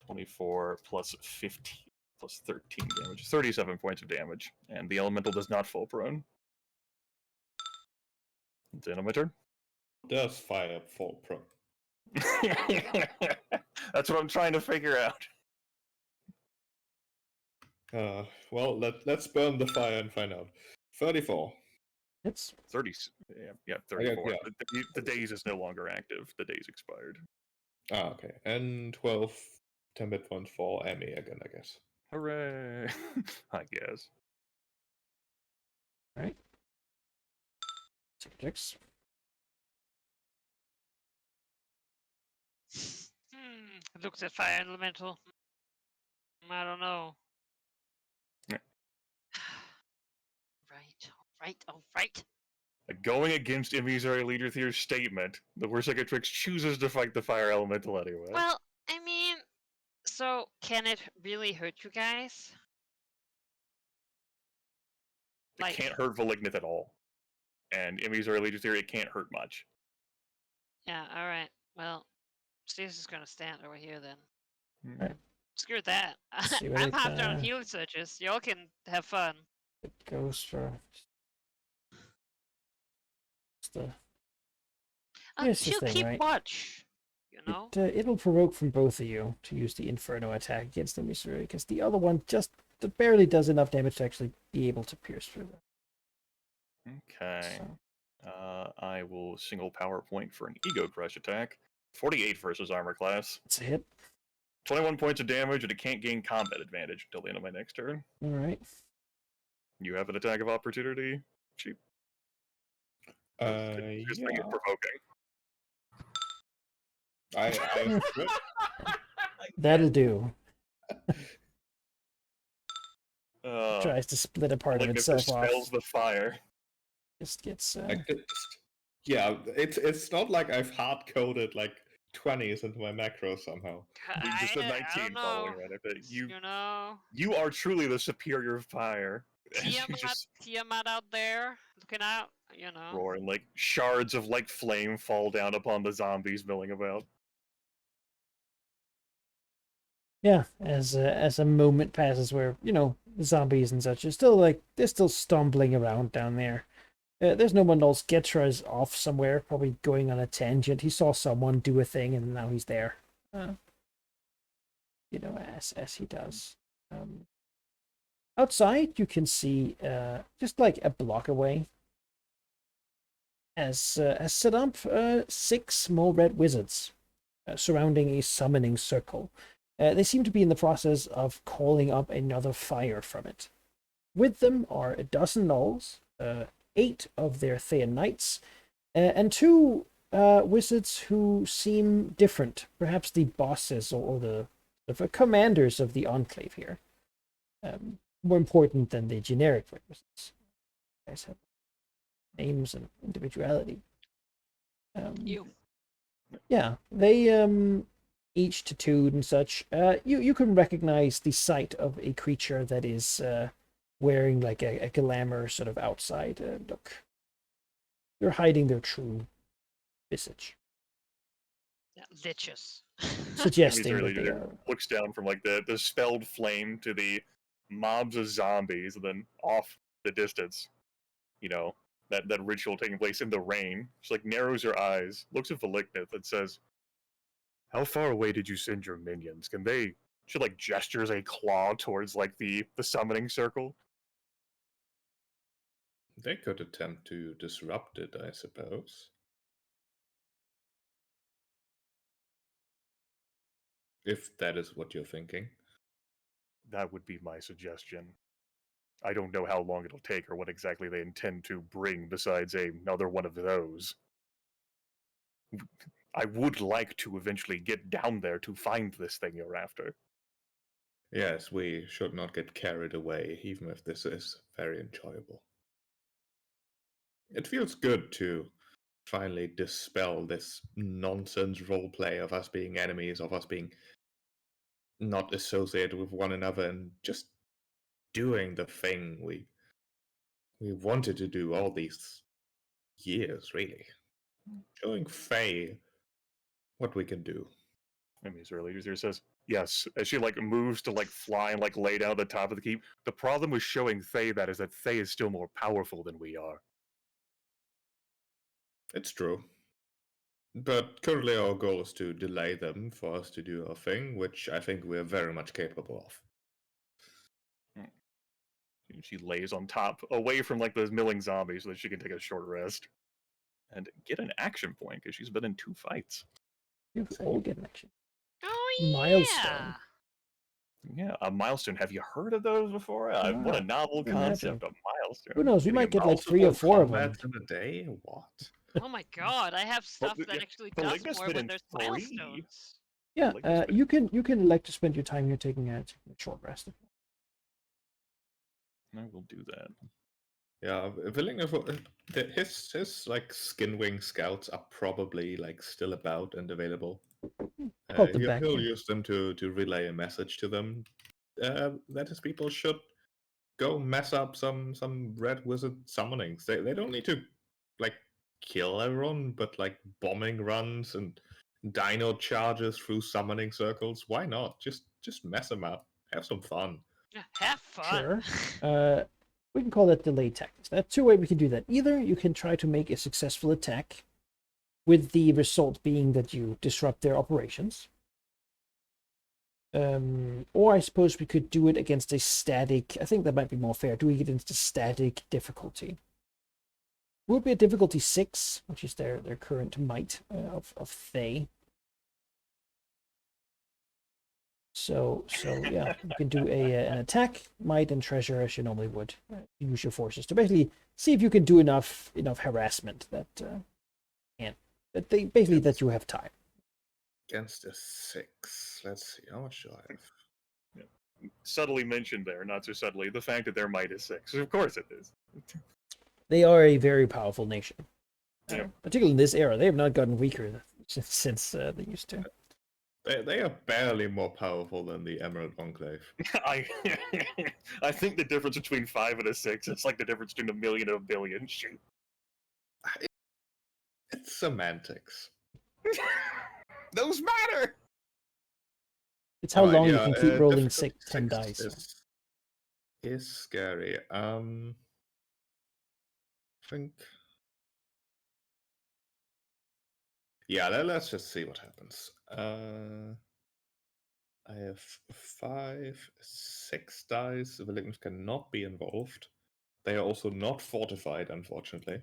24 plus 15 plus 13 damage. 37 points of damage. And the elemental does not fall prone. It's the end of my turn. Does fire fall prone? That's what I'm trying to figure out. Well, let's burn the fire and find out. 34. It's 30. Yeah, 34. yeah. The daze is no longer active. The daze expired. Ah, okay. And 12 10 hit points for Emmy again, I guess. Hooray! I guess. right. Subjects. Looks at fire elemental. I don't know. Yeah. All right. Going against Immisari Leader Thier's statement, the Worsicatrix chooses to fight the fire elemental anyway. Well, I mean, so can it really hurt you guys? It can't hurt Valignith at all. And Immisari Leader Thier, it can't hurt much. Yeah, alright. Well, Stasis is gonna stand over here then. Right. Screw that. See what I'm it, half down on healing searches. Y'all can have fun. It goes for the. Here's the She'll thing, keep right? watch. You know? It'll provoke from both of you to use the Inferno attack against the Missouri, because the other one just barely does enough damage to actually be able to pierce through them. Okay. So, I will single power point for an Ego Crush attack. 48 versus armor class. it's a hit. 21 points of damage, and it can't gain combat advantage until the end of my next turn. All right. You have an attack of opportunity. Cheap. This thing is provoking. I That'll do. Uh, Tries to split a part of Valignith itself off. dispels the fire. Just gets. yeah, it's not like I've hard coded like 20s into my macros somehow. Just a I 19 don't know. following right after. You know? You are truly the superior fire. You Tiamat, just- Tiamat out there. Look smoking out, you know. roar, and like shards of like flame fall down upon the zombies milling about. Yeah, as a moment passes where, you know, zombies and such are still like they're still stumbling around down there. There's no one else. Getra is off somewhere, probably going on a tangent. He saw someone do a thing and now he's there. You know, as he does. Outside you can see just like a block away as set up 6 small red wizards surrounding a summoning circle. They seem to be in the process of calling up another fire from it. With them are a dozen gnolls, 8 of their Thean knights, and 2 wizards who seem different, perhaps the bosses or the commanders of the Enclave here. More important than the generic wizards. You guys have names and individuality. You. Yeah, they each tattooed and such. You can recognize the sight of a creature that is wearing like a glamour sort of outside look. They're hiding their true visage, Yeah, liches. suggesting really that they are. looks down from like the spelled flame to the mobs of zombies, and then off the distance, you know, that ritual taking place in the rain. She like narrows her eyes, looks at Valiknith, and says, "How far away did you send your minions? Can they?" She like gestures a claw towards like the summoning circle. They could attempt to disrupt it, I suppose. If that is what you're thinking. That would be my suggestion. I don't know how long it'll take or what exactly they intend to bring besides another one of those. I would like to eventually get down there to find this thing you're after. Yes, we should not get carried away, even if this is very enjoyable. It feels good to finally dispel this nonsense roleplay of us being enemies, of us being not associated with one another, and just doing the thing we wanted to do all these years, really. Showing Faye what we can do. I mean, Zerly User says, yes, as she like moves to like fly and like lay down at the top of the keep. The problem with showing Thay that is that Thay is still more powerful than we are. It's true. But currently our goal is to delay them for us to do our thing, which I think we're very much capable of. She lays on top, away from like those milling zombies, so that she can take a short rest and get an action point because she's been in 2 fights. You get an action. Oh yeah. Milestone. Yeah, a milestone. Have you heard of those before? What a Wow. novel Imagine. concept, a milestone. Who knows? We Getting might a get like 3 or 4 of them. in a day? What? Oh my god, I have stuff Well, that yeah, actually the does Lignus more been when in there's 3. milestones. Yeah, Like this, but- you can elect to spend your time here taking a short rest. I will do that. Yeah, his like Skinwing scouts are probably like still about and available. Called them back, He'll yeah. use them to relay a message to them that his people should go mess up some red wizard summonings. They don't need to like kill everyone, but like bombing runs and dino charges through summoning circles. Why not? Just mess them up. Have some fun. Yeah, have fun. Sure. We can call that delayed tactics. There are 2 ways we can do that. Either you can try to make a successful attack, with the result being that you disrupt their operations. Or I suppose we could do it against a static. I think that might be more fair. Doing it against a static difficulty. It would be a difficulty 6, which is their current might of Thay. So yeah, you can do an attack, might, and treasure as you normally would. Use your forces to basically see if you can do enough harassment that that you have time. Against a 6. Let's see. How much do I have? Subtly mentioned there, not so subtly, the fact that their might is 6. Of course it is. They are a very powerful nation, Yeah. particularly in this era. They have not gotten weaker since they used to. They are barely more powerful than the Emerald Enclave. I I think the difference between 5 and a 6 is like the difference between a million and a billion. Shoot. It's semantics. Those matter. It's how Alright, long you yeah, can keep rolling difficulty 10 6 dice. is scary. I think. Yeah, let's just see what happens. I have 5, 6 dice. The victims cannot be involved. They are also not fortified, unfortunately.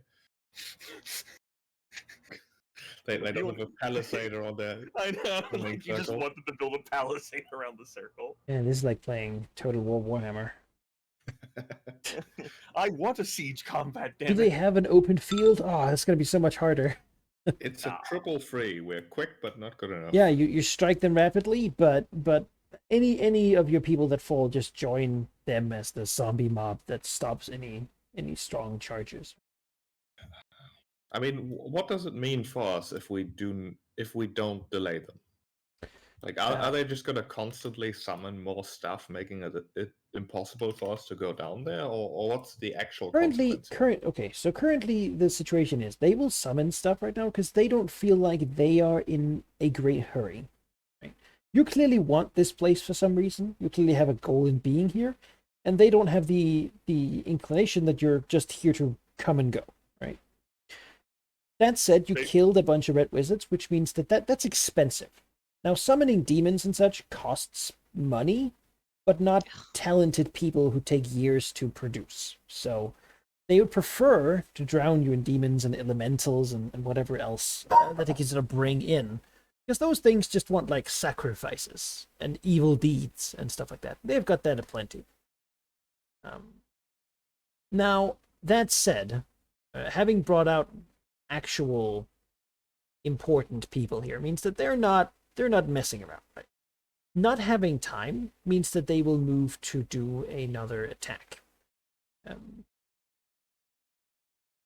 They don't have a palisader on their. I know. The main Like you just circle. wanted to build a palisade around the circle. Yeah, this is like playing Total War Warhammer. I want a siege combat. Do Damn they it. have an open field? Oh, that's going to be so much harder. It's a triple free. We're quick, but not good enough. Yeah, you strike them rapidly, but any of your people that fall, just join them as the zombie mob that stops any strong charges. I mean, what does it mean for us if we don't delay them? Like, are they just gonna constantly summon more stuff, making it impossible for us to go down there, or what's the actual consequence? Currently the situation is they will summon stuff right now because they don't feel like they are in a great hurry. Right? You clearly want this place for some reason. You clearly have a goal in being here, and they don't have the inclination that you're just here to come and go. Right? That said, you killed a bunch of red wizards, which means that's expensive. Now, summoning demons and such costs money, but not talented people who take years to produce. So they would prefer to drown you in demons and elementals and whatever else that they can sort of bring in. Because those things just want, like, sacrifices and evil deeds and stuff like that. They've got that aplenty. Now, that said, having brought out actual important people here means that they're not messing around, right? Not having time means that they will move to do another attack.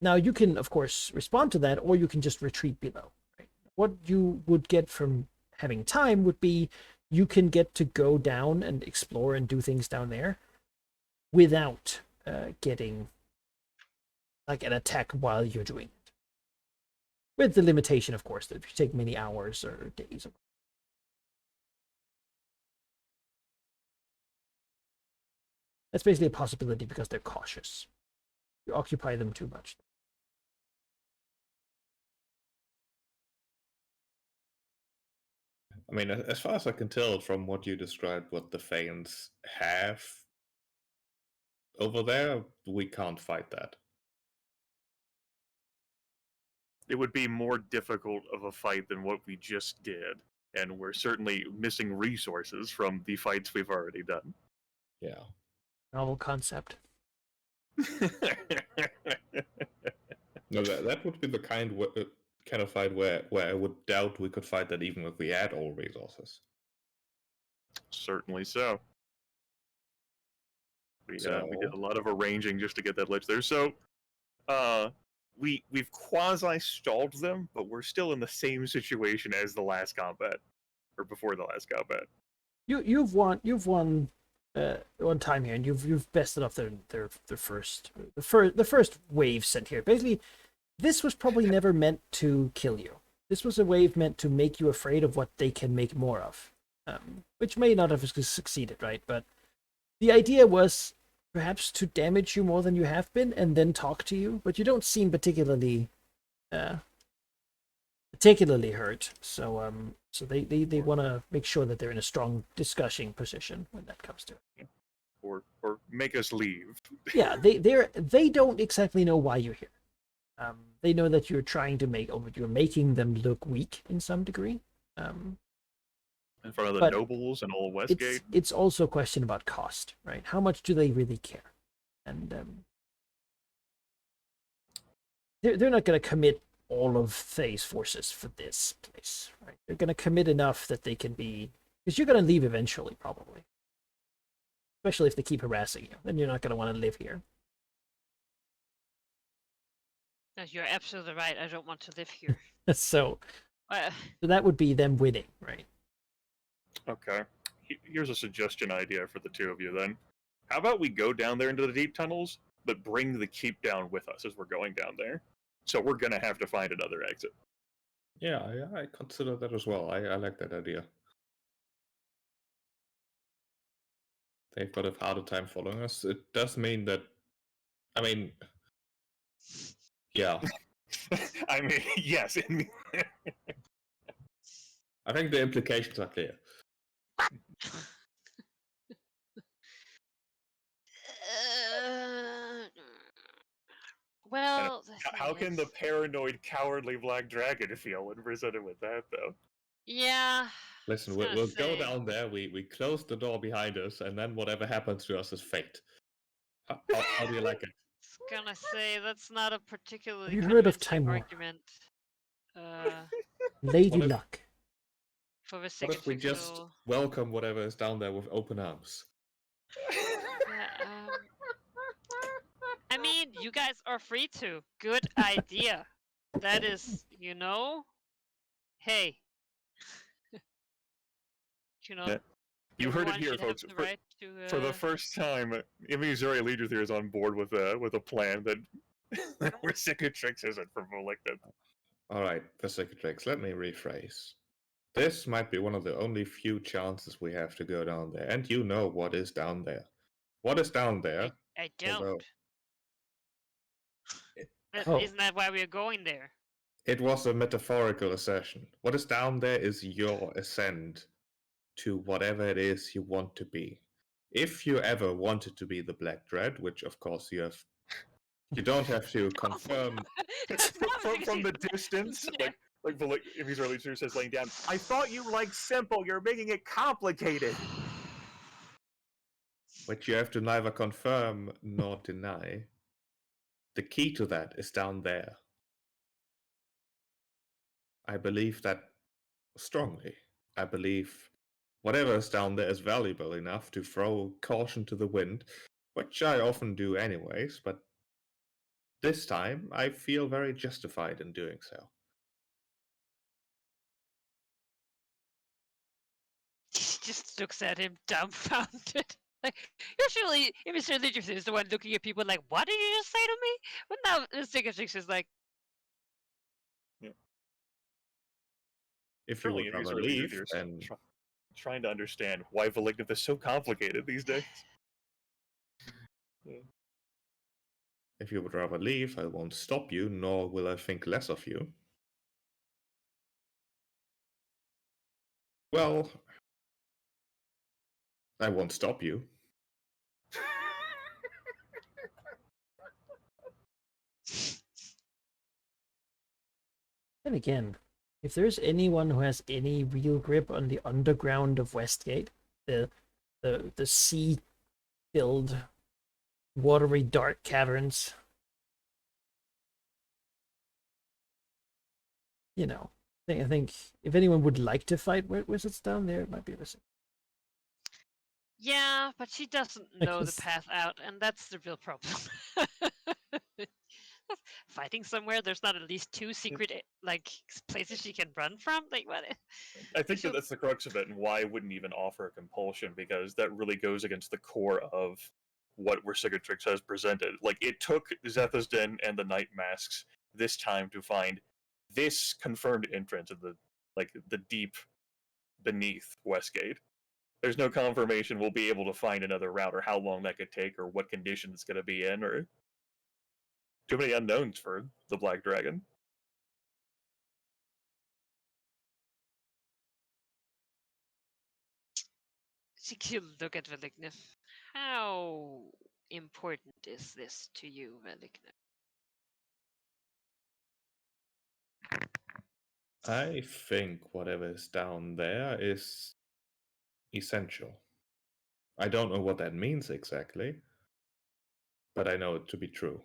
Now, you can, of course, respond to that, or you can just retreat below. Right? What you would get from having time would be you can get to go down and explore and do things down there without getting like an attack while you're doing it. With the limitation, of course, that if you take many hours or days. That's basically a possibility because they're cautious. You occupy them too much. I mean, as far as I can tell from what you described, what the Thanes have over there, we can't fight that. It would be more difficult of a fight than what we just did, and we're certainly missing resources from the fights we've already done. Yeah. Novel concept. No, that would be the kind of fight where I would doubt we could fight that even if we had all resources. Certainly so. We did a lot of arranging just to get that lich there. So, we've quasi stalled them, but we're still in the same situation as the last combat, or before the last combat. You've won one time here, and you've bested off their first wave sent here. Basically, this was probably never meant to kill you. This was a wave meant to make you afraid of what they can make more of, which may not have succeeded, right? But the idea was perhaps to damage you more than you have been, and then talk to you. But you don't seem particularly hurt. So they want to make sure that they're in a strong discussing position when that comes to it. Or make us leave. Yeah, they don't exactly know why you're here. They know that you're trying to you're making them look weak in some degree. In front of the nobles and all of Westgate. It's also a question about cost, right? How much do they really care? And they're not going to commit all of Thay's forces for this place, right? They're going to commit enough that they can be, because you're going to leave eventually, probably. Especially if they keep harassing you, then you're not going to want to live here. No, you're absolutely right. I don't want to live here. So that would be them winning, right? Okay. Here's a suggestion idea for the two of you then. How about we go down there into the deep tunnels, but bring the keep down with us as we're going down there? So we're gonna have to find another exit. Yeah, I consider that as well. I like that idea. They've got a harder time following us. It does mean that, I mean, yeah. I mean, yes. I think the implications are clear. Uh, well, the How thing can the is- paranoid, cowardly black dragon feel when presented with that, though? Yeah. Listen, I was we'll gonna go say. down there, we close the door behind us, and then whatever happens to us is fate. How do you like it? I was gonna say that's not a particularly Have you heard of convincing Timor? argument. Uh, Lady What if- Luck. for the What if we Cicatrix just will. welcome whatever is down there with open arms? Yeah, I mean, you guys are free to. Good idea. That is, hey. Yeah. You heard it everyone here, should have folks. the right to. For the first time, Missouri Legion is on board with a plan that where Cicatrix isn't for Malignant. Alright, the Cicatrix, let me rephrase. This might be one of the only few chances we have to go down there, and you know what is down there. What is down there? I don't. although Oh. Isn't that why we're going there? It was a metaphorical assertion. What is down there is your ascent to whatever it is you want to be. If you ever wanted to be the Black Dread, which of course you don't have to confirm. That's not from the because distance, Yeah. like Missouri Legion says, laying down. I thought you liked simple. You're making it complicated. Which you have to neither confirm nor deny. The key to that is down there. I believe that strongly. I believe whatever is down there is valuable enough to throw caution to the wind, which I often do anyways, but this time I feel very justified in doing so. She just looks at him dumbfounded. Like, usually, if Mr. Literacy is the one looking at people like, what did you just say to me? But now the Cicatrix is like, If you would rather leave, then trying to understand why Malignant is so complicated these days. if you would rather leave, I won't stop you, nor will I think less of you. Well, I won't stop you. Then again, if there's anyone who has any real grip on the underground of Westgate, the sea-filled, watery, dark caverns, I think if anyone would like to fight wizards down there, it might be this. yeah, but she doesn't know the Because- path out, and that's the real problem. Fighting somewhere, there's not at least two secret places she can run from. Like what? I think that's the crux of it, and why I wouldn't even offer a compulsion, because that really goes against the core of what Cicatrix has presented. Like, it took Zetha's Den and the Night Masks this time to find this confirmed entrance of the deep beneath Westgate. There's no confirmation we'll be able to find another route, or how long that could take, or what condition it's going to be in, or too many unknowns for the Black Dragon. She could look at Veliknev. How important is this to you, Veliknev? I think whatever is down there is essential. I don't know what that means exactly, but I know it to be true.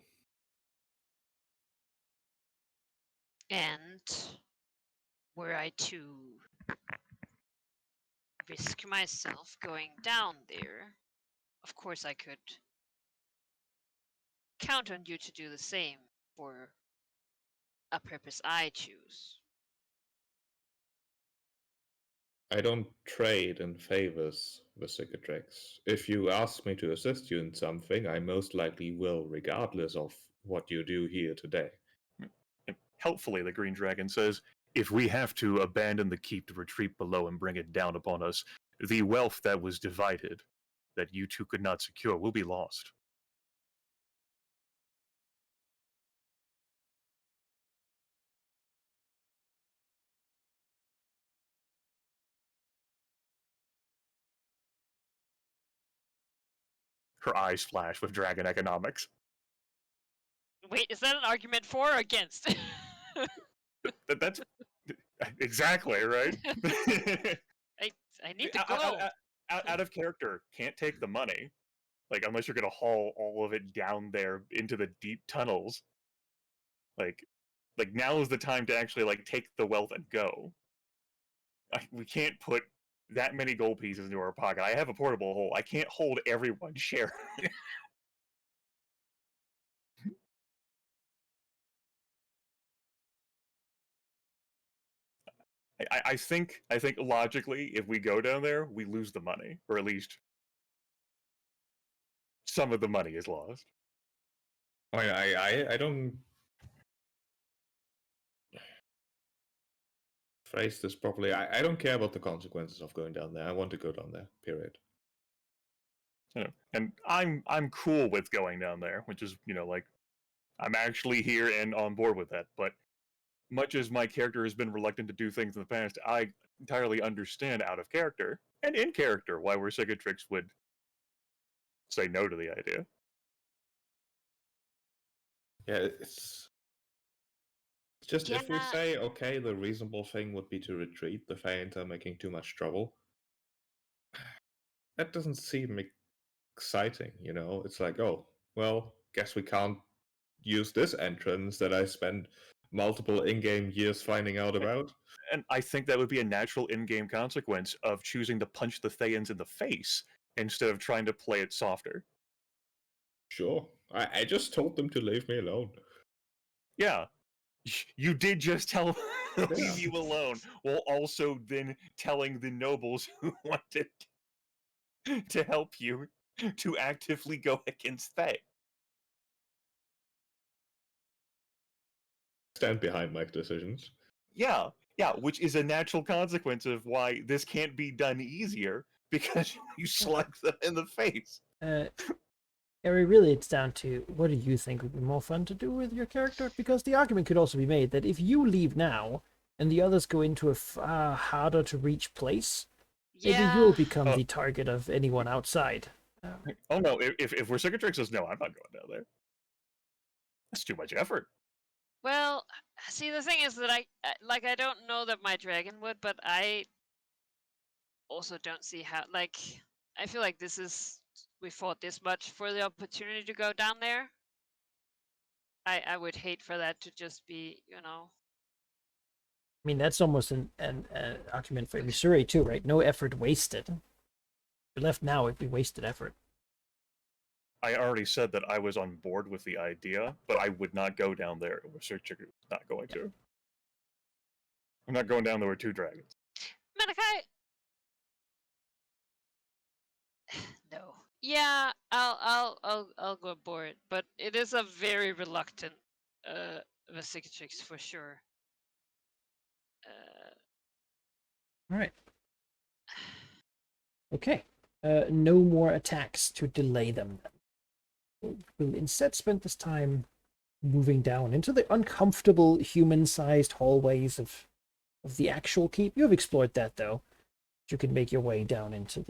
And were I to risk myself going down there, of course I could count on you to do the same for a purpose I choose. I don't trade in favors with Cicatrix. If you ask me to assist you in something, I most likely will, regardless of what you do here today. Helpfully, the Green Dragon says, if we have to abandon the keep to retreat below and bring it down upon us, the wealth that was divided, that you two could not secure, will be lost. Her eyes flash with dragon economics. Wait, is that an argument for or against? That's exactly right. I need to go. Out of character, can't take the money. Like, unless you're gonna haul all of it down there into the deep tunnels. Like now is the time to actually like take the wealth and go. We can't put that many gold pieces into our pocket. I have a portable hole. I can't hold everyone's share. I think logically, if we go down there, we lose the money, or at least some of the money is lost. I don't phrase this properly. I don't care about the consequences of going down there. I want to go down there. Period. And I'm cool with going down there, which is, like, I'm actually here and on board with that. But much as my character has been reluctant to do things in the past, I entirely understand out of character and in character why Cicatrix would say no to the idea. Yeah, it's just if we say, okay, the reasonable thing would be to retreat, the Feint are making too much trouble. That doesn't seem exciting, It's like, oh, well, guess we can't use this entrance that I spent multiple in-game years finding out about. And I think that would be a natural in-game consequence of choosing to punch the Thayans in the face instead of trying to play it softer. Sure. I just told them to leave me alone. Yeah. You did just tell them leave you alone, while also then telling the nobles who wanted to help you to actively go against Thay. Stand behind my decisions. Yeah, which is a natural consequence of why this can't be done easier, because you slug them in the face. Ari, really, it's down to what do you think would be more fun to do with your character? Because the argument could also be made that if you leave now and the others go into a far harder to reach place, maybe you'll become the target of anyone outside. Oh no! If Cicatrix says no, I'm not going down there. That's too much effort. Well, see, the thing is that I don't know that my dragon would, but I also don't see how. Like, I feel like we fought this much for the opportunity to go down there. I would hate for that to just be, I mean, that's almost an argument for Missouri too, right? No effort wasted. If you left now, it'd be wasted effort. I already said that I was on board with the idea, but I would not go down there with Cicatrix not going to. I'm not going down there with two dragons. Malachi! No. Yeah, I'll go aboard, but it is a very reluctant Cicatrix for sure. All right. Okay. No more attacks to delay them. We'll instead spend this time moving down into the uncomfortable human-sized hallways of the actual keep. You have explored that, though. You can make your way down into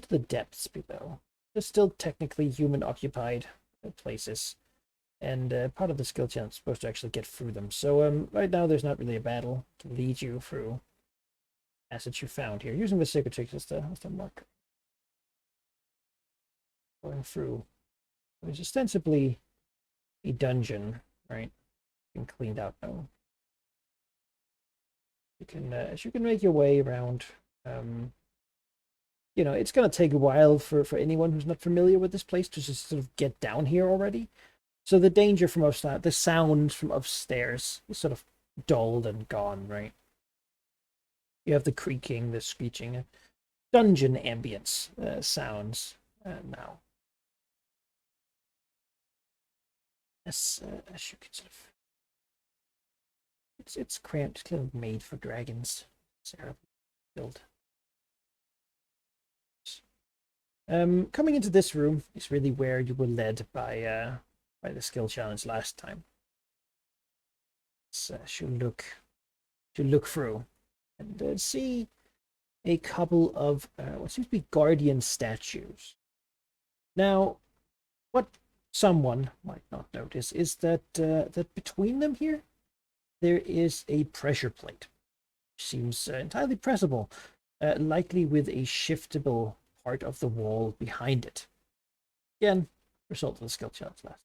the depths below. They're still technically human-occupied places, and part of the skill challenge is supposed to actually get through them. So right now, there's not really a battle to lead you through assets you found here. Using the Cicatrix as the marker. Going through. There's ostensibly a dungeon, right? Been cleaned out now. You can, as you can make your way around, it's going to take a while for anyone who's not familiar with this place to just sort of get down here already. So the danger from upstairs, the sound from upstairs is sort of dulled and gone, right? You have the creaking, the screeching, dungeon ambience sounds now. As you can sort of, it's cramped, kind of made for dragons. Sarah build. Coming into this room is really where you were led by the skill challenge last time. So she'll look through and see a couple of what seems to be guardian statues. Now, what someone might not notice is that that between them here, there is a pressure plate. Seems entirely pressable, likely with a shiftable part of the wall behind it. Again, result of the skill challenge last.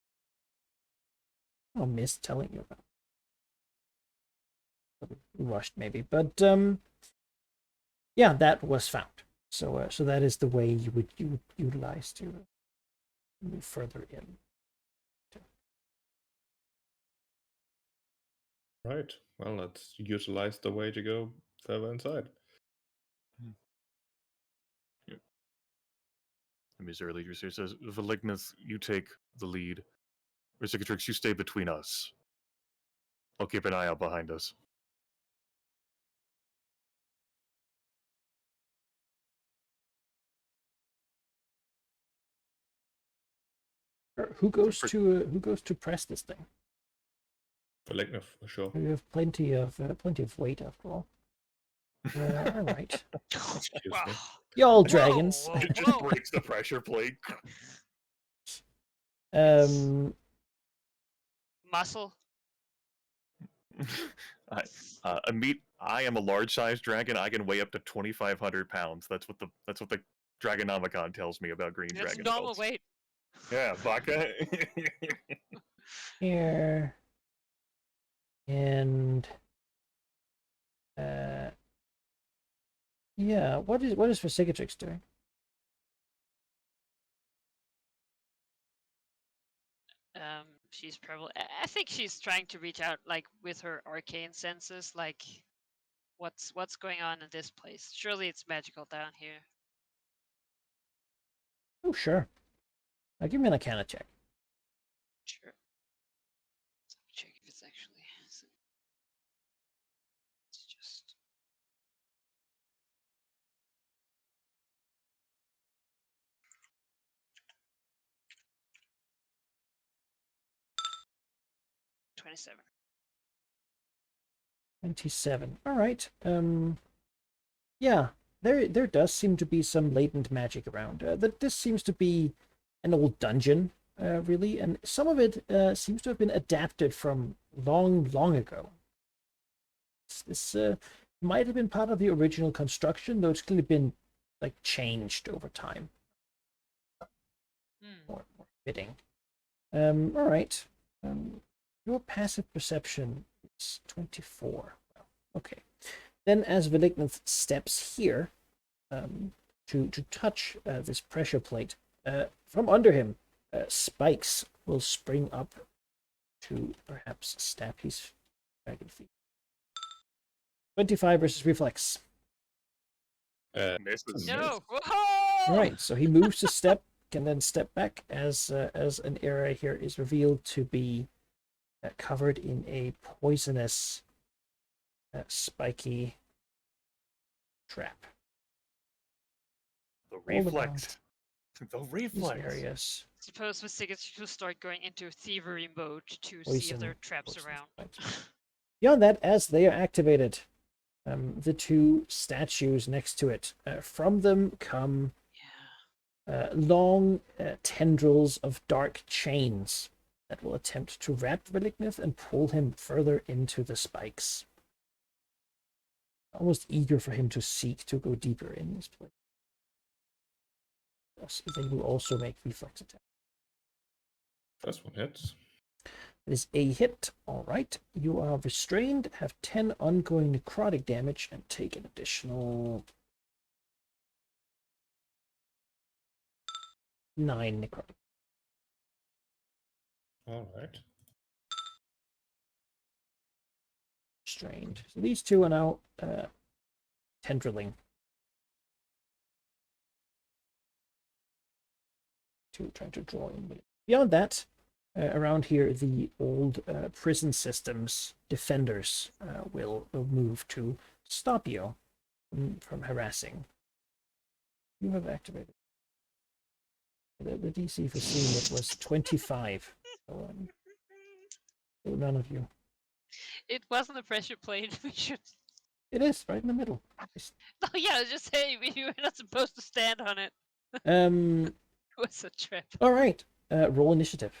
I'll miss telling you about. Rushed maybe, but yeah, that was found. So so that is the way you would utilize to move further in. Right. Well, let's utilize the way to go further inside. Mr. Leader says, Valignith, you take the lead. Ricicatrix, you stay between us. I'll keep an eye out behind us. Who goes to press this thing? Valignith, for sure. We have plenty of weight after all. All right, Excuse Wow. me. y'all dragons. Whoa, It just whoa. breaks the pressure plate. Muscle. I am a large-sized dragon. I can weigh up to 2,500 pounds. That's what the Dragonomicon tells me about green That's dragon. normal pelts. weight. Yeah, vodka. Here and yeah, what is Ricicatrix doing? She's probably. I think she's trying to reach out, like with her arcane senses, like what's going on in this place. Surely it's magical down here. Oh sure. Give me an Arcana check. Sure. Let me check if it's actually. It's just. $27. 27. All right. Yeah, there does seem to be some latent magic around. That this seems to be an old dungeon, really, and some of it seems to have been adapted from long ago. This might have been part of the original construction, though it's clearly been like changed over time. More fitting. All right. Your passive perception is 24. Well, okay. Then, as Valignith steps here to touch this pressure plate, from under him, spikes will spring up to perhaps stab his dragon feet. 25 versus reflex. Misses. No! Whoa! All right, so he moves to step, can then step back as an area here is revealed to be covered in a poisonous, spiky trap. The reflex. The These reflex. areas. Suppose the tickets should start going into thievery mode to see Poison, if there are traps poison around. spikes. Beyond that, as they are activated, the two statues next to it, from them come long tendrils of dark chains that will attempt to wrap Valignith and pull him further into the spikes. Almost eager for him to seek to go deeper in this place. Yes, they will also make reflex attacks. First one hits. It is a hit. All right. You are restrained, have 10 ongoing necrotic damage, and take an additional 9 necrotic. All right. Restrained. So these two are now tendriling. Trying to draw in. Beyond that, around here, the old prison systems defenders will move to stop you from harassing. You have activated. The DC for seeing it was 25. So, so none of you. It wasn't a pressure plate. We should. It is right in the middle. Oh yeah, I was just saying we were not supposed to stand on it. Um. It was a trip. All right. Roll initiative.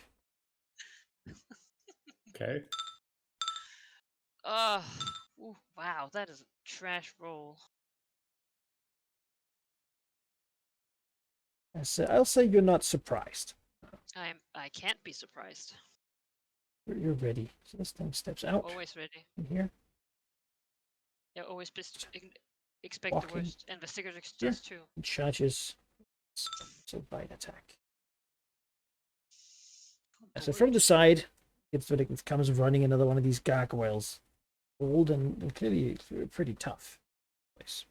Okay. Oh, wow, that is a trash roll. So I'll say you're not surprised. I can't be surprised. You're ready. So this thing steps out Always ready. in here. Yeah, always expect the Walking. worst. And the stickers Yeah. does too. It charges. So bite attack. So from the side, it comes running another one of these gargoyles. Old and clearly pretty tough. Place.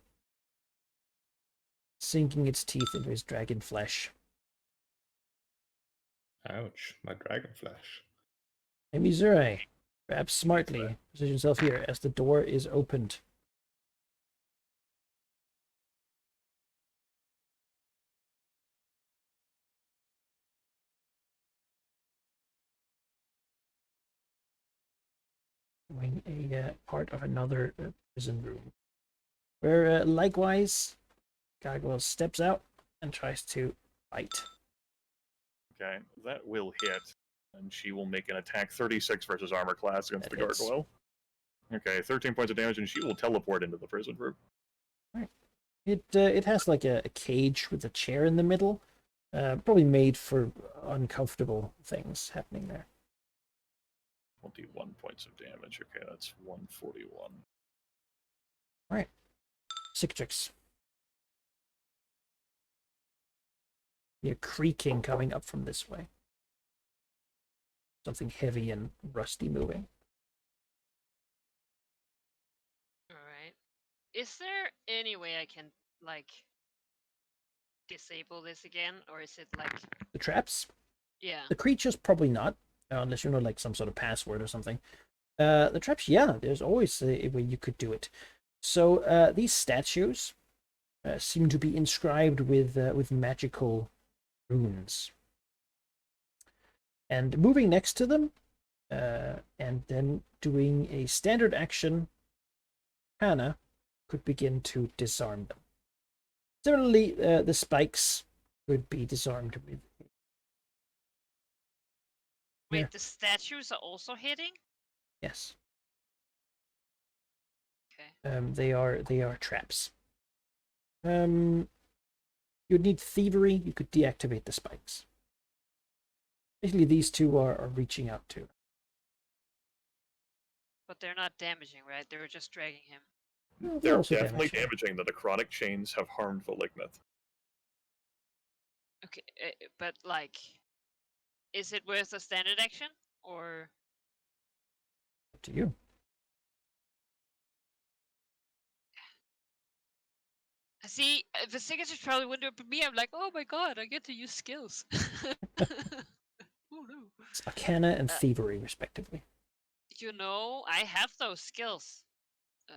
Sinking its teeth into his dragon flesh. Ouch, my dragon flesh. Emizure, grab smartly. Position yourself here as the door is opened. A part of another prison room, where likewise Gargoyle steps out and tries to bite. Okay, that will hit, and she will make an attack 36 versus armor class against That the hits. gargoyle. Okay, 13 points of damage, and she will teleport into the prison room. It has like a cage with a chair in the middle, probably made for uncomfortable things happening there. 21 points of damage. Okay, that's 141. Cicatrix. You're creaking coming up from this way. Something heavy and rusty moving. Alright. Is there any way I can, like, disable this again? Or is it like. The traps? Yeah. The creatures probably not, unless you know like some sort of password or something. The traps, yeah, there's always a way you could do it. So these statues seem to be inscribed with magical runes. And moving next to them, and then doing a standard action, Hannah could begin to disarm them. Similarly, the spikes could be disarmed with. Wait, Yeah. the statues are also hitting? Yes. Okay. They are traps. You'd need thievery. You could deactivate the spikes. Basically, these two are reaching out to. But they're not damaging, right? They were just dragging him. Well, They're also definitely damage, damaging. The necrotic chains have harmed Valignith. Okay, but like, is it worth a standard action or? Up to you. See, the signatures probably wouldn't do it, but me, I'm like, oh my god, I get to use skills. Oh no. It's Arcana and Thievery, respectively. You know, I have those skills. I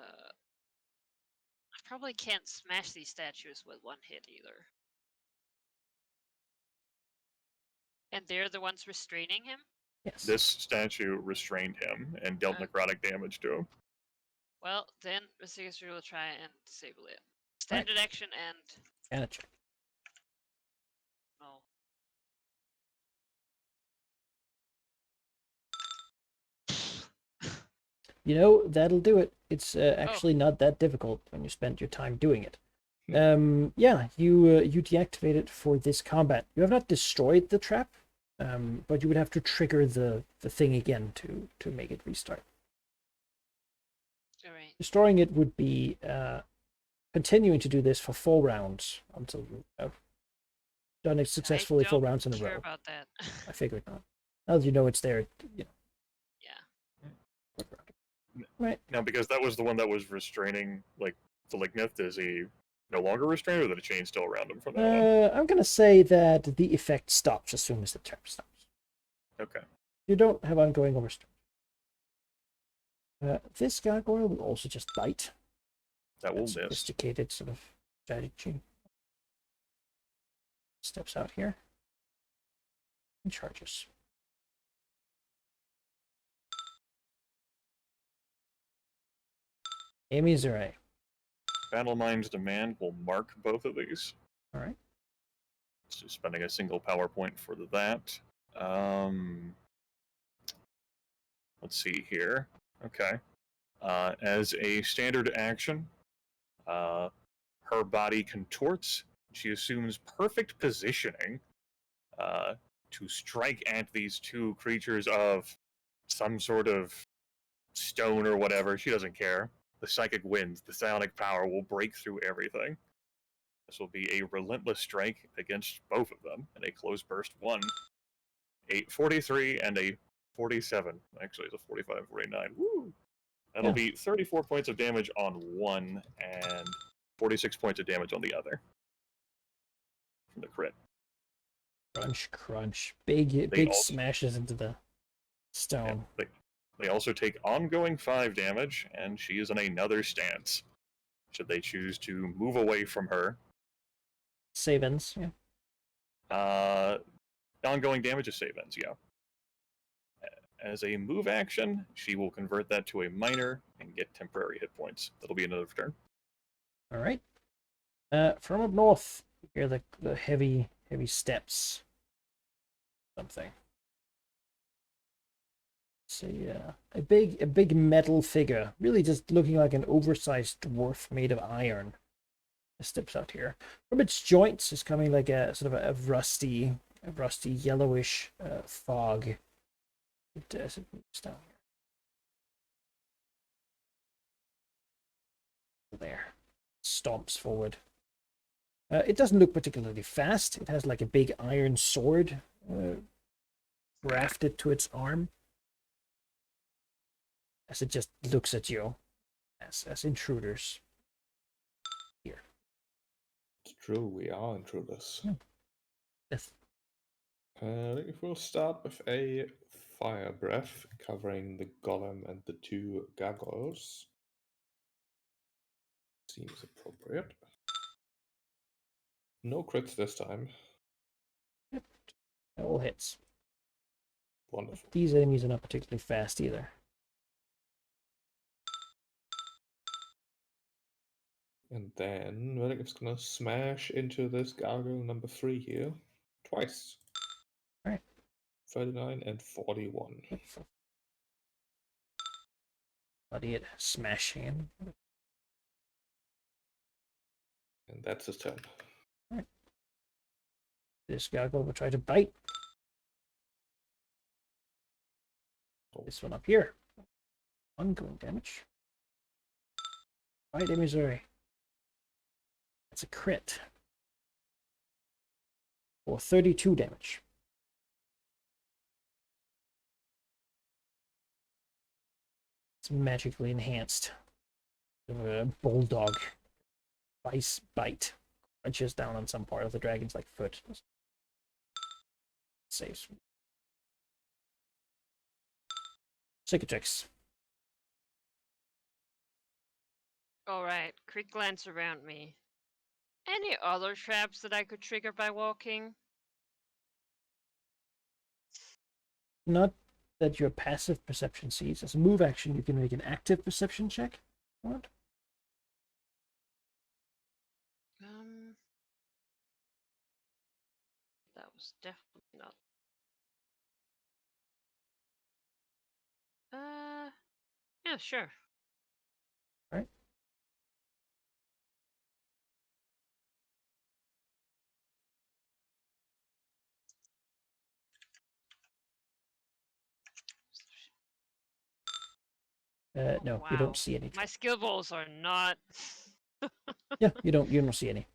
probably can't smash these statues with one hit either. And they're the ones restraining him? Yes. This statue restrained him and dealt necrotic damage to him. Well, then the signature will try and disable it. Standard action and. Arcana check. No. You know, that'll do it. It's actually not that difficult when you spend your time doing it. Yeah, you deactivate it for this combat. You have not destroyed the trap, but you would have to trigger the thing again to make it restart. Alright. Destroying it would be continuing to do this for 4 rounds until you have done it successfully 4 rounds in a I don't care row. about that. I figured not. Now that you know it's there, you Yeah. know. Right. Now, because that was the one that was restraining, like, the Lignith, is he no longer restrained, or is the chain still around him from now on? I'm gonna say that the effect stops as soon as the turn stops. Okay. You don't have ongoing overstorm. This gargoyle will also just bite. That will That's miss. sophisticated sort of strategy. Steps out here and charges. Amy Zurai. Battle Mind's Demand will mark both of these. All right. So spending a single power point for that. Let's see here. Okay. As a standard action, her body contorts. She assumes perfect positioning to strike at these two creatures of some sort of stone or whatever. She doesn't care. The psychic wins. The psionic power will break through everything. This will be a relentless strike against both of them in a close burst 1. A 43 and a 47. Actually, it's a 45 49. Woo! That'll be 34 points of damage on one and 46 points of damage on the other. From the crit. Crunch, crunch. Big smashes into the stone. Yeah, they also take ongoing 5 damage, and she is in another stance. Should they choose to move away from her. Save-ins, yeah. Ongoing damage is save-ins, yeah. As a move action, she will convert that to a minor and get temporary hit points. That'll be another turn. All right. From up north, you hear the heavy steps. Something. So yeah, a big metal figure, really just looking like an oversized dwarf made of iron. It steps out here. From its joints is coming like a sort of a rusty yellowish fog. As it moves down here. There. Stomps forward. It doesn't look particularly fast. It has like a big iron sword grafted to its arm. As it just looks at you as intruders. Here. It's true, we are intruders. Yes. If we'll start with a fire breath covering the golem and the 2 gargoyles. Seems appropriate. No crits this time. Yep. All hits. Wonderful. These enemies are not particularly fast either. And then Velik's gonna smash into this gargoyle number 3 here. Twice. Alright. 39 and 41. Bloody it, smashing him. And that's his turn. Alright. This gargoyle will try to bite. This one up here. Ongoing damage. Right, Missouri. That's a crit. For 32 damage. It's magically enhanced. A bulldog. Vice bite. Crunches down on some part of the dragon's like foot. Saves. Cicatrix. Alright, quick glance around me. Any other traps that I could trigger by walking? Not that your passive perception sees. As a move action, you can make an active perception check. What? That was definitely not. Yeah, sure. Right. No, wow. You don't see any. My skill balls are not. Yeah, you don't see any.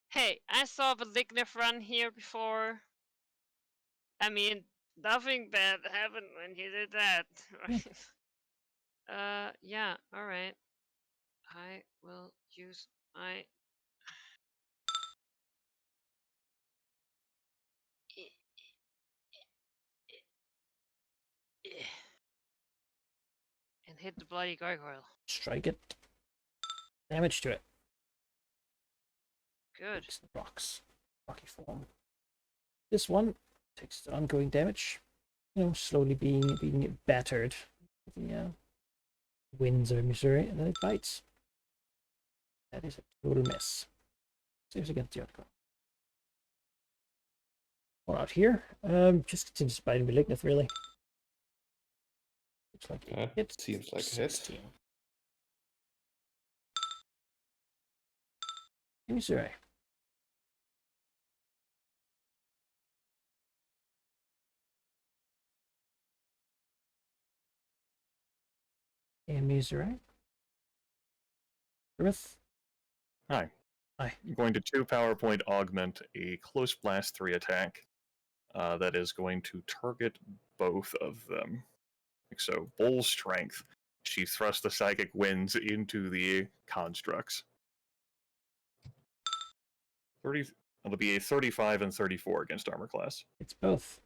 Hey, I saw the Lignith run here before. I mean, nothing bad happened when he did that. Right? Yeah, alright. I will use my. And hit the bloody gargoyle. Strike it. Damage to it. Good. Takes the rocks. Rocky form. This one takes the ongoing damage. You know, slowly being battered. The winds of Missouri, and then it bites. That is a total mess. Saves against the outcome. Or out here. Just continues biting Malignant, really. Looks like That it seems like a hit. 16. Missouri. And Missouri. Earth. Hi. Hi. I'm going to 2 PowerPoint augment a close blast 3 attack that is going to target both of them. So, Bull Strength. She thrusts the Psychic Winds into the constructs. 30. It'll be a 35 and 34 against armor class. It's both.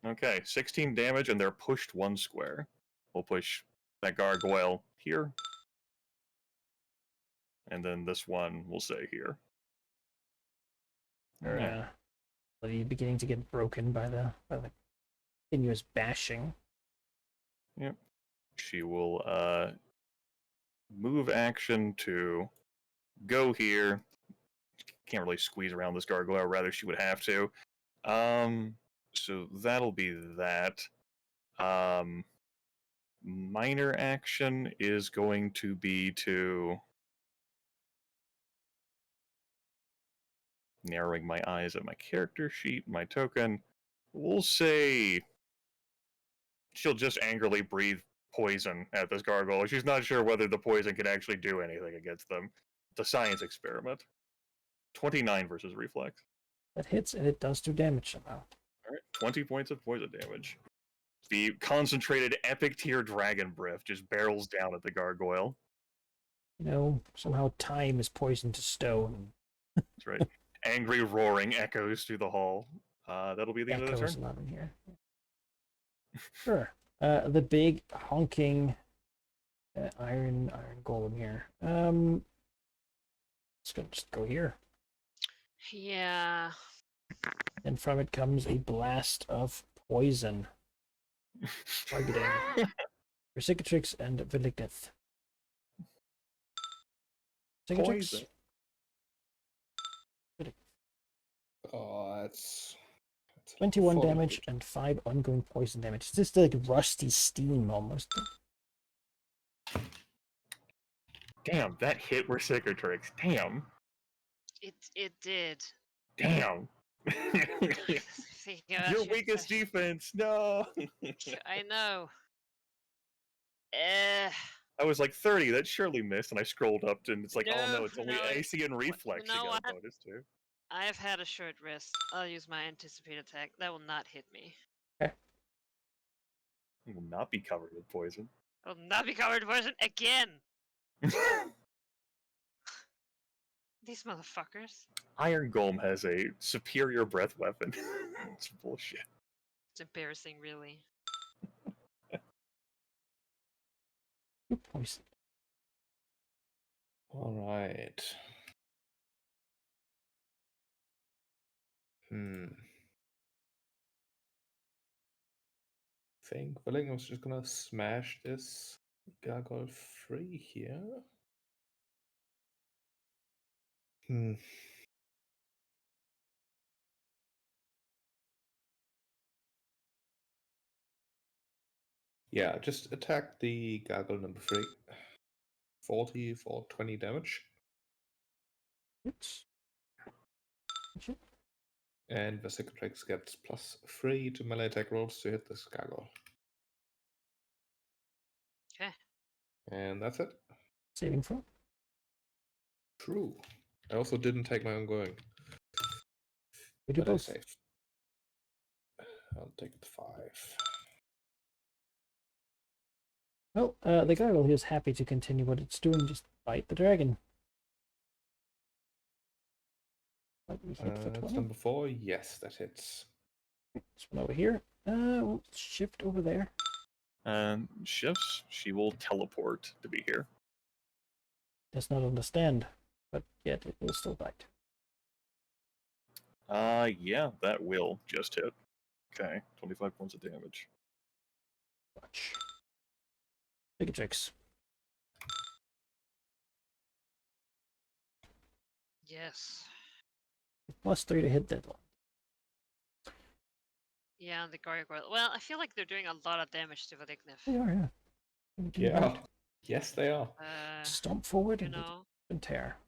Okay, 16 damage, and they're pushed 1 square. We'll push that gargoyle here. And then this one we'll say here. Are beginning to get broken by the continuous bashing. Yep. She will move action to go here. Can't really squeeze around this gargoyle, rather she would have to. So that'll be that. Minor action is going to be to narrowing my eyes at my character sheet, my token. We'll say she'll just angrily breathe poison at this gargoyle. She's not sure whether the poison can actually do anything against them. It's a science experiment. 29 versus reflex. That hits, and it does do damage somehow. Alright, 20 points of poison damage. The concentrated epic tier dragon breath just barrels down at the gargoyle. You know, somehow time is poisoned to stone. That's right. Angry roaring echoes through the hall. That'll be the end of the Echoes turn. a lot in here. Sure. The big honking iron golem here. It's gonna just go here. Yeah. And from it comes a blast of poison. Targeting Cicatrix and Malignant. Cicatrix. Poison. Oh, that's 21 40. damage and 5 ongoing poison damage. It's just like rusty steam almost. Damn, that hit were Cicatrix. Damn. It did. Damn. Yeah, Your weakest defense. No. I know. I was like 30. That surely missed, and I scrolled up, and it's like, oh no, No, it's only no, AC and reflex. you know You got a what? bonus too. I've had a short rest. I'll use my anticipate attack. That will not hit me. You will not be covered with poison. I will not be covered in poison again. These motherfuckers. Iron Golem has a superior breath weapon. It's bullshit. It's embarrassing, really. You're poisoned. all right. Think Willing was just gonna smash this gargoyle free here. Yeah, just attack the gargoyle number 3. 40 for 20 damage. Oops. And the Cicatrix gets +3 to melee attack rolls to hit this gargoyle. Okay. And that's it. Saving throw. True. I also didn't take my ongoing. We do But I both. saved. I'll take it 5. Well, the gargoyle here is happy to continue what it's doing. Just bite the dragon. Might we hit for That's 20? number 4. Yes, that hits. This one over here. We'll shift over there. Shifts. She will teleport to be here. Does not understand, but yet it will still bite. Yeah, that will just hit. Okay, 25 points of damage. Watch. Bigotrix. Yes. +3 to hit that one. Yeah, and the gargoyle. Well, I feel like they're doing a lot of damage to Valignif. They are, yeah. We do Yeah. that. Yes, they are. Stomp forward You and know, tear.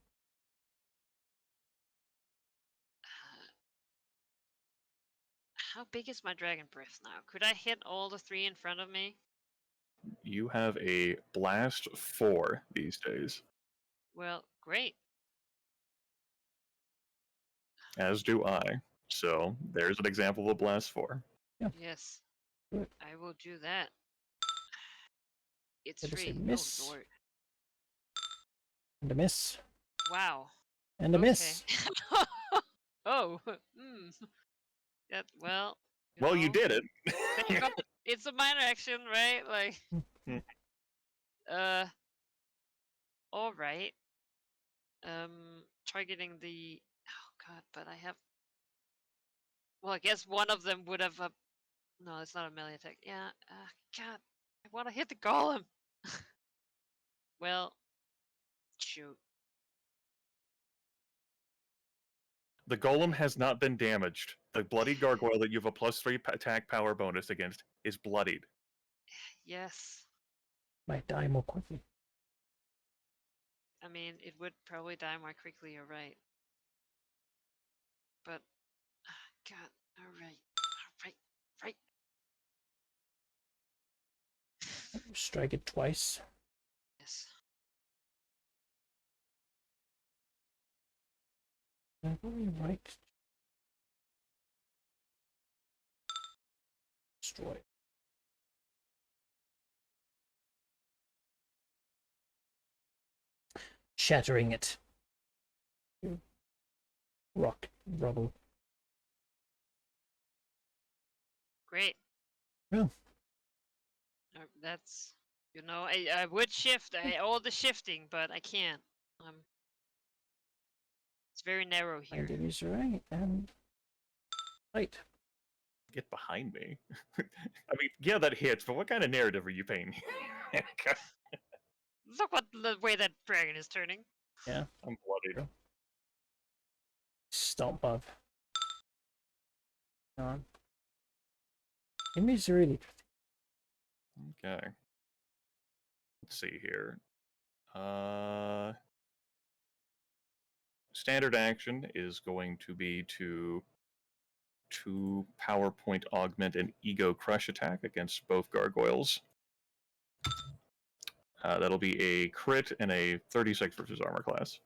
how big is my dragon breath now? Could I hit all the 3 in front of me? You have a blast 4 these days, Well, great. as do I. So there's an example of a blast 4. Yes. Good. I will do that. It's That is a 3. miss. Oh, Lord. And a miss. Wow. And a miss. Oh. Hmm. That, well. Well, you know, did it. thank God it's a minor action, right? Like. Hmm. All right. Targeting the. Oh God, but I have. Well, I guess one of them would have a. No, it's not a melee attack. Yeah. God, I want to hit the golem. Well, shoot. The golem has not been damaged. The bloody gargoyle that you have a +3 attack power bonus against is bloodied. Yes. Might die more quickly. I mean, it would probably die more quickly. You're right. But, God. All right. Right. Strike it twice. Yes. Right. Destroy. Shattering it. Rock, rubble. Great. Yeah. That's, I would shift. All the shifting, but I can't. It's very narrow here. Find enemies right and fight. Get behind me. I mean, yeah, that hits, but what kind of narrative are you painting? Look what the way that dragon is turning. Yeah. I'm bloodied. Stomp up. On. Enemies are really pretty. Okay. Let's see here. Standard action is going to be to PowerPoint augment an ego crush attack against both gargoyles. That'll be a crit and a 36 versus armor class.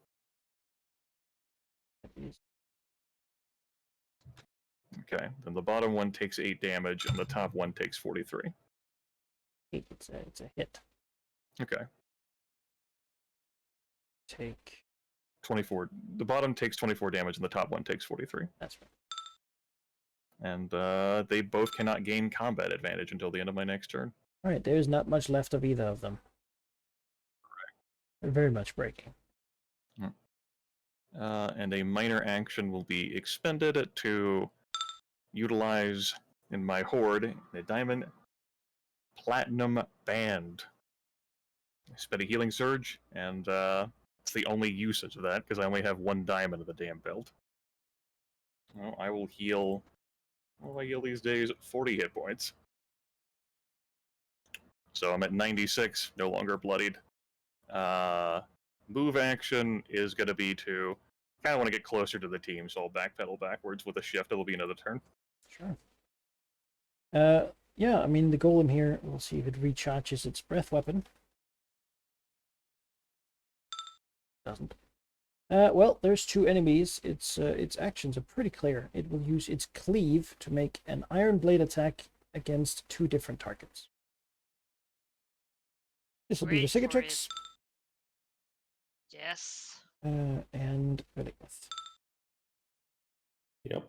Okay, then the bottom one takes 8 damage and the top one takes 43. It's a hit. Okay. Take 24. The bottom takes 24 damage and the top one takes 43. that's right. And they both cannot gain combat advantage until the end of my next turn. Alright, there's not much left of either of them. They're very much breaking. And a minor action will be expended to utilize in my horde a diamond platinum band. I spent a healing surge, and it's the only usage of that because I only have 1 diamond of the damn belt. Well, I will heal. What do I heal these days? 40 hit points. So I'm at 96, no longer bloodied. Move action is going to be to kind of want to get closer to the team, so I'll backpedal backwards with a shift. It'll be another turn. Sure. Yeah, I mean the golem here, we'll see if it recharges its breath weapon. Doesn't. Well, there's 2 enemies. Its actions are pretty clear. It will use its cleave to make an iron blade attack against 2 different targets. This will be the Great for it. Cicatrix Yes. and Relicmouth. Yep.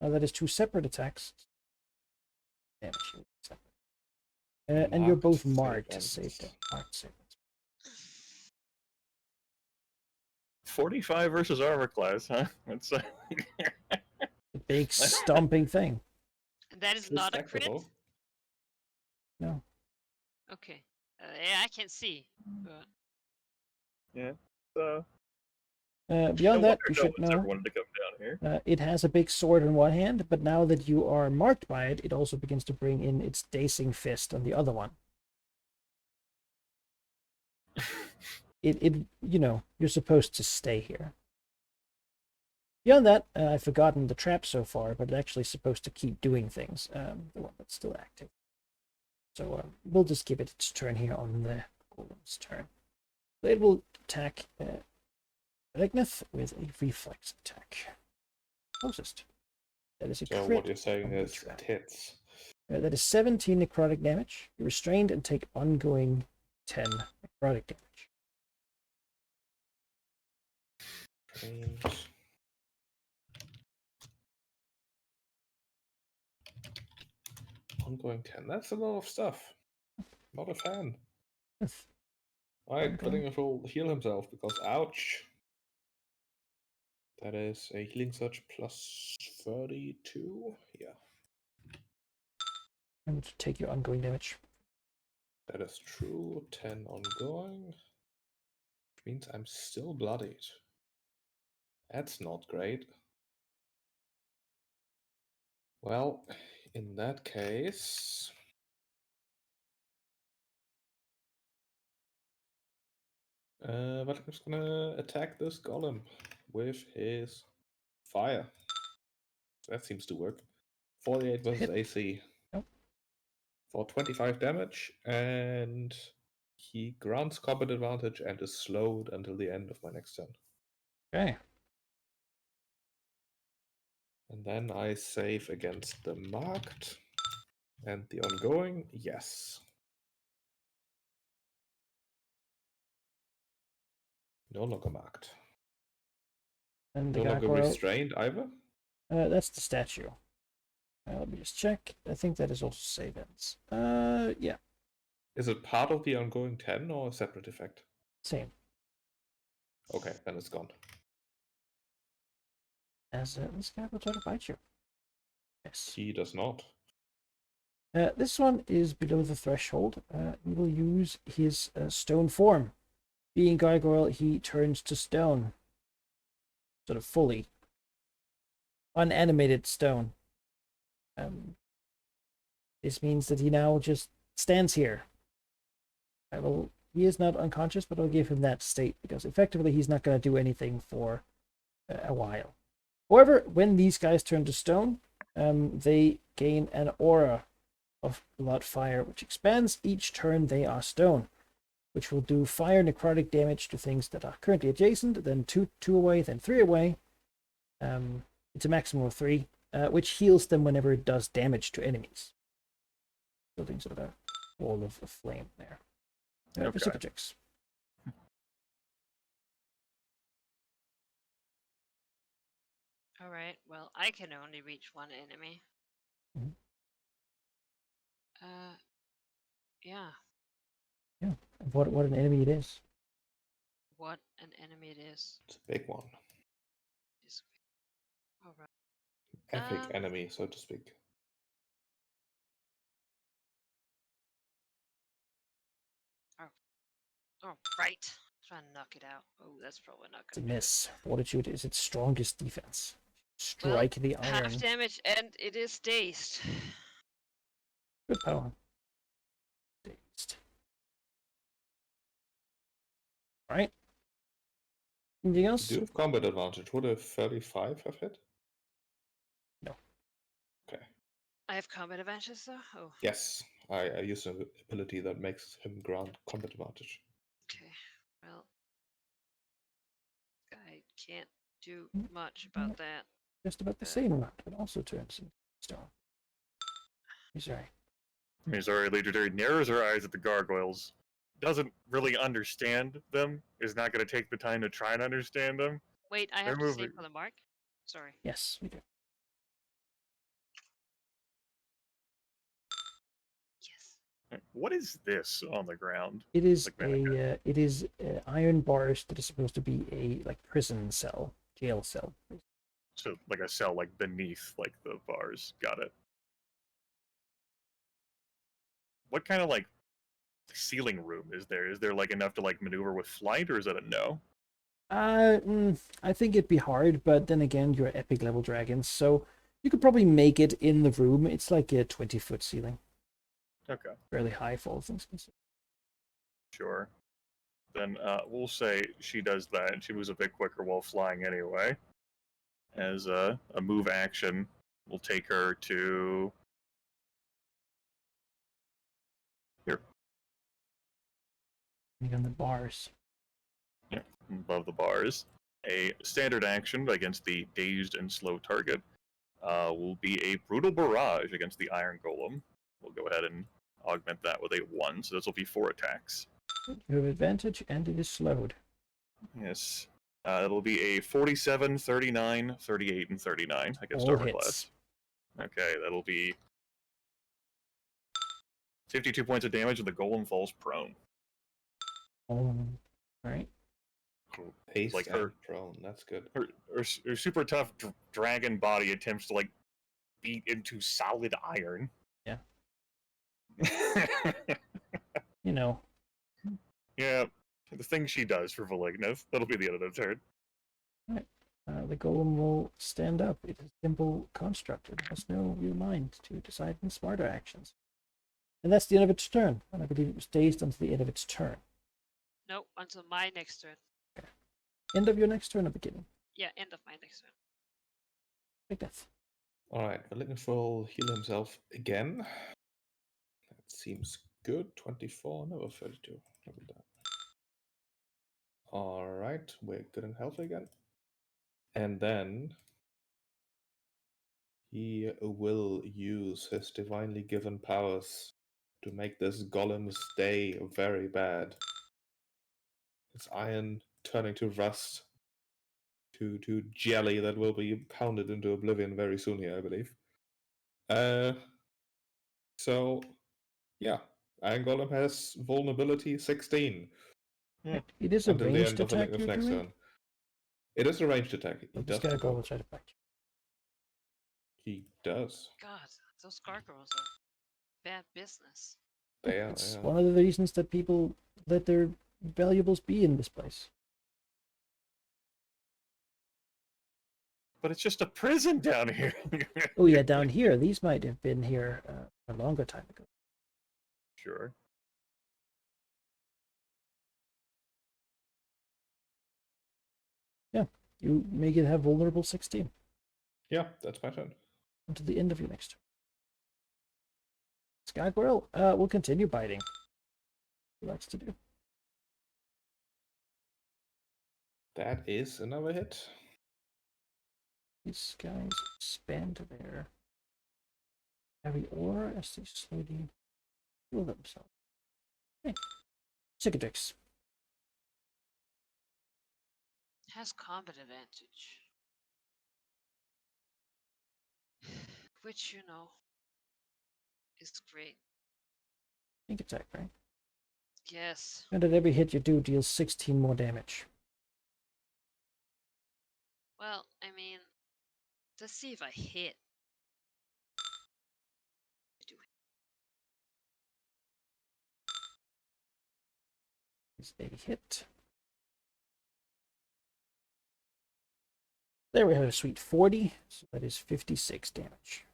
Now that is 2 separate attacks. Damage you separate. And you're both marked to save them. Marked save them. 45 versus armor class, huh? That's The big stomping thing. And that is not a crit? Respectable. No. Okay. Yeah, I can see. But... yeah. Beyond no that, wonder you no should one's ever know wanted to come down here. it has a big sword in one hand, but now that you are marked by it, it also begins to bring in its dacing fist on the other one. It you know, you're supposed to stay here. Beyond that, I've forgotten the trap so far, but it's actually supposed to keep doing things. The one that's still active. So we'll just give it its turn here on the golem's turn. So it will attack Relicmouth with a reflex attack. Closest. That is a So crit. what you're saying on the is trap. tits. That is 17 necrotic damage. You're restrained and take ongoing 10 necrotic damage. Range. Ongoing 10. That's a lot of stuff. Not a fan. Yes. Alright, Okay. Relicmouth will heal himself because ouch. That is a healing surge plus 32. Yeah, I'm going to take your ongoing damage. that is true. 10 ongoing. Which means I'm still bloodied. That's not great. Well, in that case... Relicmouth's gonna attack this golem with his fire. That seems to work. 48 versus Hit. AC. Yep. For 25 damage, and he grants combat advantage and is slowed until the end of my next turn. Okay. And then I save against the marked and the ongoing. Yes. No longer marked. And the No longer gargoyle. restrained either. That's the statue. Let me just check. I think that is also save ends. Yeah, Is it part of the ongoing 10 or a separate effect? same. Okay, then it's gone. As this guy will try to bite you. Yes. He does not. This one is below the threshold. He will use his stone form. Being gargoyle, he turns to stone. Sort of fully. Unanimated stone. This means that he now just stands here. He is not unconscious, but I'll give him that state because effectively he's not going to do anything for a while. However, when these guys turn to stone, they gain an aura of blood fire, which expands each turn they are stone, which will do fire necrotic damage to things that are currently adjacent, then two away, then 3 away. It's a maximum of 3, which heals them whenever it does damage to enemies. Building sort of a wall of flame there. Okay. Cicatrix. Alright, well, I can only reach one enemy. Mhm. Yeah. What an enemy it is. What an enemy it is. It's a big one. Alright. Epic enemy, so to speak. Alright. Try and knock it out. Oh, that's probably not It's a gonna do it. miss. Fortitude is its strongest defense. Strike the iron. Half damage and it is dazed. Good power. Dazed. Alright. Anything else? Do you have combat advantage? Would a 35 have hit? No. Okay. I have combat advantage though? Oh, Yes. I use an ability that makes him grant combat advantage. okay. Well, I can't do Mm, much about that. Just about the same amount, but also turns into stone. Sorry. Missouri Legendary narrows her eyes at the gargoyles, doesn't really understand them, is not going to take the time to try and understand them. Wait, I They're have to moving. save for the mark? Sorry. Yes, we do. Yes. What is this on the ground? It is Like mannequin. it is iron bars that is supposed to be a like prison cell, jail cell. So like a cell like beneath like the bars. Got it. What kind of like ceiling room is there? Is there like enough to like maneuver with flight, or is that a no? I think it'd be hard, but then again, you're epic level dragons, so you could probably make it in the room. It's like a 20-foot ceiling, Okay, fairly high for all things considered. sure. Then we'll say she does that, and she moves a bit quicker while flying anyway. As a move action, we'll take her to here, On the bars. above the bars. A standard action against the dazed and slow target will be a brutal barrage against the iron golem. We'll go ahead and augment that with a 1, so this will be 4 attacks. You have advantage, and it is slowed. Yes. It'll be a 47, 39, 38, and 39 against All armor hits. class. Okay, that'll be 52 points of damage, and the golem falls prone. All right. Haste Like and her- prone. That's good. Her super tough dragon body attempts to like beat into solid iron. Yeah. You know, Yeah, the thing she does for Valignith. That'll be the end of the turn. the golem will stand up. It is a simple construct. It has no real mind to decide on smarter actions. And that's the end of its turn. And I believe it was dazed until the end of its turn. No, until my next turn. End of your next turn or beginning? Yeah, end of my next turn. Like that. Alright, Malignant will heal himself again. That seems good. 24, no, 32. Look at that. Alright, we're good in health again. And then he will use his divinely given powers to make this golem's day very bad. It's iron turning to rust, to jelly that will be pounded into oblivion very soon here, I believe. So yeah, Iron Golem has vulnerability 16 Right. It is a until the ranged end of attack Malignant's you're next doing. turn. It is a ranged attack. He But does this guy provoke. will try to bite you. He does. God, those gargoyles are bad business. They are, It's yeah. one of the reasons that people let their valuables be in this place. But it's just a prison down here. Oh yeah, down here. These might have been here a longer time ago. Sure. You make it have vulnerable 16 Yeah, that's my turn. until the end of your next turn. Skyquirrel will continue biting. He likes to do. That is another hit. These guys expand their heavy aura as they slowly heal themselves. Hey, Cicatrix. Has combat advantage. Which, you know, is great. Sneak attack, right? Yes. And at every hit you do deals 16 more damage. Well, I mean, let's see if I hit. I do. Is a hit. There we have a sweet 40, so that is 56 damage.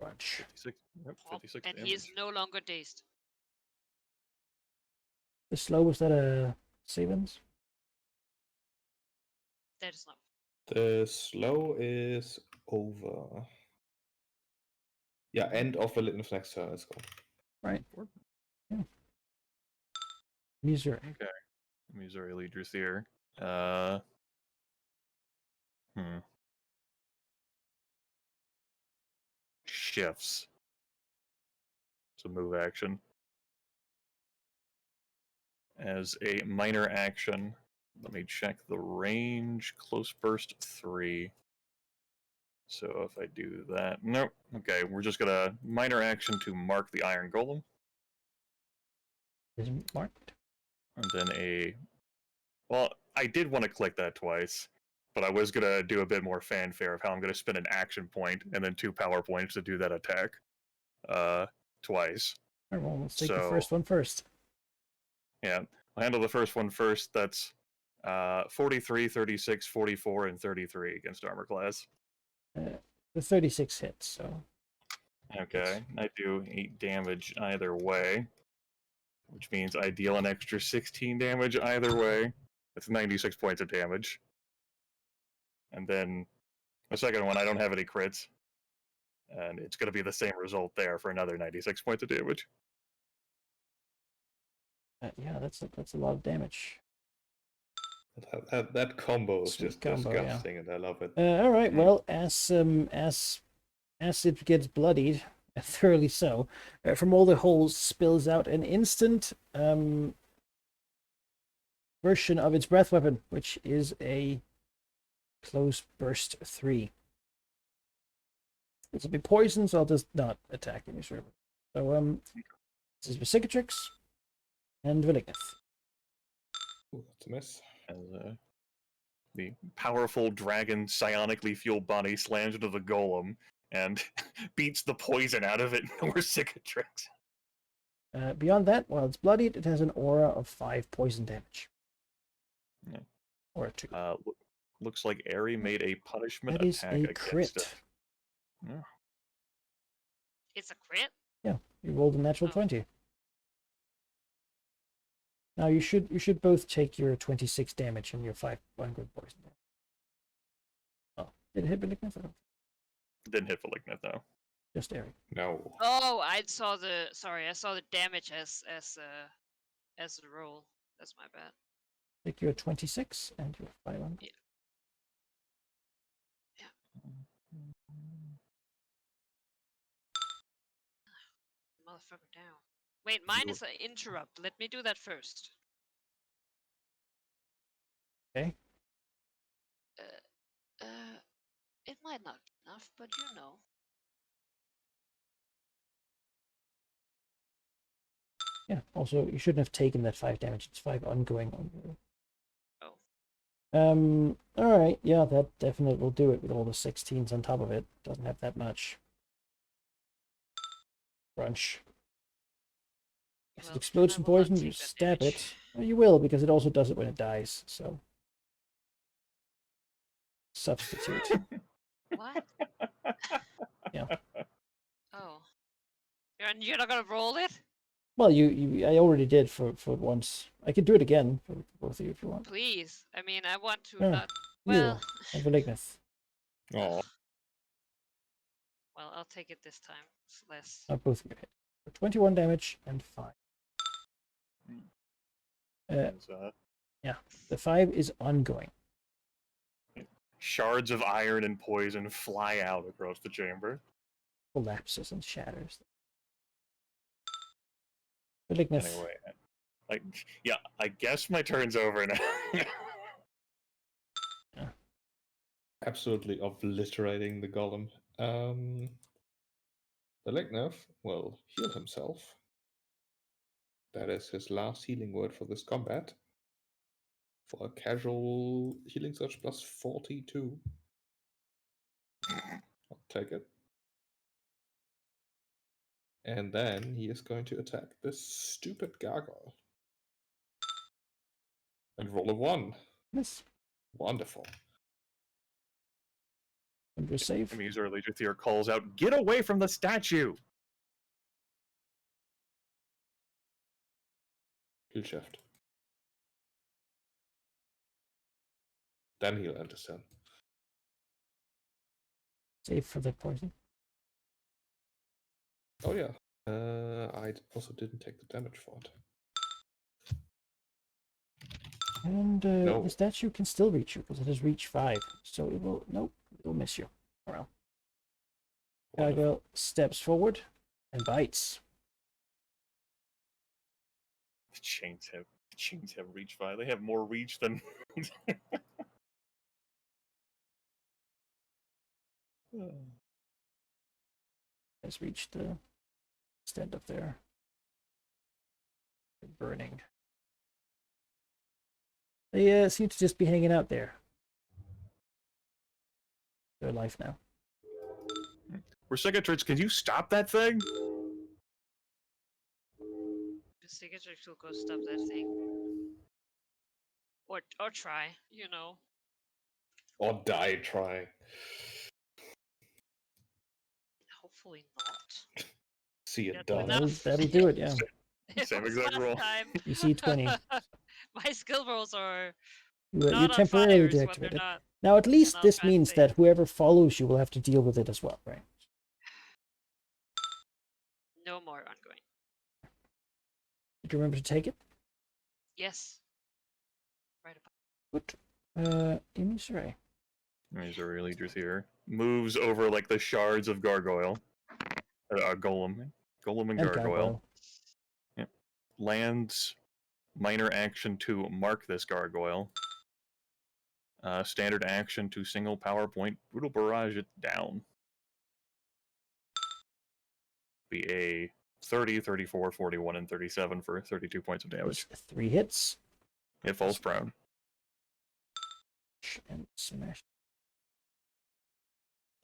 Crunch. 56, yep, Oh, 56 and damage. he is no longer dazed. The slow, was that a Savens? That is not. The slow is over. Yeah, end of Malignant's next turn. Let's go. Right. Yeah. Missouri. Okay. Missouri Leaders here. Shifts. It's a move action. As a minor action, let me check the range. Close burst 3. So if I do that, nope. Okay, we're just gonna minor action to mark the Iron Golem, Isn't marked. and then well, I did want to click that twice, but I was gonna do a bit more fanfare of how I'm gonna spend an action point and then 2 power points to do that attack, twice. All right, well, let's take the So- first one first. Yeah, I'll handle the first one first. That's 43, 36, 44, and 33 against armor class. The 36 hits, so Okay, I do 8 damage either way, which means I deal an extra 16 damage either way. That's 96 points of damage. And then the second one, I don't have any crits, and it's going to be the same result there for another 96 points of damage. yeah, that's a lot of damage. That combo is Sweet just combo, yeah. disgusting, and I love it. All right, well, as it gets bloodied, thoroughly so, from all the holes spills out an instant version of its breath weapon, which is a close burst 3. This will be poison, so I'll just not attack any server. So this is Cicatrix and Valignith. Ooh, that's a miss. As the powerful dragon psionically fueled body slams into the golem and beats the poison out of it or Cicatrix. Beyond that, while it's bloodied, it has an aura of 5 poison damage. Yeah. Or 2. Looks like Aerie made a punishment That is attack a against crit. it. Yeah. It's a crit? Yeah, you rolled a natural Oh. 20. Now you should both take your 26 damage and your 5 good poison damage. Oh, did it hit Valignith? Didn't hit Valignith though. Just Aerie. No. Oh, I saw the damage as the roll. That's my bad. Take your 26 and your 5 on. Motherfucker down. Wait, mine is an interrupt. Let me do that first. Okay. It might not be enough, but you know. Yeah, also, you shouldn't have taken that 5 damage. It's 5 ongoing on you. Oh. Alright, yeah, that definitely will do it with all the 16s on top of it. Doesn't have that much. Crunch. If it Well, explodes I from will not poison, take you that stab damage. it. Well, you will, because it also does it when it dies, so. Substitute. What? Yeah. Oh. You're not gonna roll it? Well, I already did for once. I could do it again for both of you if you want. Please. I mean, I want to Yeah, not. you Well, And Valignith. Oh, well, I'll take it this time. It's less. Both of you hit. For 21 damage and 5. As, The 5 is ongoing. shards of iron and poison fly out across the chamber. Collapses and shatters. Valignith. Anyway, yeah, I guess my turn's over now. absolutely obliterating the golem. Valignith will heal himself. That is his last healing word for this combat. For a casual healing surge plus 42. I'll take it. And then he is going to attack this stupid gargoyle. And roll a 1. Yes. Wonderful. And your save. Emuser Legithier calls out, "Get away from the statue!" He'll shift. Then he'll enter turn. Save for the poison. Oh yeah. I also didn't take the damage for it. And No. the statue can still reach you because it has reach 5. So it will. Nope. It will miss you. Well. Wonderful. Gargoyle steps forward and bites. chains have reach 5. They have more reach than. Has reached the extent of their burning. They seem to just be hanging out there. Their life now. Vercingetorix, can you stop that thing? The Cicatrix will go stop that thing. Or try, you know. Or die trying. Hopefully not. See it Get done. enough. That'll do it, yeah. It Same was exact last roll. time. You see 20. My skill rolls are You not on temporarily fires when deactivate they're it. not. Now, at least I'll this try and means save. that whoever follows you will have to deal with it as well, right? No more ongoing. Did you remember to take it? Yes. Right about. Good. Amy Saray. These are leaders here. Moves over like the shards of gargoyle. Golem and And gargoyle. Yep. Lands minor action to mark this gargoyle. Standard action to single power point. Brutal barrage it down. Be a 30, 34, 41, and 37 for 32 points of damage. 3 hits. It falls prone. And smash.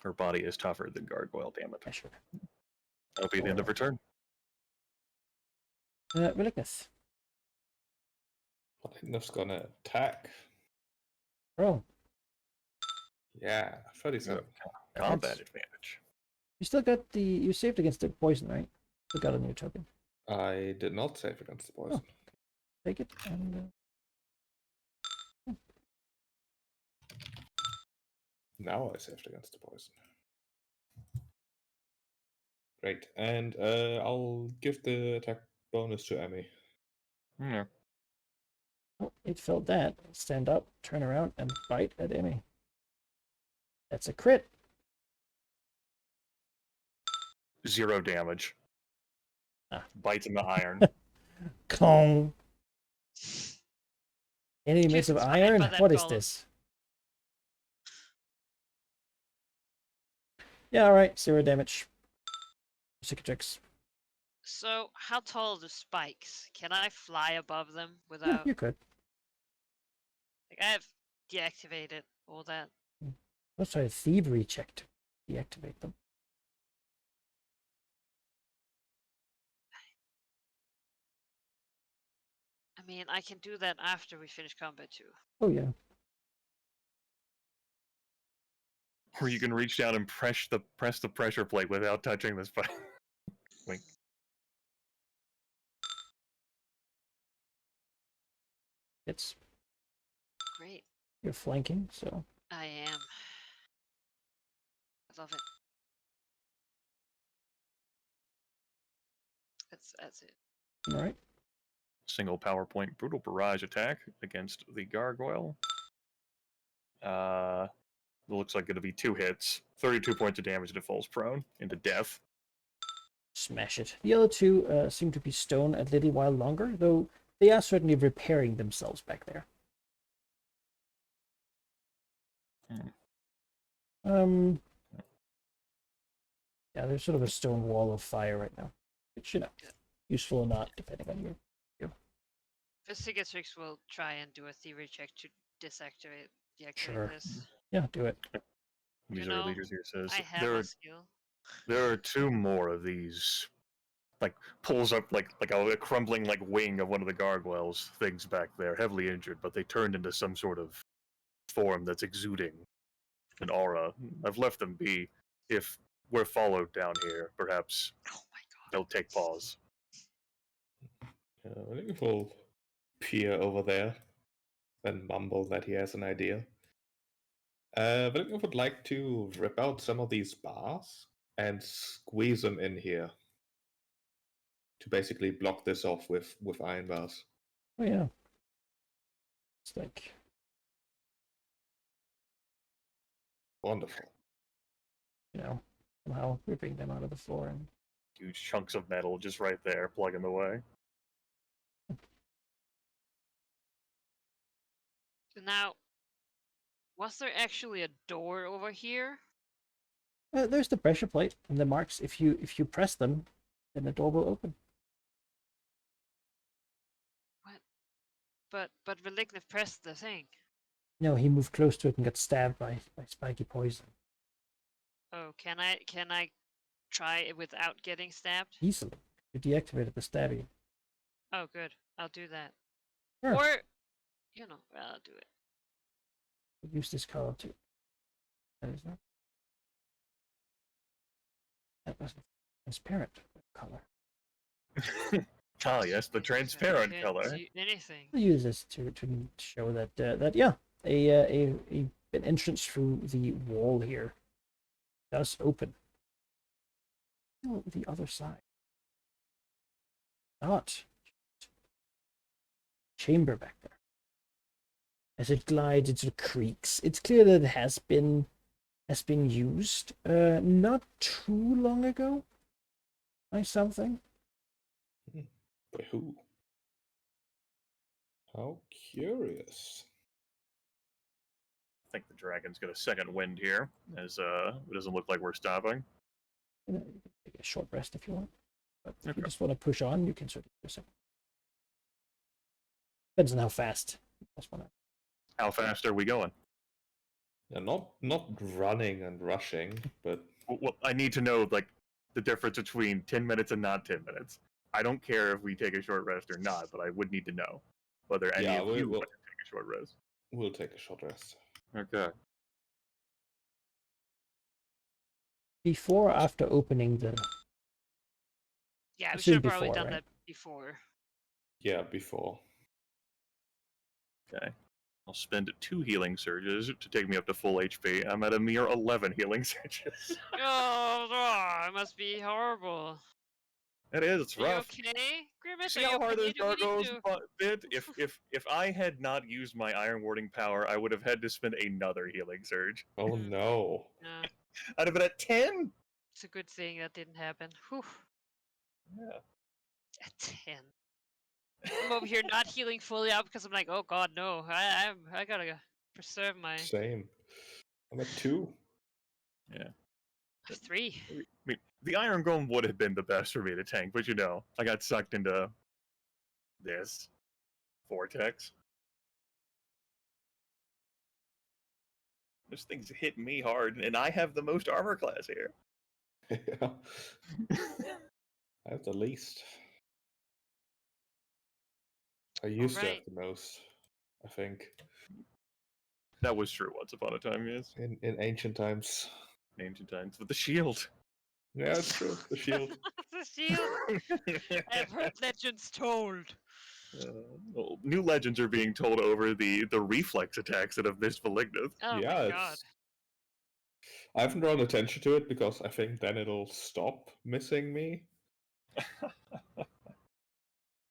Her body is tougher than gargoyle, damn it. Smasher. That'll be the end of her turn. Relicness. Lignus gonna attack. Oh, Yeah, 37. Combat That's- advantage. you still got the. You saved against the poison, right? Still got a new token. I did not save against the poison. Take it and. Now I saved against the poison. Great, and I'll give the attack bonus to Emmy. Yeah. Oh, it felt that. Stand up, turn around, and bite at Emmy. That's a crit. 0 damage. Ah. Bites in the iron. Kong. Enemy made of Jesus, fine iron? by that What is golem. this? Yeah, alright. 0 damage. Cicatrix. So, how tall are the spikes? Can I fly above them Yeah, without? you could. Like, I have deactivated all that. Let's try a thievery check to deactivate them. I mean, I can do that after we finish combat too. Oh, yeah. Or you can reach down and press the pressure plate without touching the spike. Wink. It's. Great. You're flanking, so. I am. I love it. That's it. Alright. Single power point brutal barrage attack against the gargoyle. It looks like it'll be 2 hits, 32 points of damage, and it falls prone into death. Smash it. The other two seem to be stone a little while longer, though they are certainly repairing themselves back there. Yeah, there's sort of a stone wall of fire right now. Which, you know, useful or not, depending on your. Cicatrix will try and do a thievery check to deactivate Sure. this. Yeah, do it. These You are know, leaders here. Says I have there a are skill. 2 more of these. Like pulls up like a crumbling like wing of one of the gargoyles things back there, heavily injured, but they turned into some sort of form that's exuding an aura. I've left them be. If we're followed down here, perhaps Oh my god. they'll take pause. I think we'll peer over there and mumble that he has an idea. But I would like to rip out some of these bars and squeeze them in here to basically block this off with iron bars. Oh, yeah. It's like. Wonderful. You know, somehow ripping them out of the floor and. Huge chunks of metal just right there, plugging the way. Now, was there actually a door over here? There's the pressure plate and the marks. If you press them, then the door will open. But Veliknev pressed the thing. No, he moved close to it and got stabbed by spiky poison. Oh, can I try it without getting stabbed? Easily. You deactivated the stabby. Oh, good. I'll do that. Sure. Or, well, I'll do it. Use this color too. That is not. That wasn't transparent color. Ah, yes, the transparent Can't color. see anything. We'll use this to show that that yeah, an entrance through the wall here does open. Oh, the other side. Not chamber back there. As it glides, it creaks. It's clear that it has been used not too long ago by something. By who? How curious. I think the dragon's got a second wind here, as it doesn't look like we're stopping. You can take a short rest if you want. But if you Okay. just want to push on, you can sort of do a second. Depends on how fast. That's what How fast are we going? Yeah, not running and rushing, but Well, I need to know like the difference between 10 minutes and not 10 minutes. I don't care if we take a short rest or not, but I would need to know whether any Yeah, of we you will. want to take a short rest. we'll take a short rest. Okay. before or after opening the. Yeah, we Assume should have probably before, done right? that before. Yeah, before. Okay. I'll spend 2 healing surges to take me up to full HP. I'm at a mere 11 healing surges. Oh, it must be horrible. It is. It's Are you rough. okay? Grimace, See are you how hard okay? this gargoyles to... bit? If I had not used my iron warding power, I would have had to spend another healing surge. Oh no. No, I'd have been at 10. it's a good thing that didn't happen. Whew. Yeah. At 10. I'm over here not healing fully out because I'm like, oh god, no. I gotta preserve my Same. I'm at 2. 3. I mean, the Iron Golem would have been the best for me to tank, but I got sucked into this vortex. This thing's hitting me hard, and I have the most armor class here. Yeah. I have the least. I used to have Alright. the most, I think, That was true once upon a time, yes. in ancient times. In ancient times. With the shield. Yeah, it's true. The shield. The shield. I've heard legends told. Well, new legends are being told over the reflex attacks that have missed Malignant. Oh yeah, my god. I haven't drawn attention to it because I think then it'll stop missing me.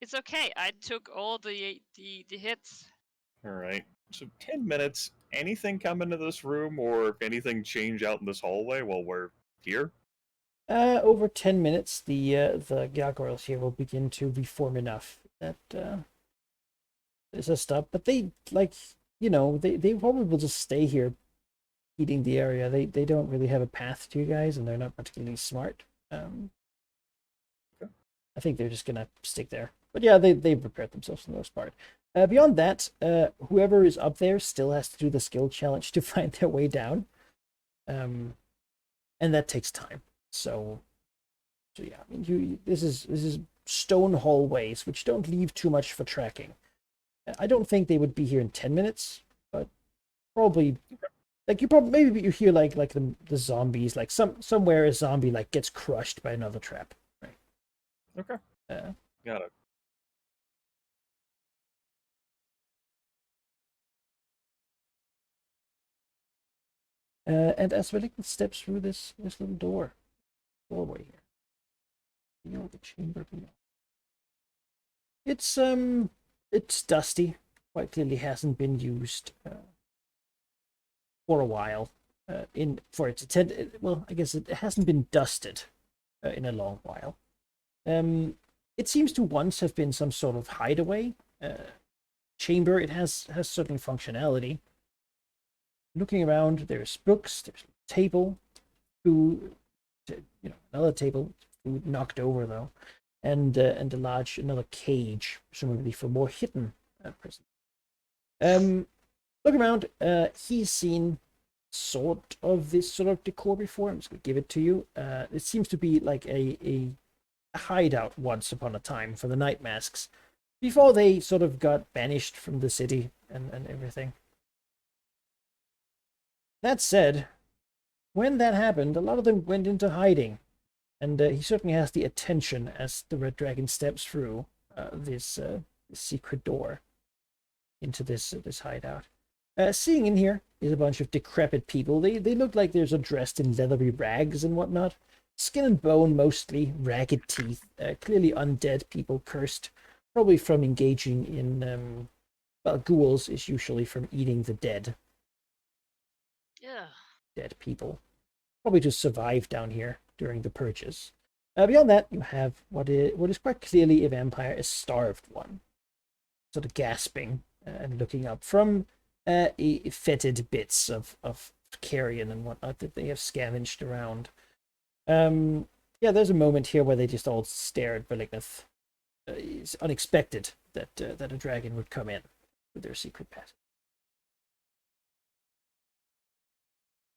It's okay. I took all the hits. Alright. So 10 minutes. Anything come into this room or anything change out in this hallway while we're here? Over 10 minutes, the gargoyles here will begin to reform enough that there's a stop. But they they probably will just stay here, eating the area. They don't really have a path to you guys, and they're not particularly smart. Okay. I think they're just gonna stick there. But yeah, they've prepared themselves for the most part. Beyond that, whoever is up there still has to do the skill challenge to find their way down, and that takes time. So yeah, I mean, this is stone hallways which don't leave too much for tracking. I don't think they would be here in 10 minutes, but probably like maybe you hear like the zombies, like somewhere a zombie like gets crushed by another trap, right? Okay. Got it. And as Veliknev steps through this little doorway here, the chamber beyond. It's dusty. Quite clearly hasn't been used for a while. For its well, I guess it hasn't been dusted in a long while. It seems to once have been some sort of hideaway chamber. It has certain functionality. Looking around, there's books, there's a table, food, another table, food knocked over though, and another cage, presumably for more hidden prisoners. Look around. He's seen sort of this sort of decor before. I'm just gonna give it to you. It seems to be like a hideout once upon a time for the Night Masks, before they sort of got banished from the city and everything. That said, when that happened, a lot of them went into hiding, and he certainly has the attention as the Red Dragon steps through this secret door into this hideout. Seeing in here is a bunch of decrepit people. They look like they're dressed in leathery rags and whatnot. Skin and bone mostly, ragged teeth, clearly undead people, cursed, probably from engaging in, well, ghouls is usually from eating the dead. Yeah. Dead people. Probably to survive down here during the purges. Beyond that, you have what is quite clearly a vampire, a starved one. Sort of gasping and looking up from fetid bits of carrion and whatnot that they have scavenged around. Yeah, there's a moment here where they just all stare at Velignith. It's unexpected that a dragon would come in with their secret pet.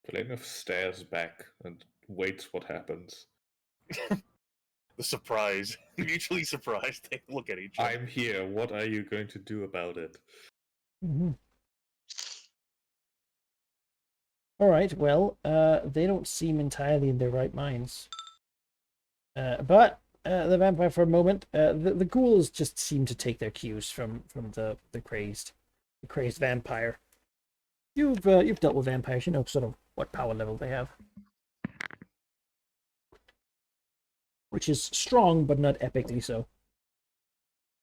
Velignith stares back and waits what happens. The surprise, mutually surprised, they look at each other. I'm here. What are you going to do about it? Mm-hmm. All right, well, they don't seem entirely in their right minds. But the vampire, for a moment, the ghouls just seem to take their cues from the crazed vampire. You've dealt with vampires, you know sort of what power level they have, which is strong but not epically so.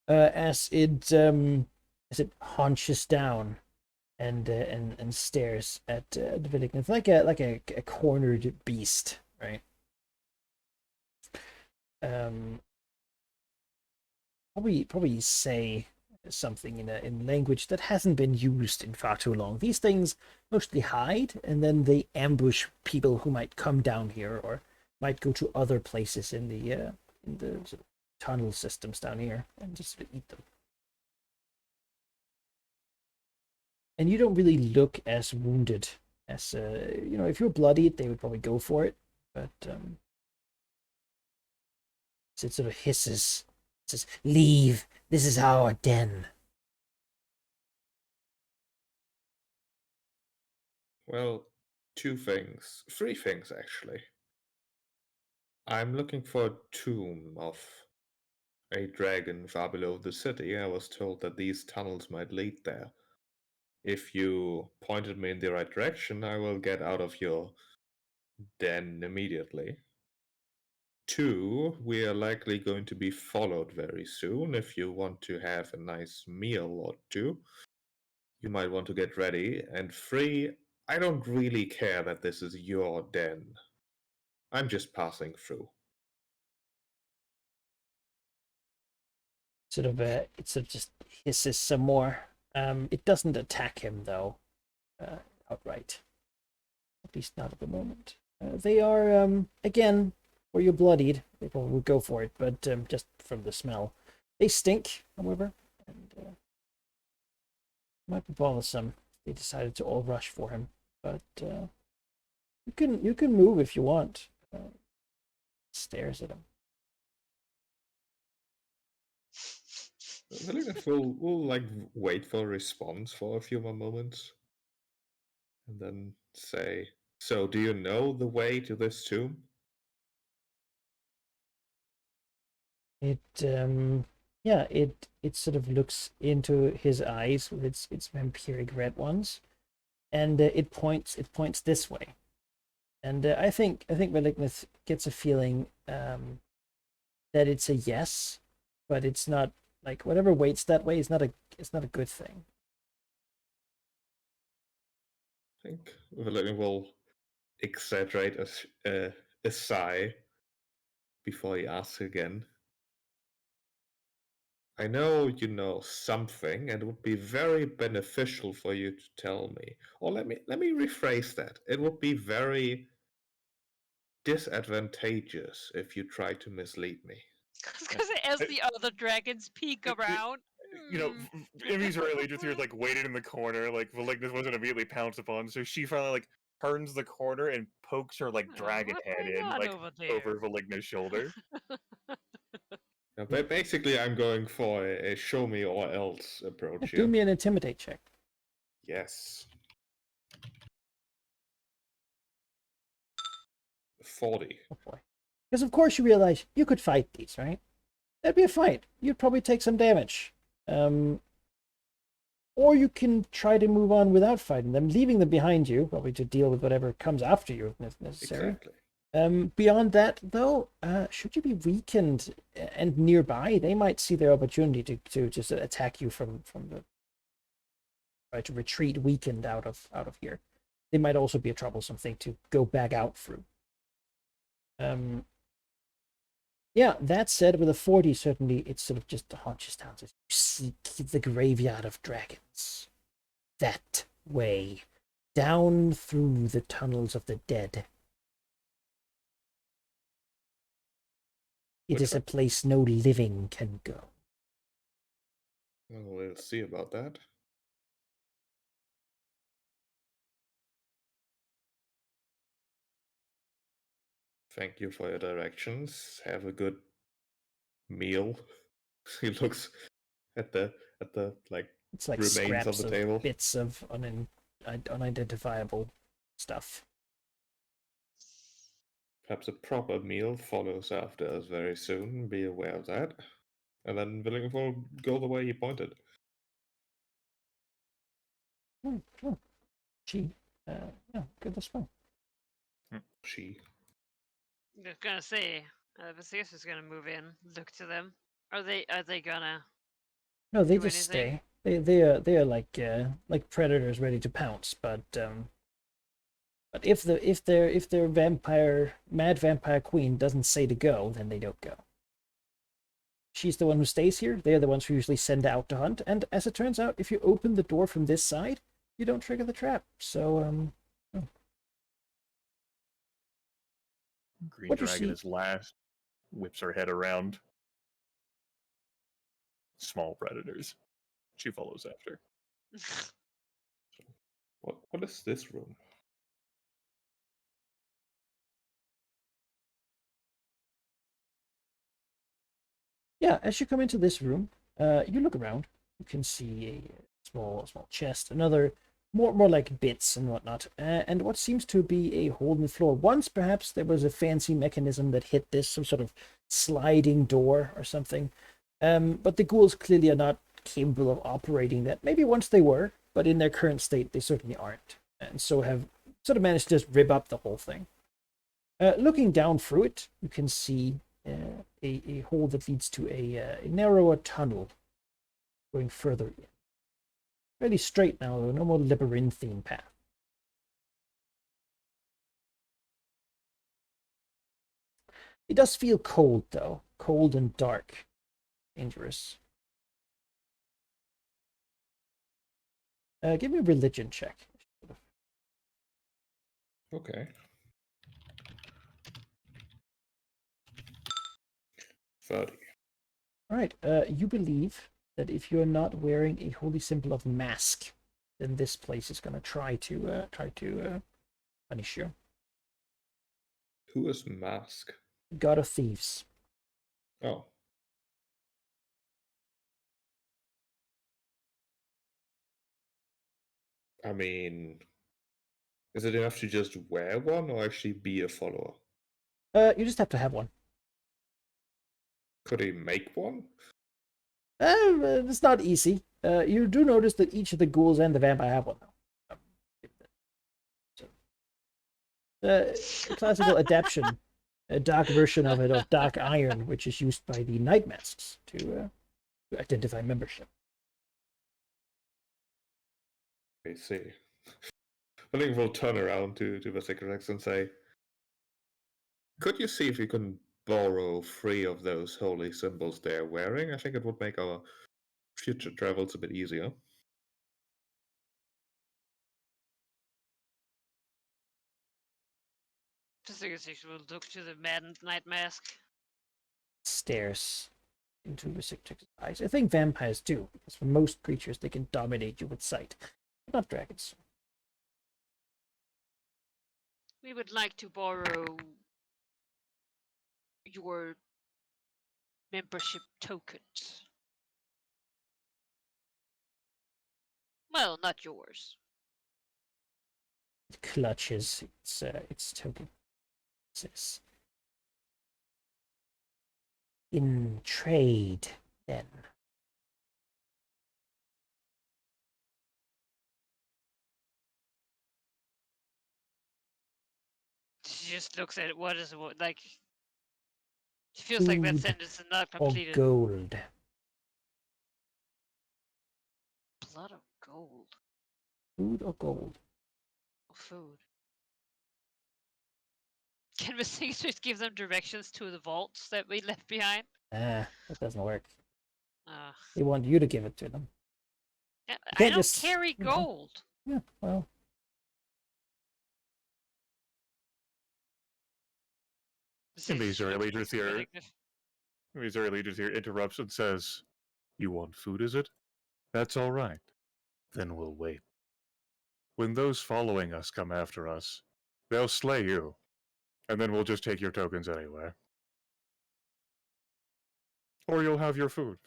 As it haunches down and stares at Velignith like a cornered beast, right? Probably say something in language that hasn't been used in far too long. These things mostly hide, and then they ambush people who might come down here or might go to other places in the sort of tunnel systems down here and just sort of eat them. And you don't really look as wounded as if you're bloodied, they would probably go for it, but it sort of hisses. It says, "Leave. This is our den." Well, three things actually. I'm looking for a tomb of a dragon far below the city. I was told that these tunnels might lead there. If you pointed me in the right direction, I will get out of your den immediately. 2, we are likely going to be followed very soon. If you want to have a nice meal or two, you might want to get ready. And 3, I don't really care that this is your den. I'm just passing through. It sort of just hisses some more. It doesn't attack him though, outright. At least not at the moment. They are again, where you're bloodied, they probably would go for it, but just from the smell, they stink. However, and might be bothersome. They decided to all rush for him, but you can move if you want. Stares at him. Velignith will like wait for a response for a few more moments, and then say, "So, do you know the way to this tomb?" It it sort of looks into his eyes with its vampiric red ones, and it points this way. And I think Velignith gets a feeling that it's a yes, but it's not like whatever waits that way is not a good thing. I think Velignith will exaggerate a sigh before he asks again. I know you know something, and it would be very beneficial for you to tell me. Or let me rephrase that. It would be very disadvantageous if you try to mislead me. Because as the other dragons peek around, Emmy's really just here, like, waiting in the corner, like, Valignus wasn't immediately pounced upon, so she finally, like, turns the corner and pokes her, like, dragon what's head going in, on like, over there? over Valignus' shoulder. Now, basically, I'm going for a show me or else approach Do here. me an intimidate check. Yes. 40. Oh boy. Because of course you realize you could fight these, right? That'd be a fight. You'd probably take some damage. Or you can try to move on without fighting them, leaving them behind you, probably to deal with whatever comes after you if necessary. Exactly. Beyond that, though, should you be weakened and nearby, they might see their opportunity to just attack you from the try to retreat weakened out of here. They might also be a troublesome thing to go back out through. Yeah, that said, with a 40, certainly it sort of just hunches down to seek the graveyard of dragons. That way, down through the tunnels of the dead. It is a place no living can go. Well, we'll see about that. Thank you for your directions. Have a good meal. He looks at the like It's like remains scraps of the table. bits of unidentifiable stuff. Perhaps a proper meal follows after us very soon. Be aware of that. And then Willing will go the way he pointed. Gee, yeah, good this one. She. I was gonna say, Vasilis is gonna move in, look to them. Are they gonna? No, they do just anything? stay. They are like predators ready to pounce. But if their mad vampire queen doesn't say to go, then they don't go. She's the one who stays here. They're the ones who usually send out to hunt. And as it turns out, if you open the door from this side, you don't trigger the trap. So Green What you Dragon see- is last, whips her head around. Small predators. She follows after. What is this room? yeah, as you come into this room, you look around. You can see a small chest, another more like bits and whatnot, and what seems to be a hole in the floor. Once, perhaps, there was a fancy mechanism that hit this, some sort of sliding door or something. But the ghouls clearly are not capable of operating that. Maybe once they were, but in their current state, they certainly aren't, and so have sort of managed to just rip up the whole thing. Looking down through it, you can see a hole that leads to a narrower tunnel going further in. Fairly straight now, though, no more labyrinthine path. It does feel cold, though. Cold and dark. Dangerous. Give me a religion check. Okay. 30. All right. You believe that if you're not wearing a holy symbol of mask, then this place is going to try to punish you. Who is Mask? God of Thieves. Oh. I mean, is it enough to just wear one or actually be a follower? You just have to have one. Could he make one? It's not easy. You do notice that each of the ghouls and the vampire have one. A classical adaptation, a dark version of it, of dark iron, which is used by the night masks to identify membership. I see. I think we'll turn around to Vasilis and say, could you see if you can borrow 3 of those holy symbols they're wearing, I think it would make our future travels a bit easier. Just like she will look to the maddened night mask. Stares into Restrictor's eyes. I think vampires do, because for most creatures they can dominate you with sight. But not dragons. We would like to borrow your membership tokens. Well, not yours. It clutches its token. It says, in trade, then. She just looks at it. What is it? Like, she feels like that Food sentence is not or completed. gold. Blood of gold. Food or gold. Or food. Can the Singsters give them directions to the vaults that we left behind? Ah, that doesn't work. Uh, They want you to give it to them. I can't don't just, carry you know. gold. Yeah, well, The And these Singsters are look leaders here. like- Missouri Leaders here interrupts and says, "You want food, is it? That's all right. Then we'll wait. When those following us come after us, they'll slay you, and then we'll just take your tokens anyway. Or you'll have your food.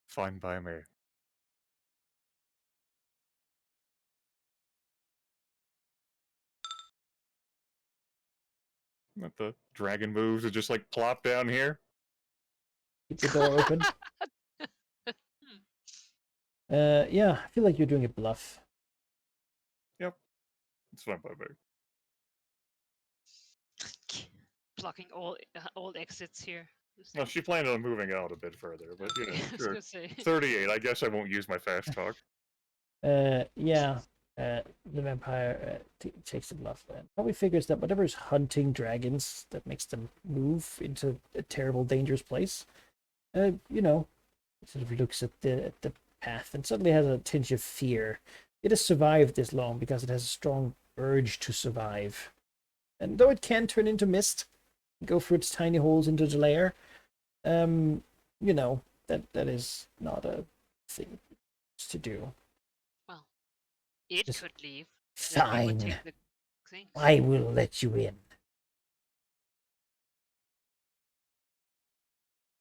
Fine by me." Let the dragon moves and just like plop down here. keep the door open. Yeah, I feel like you're doing a bluff. It's fine by me. Blocking all exits here. No, she planned on moving out a bit further, but you know, Okay, I was sure. gonna say. 38. I guess I won't use my fast talk. Yeah, the vampire takes the bluff and probably figures that whatever's hunting dragons that makes them move into a terrible, dangerous place, you know, sort of looks at the path and suddenly has a tinge of fear. It has survived this long because it has a strong urge to survive. And though it can turn into mist, go through its tiny holes into the lair, you know, that is not a thing to do. It Just could leave. Then we would Fine, take the things. I will let you in.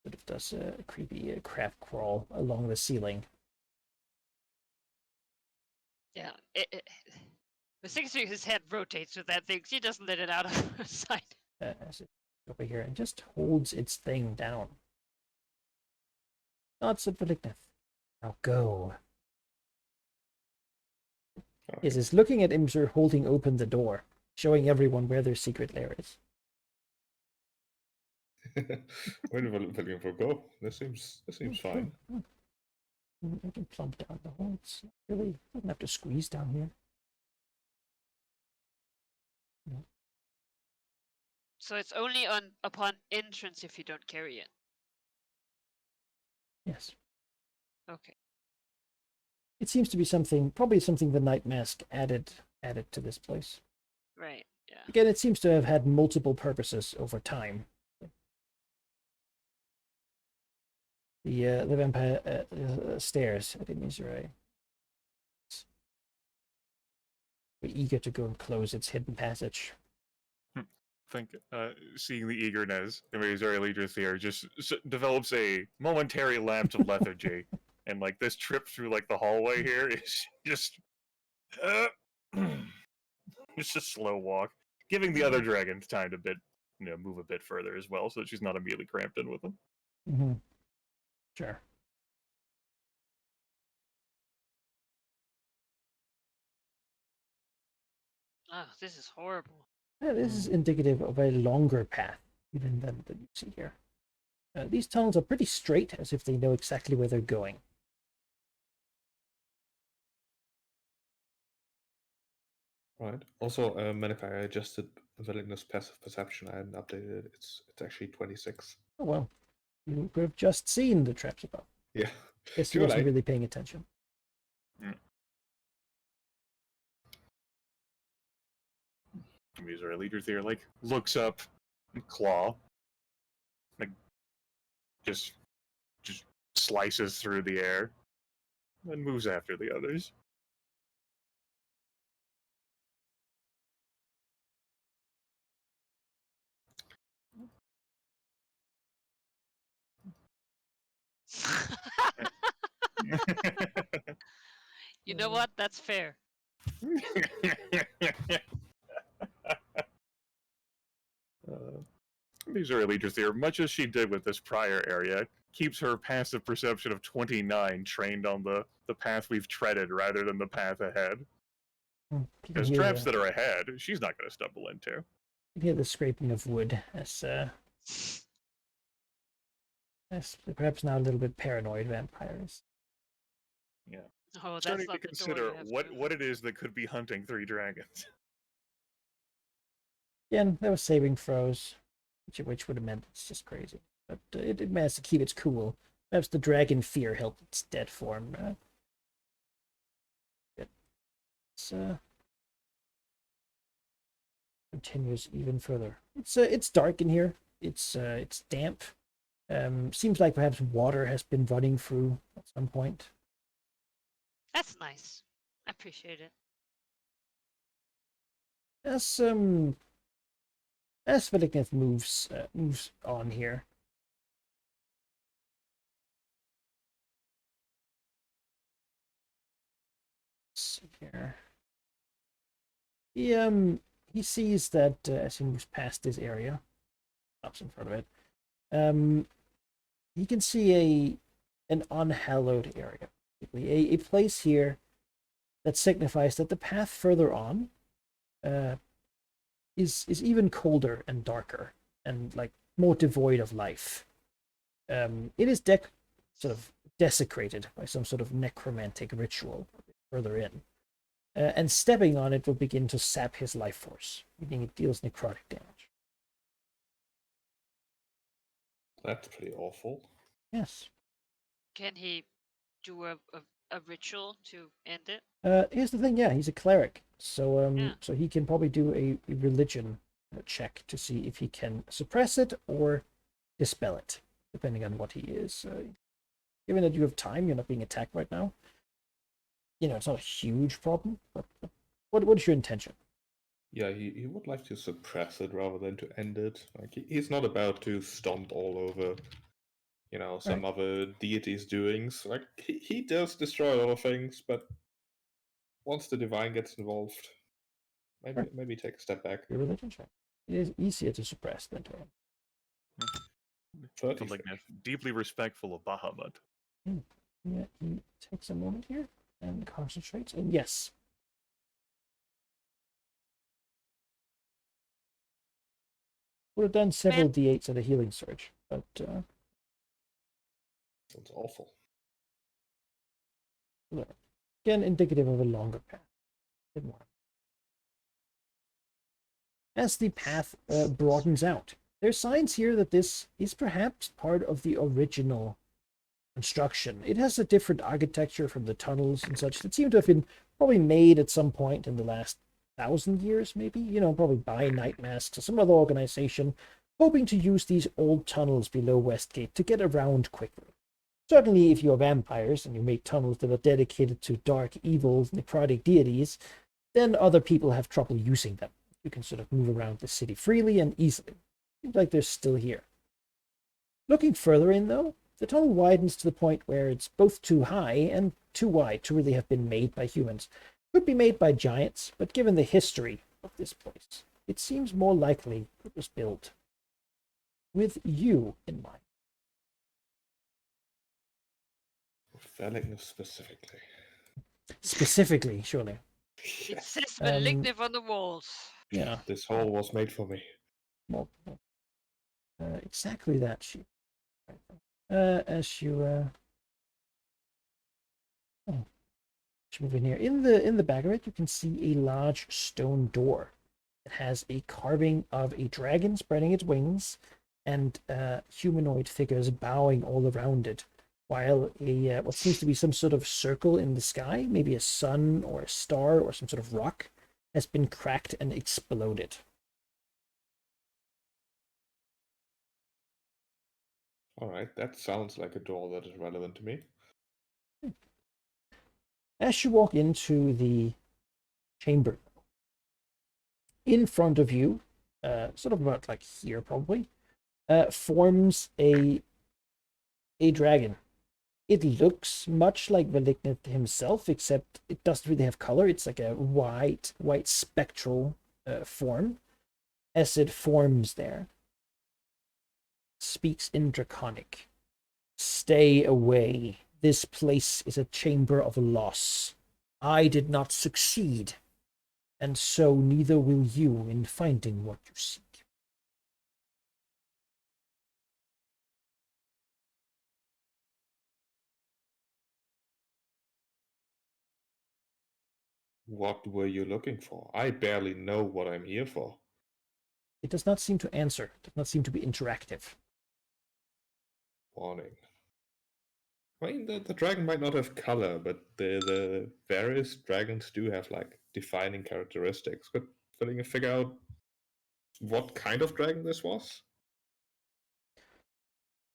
Sort of does a creepy crab crawl along the ceiling. Yeah. The Singster, his head rotates with that thing. She doesn't let it out of her sight. As it over here and just holds its thing down. Not so malignant. Now go. Yes, it's looking at Imser holding open the door, showing everyone where their secret lair is. When we're looking for go, this seems fine. I can plump down the hole. It's not really doesn't have to squeeze down here. So it's only upon entrance if you don't carry it. Yes. Okay. It seems to be something, probably something the Night Mask added to this place. Right. Yeah. Again, it seems to have had multiple purposes over time. The vampire stares at Imizure. Eager to go and close its hidden passage. Think seeing the eagerness of Missouri Leaders here just develops a momentary lapse of lethargy, and like this trip through like the hallway here is just it's a slow walk, giving the other dragons time to move a bit further as well, so that she's not immediately cramped in with them. Mm-hmm. Sure. Oh, this is horrible. Yeah, this is indicative of a longer path, even than you see here. These tunnels are pretty straight, as if they know exactly where they're going. Right. Also, Manic, I adjusted Willingness passive perception and updated it. It's actually 26. Oh, well, you could have just seen the traps above. Yeah. Guess he Too wasn't late. really paying attention. These are leaders there, like, looks up, claw, like, just slices through the air, and moves after the others. You know what? That's fair. These are leaders there, much as she did with this prior area, keeps her passive perception of 29 trained on the path we've treaded rather than the path ahead. You can Because hear traps the, that are ahead, she's not going to stumble into. you can hear the scraping of wood as perhaps now a little bit paranoid vampires. Yeah. Oh, that's Starting to not the door consider you have to what it is that could be hunting 3 dragons. Again, that was saving throws, which would have meant it's just crazy. But it managed to keep its cool. Perhaps the dragon fear helped its dead form. It's continues even further. It's dark in here. It's damp. Seems like perhaps water has been running through at some point. That's nice. I appreciate it. As Veliknev moves on here. Let's see here. He sees that as he moves past this area, stops in front of it. He can see an unhallowed area, a place here that signifies that the path further on is even colder and darker and like more devoid of life. It is sort of desecrated by some sort of necromantic ritual further in. And stepping on it will begin to sap his life force, meaning it deals necrotic damage. That's pretty awful. Yes. Can he do a ritual to end it? Here's the thing, yeah, he's a cleric. So Yeah. so he can probably do a religion check to see if he can suppress it or dispel it, depending on what he is. Given that you have time, you're not being attacked right now. You know, it's not a huge problem, but what's your intention? Yeah, he would like to suppress it rather than to end it. Like he's not about to stomp all over, some other deity's doings. Like he does destroy other things, but once the divine gets involved, maybe take a step back. Your religion check. It is easier to suppress than to end. 30. Like deeply respectful of Bahamut. Yeah, he takes a moment here and concentrates, and yes. Would have done several d8s at a healing surge, but Sounds awful. again, indicative of a longer path. As the path broadens out, there's signs here that this is perhaps part of the original construction. It has a different architecture from the tunnels and such that seem to have been probably made at some point in the last 1,000 years, maybe, probably by Nightmask or some other organization, hoping to use these old tunnels below Westgate to get around quickly. Certainly, if you're vampires and you make tunnels that are dedicated to dark, evil, necrotic deities, then other people have trouble using them. You can sort of move around the city freely and easily. Seems like they're still here. Looking further in, though, the tunnel widens to the point where it's both too high and too wide to really have been made by humans. Could be made by giants, but given the history of this place, it seems more likely it was built with you in mind. Veliknev specifically. Specifically, surely. It says Veliknev on the walls. Yeah. This hall was made for me. Well, exactly that sheep. As you let's move in here. In the back of it, you can see a large stone door. It has a carving of a dragon spreading its wings, and humanoid figures bowing all around it, while a what seems to be some sort of circle in the sky, maybe a sun or a star or some sort of rock, has been cracked and exploded. All right, that sounds like a door that is relevant to me. As you walk into the chamber, in front of you, sort of about like here probably, forms a dragon. It looks much like Velignith himself, except it doesn't really have color. It's like a white spectral form. As it forms there, speaks in Draconic. Stay away. This place is a chamber of loss. I did not succeed, and so neither will you in finding what you seek. What were you looking for? I barely know what I'm here for. It does not seem to answer. It does not seem to be interactive. Warning. I mean, the dragon might not have color, but the various dragons do have like defining characteristics. Could you figure out what kind of dragon this was?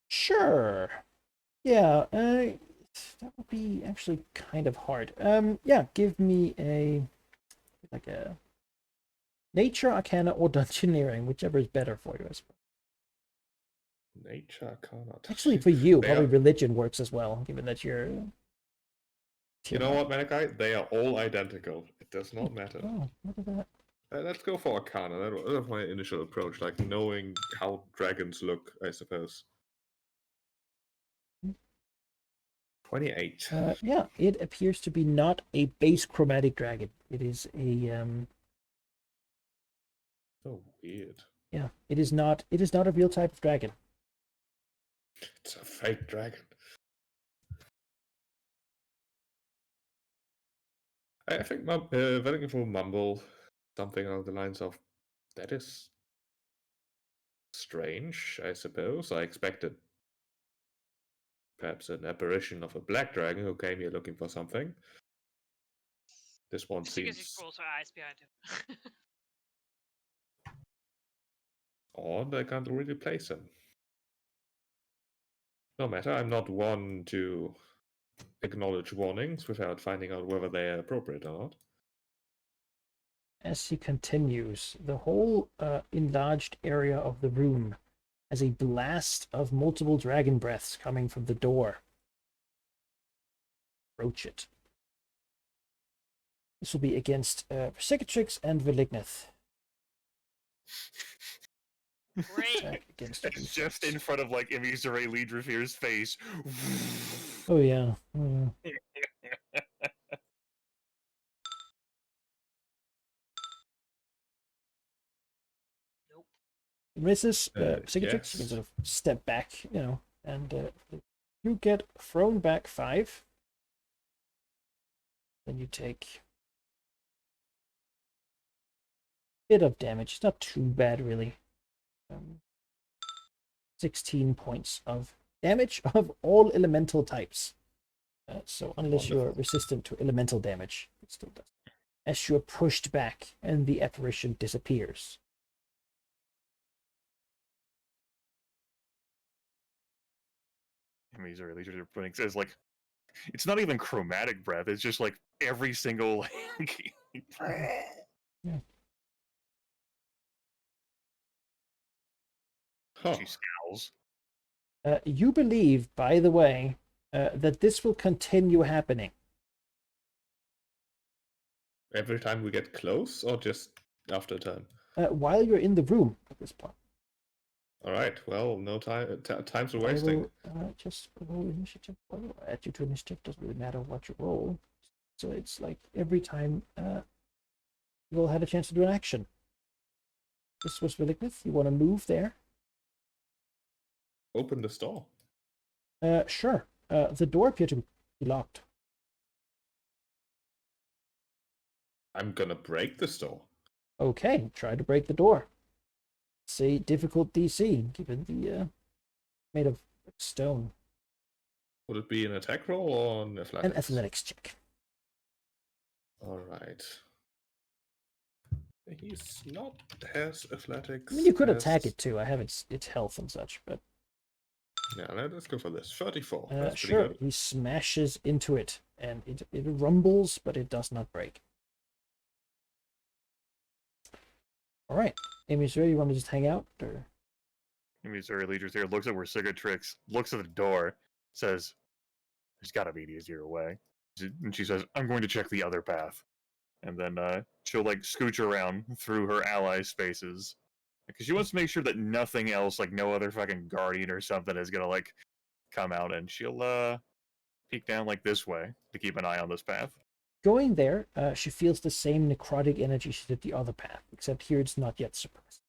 Sure. Yeah, that would be actually kind of hard. Yeah, give me a nature, arcana, or dungeoneering, whichever is better for you. I suppose. Nature arcana. Actually, for you, They probably are- religion works as well, given that you're. You know what, Malachi? They are all identical. It does not matter. Oh, look at that. Let's go for arcana. That was my initial approach, like knowing how dragons look, I suppose. 28. Yeah, it appears to be not a base chromatic dragon. It is a So weird. yeah. It is not. It is not a real type of dragon. It's a fake dragon. I think Velignith will mumble something along the lines of, "That is strange, I suppose. I expected perhaps an apparition of a black dragon who came here looking for something. This one Just because he seems rolls her eyes behind him. odd. I can't really place him. No matter, I'm not one to acknowledge warnings without finding out whether they are appropriate or not." As he continues, the whole enlarged area of the room has a blast of multiple dragon breaths coming from the door. Approach it. This will be against Psychitrix and Velignith. Great. Attack against It's just in front of like Emissary Liedrefir's face. Oh yeah. Oh, yeah. Nope. Misses Psychitrix. You can Yes. sort of step back, and you get thrown back 5. Then you take a bit of damage. It's not too bad, really. 16 points of damage of all elemental types. So unless you're Wonderful. resistant to elemental damage, it still does. As you're pushed back and the apparition disappears. Emissary Liedrefer putting says like, it's not even chromatic breath. It's just like every single like. Huh. She scowls. You believe, by the way, that this will continue happening. Every time we get close, or just after a turn? While you're in the room at this point. All right. Well, no time. Time's I wasting. will just roll initiative. Well, add you to initiative. Doesn't really matter what you roll. So it's like every time you all had a chance to do an action. This was Velignith. You want to move there? Open the store. Sure. The door appeared to be locked. I'm gonna break this door. Okay, try to break the door. Say difficult DC, given the made of stone. Would it be an attack roll or an athletics? An athletics check. All right. He's not as athletics. I mean, you could as... attack it too. I have its health and such, but Yeah, let's go for this. 34. That's pretty sure. good. He smashes into it, and it rumbles, but it does not break. All right, Amy, sir, you want to just hang out, or? Missouri Leaders here looks at where Cicatrix looks at the door, says, "There's got to be an easier way." And she says, "I'm going to check the other path." And then she'll like scooch around through her ally spaces because she wants to make sure that nothing else, like no other fucking guardian or something, is gonna like come out. And she'll peek down like this way to keep an eye on this path. Going there, she feels the same necrotic energy she did the other path, except here it's not yet suppressed.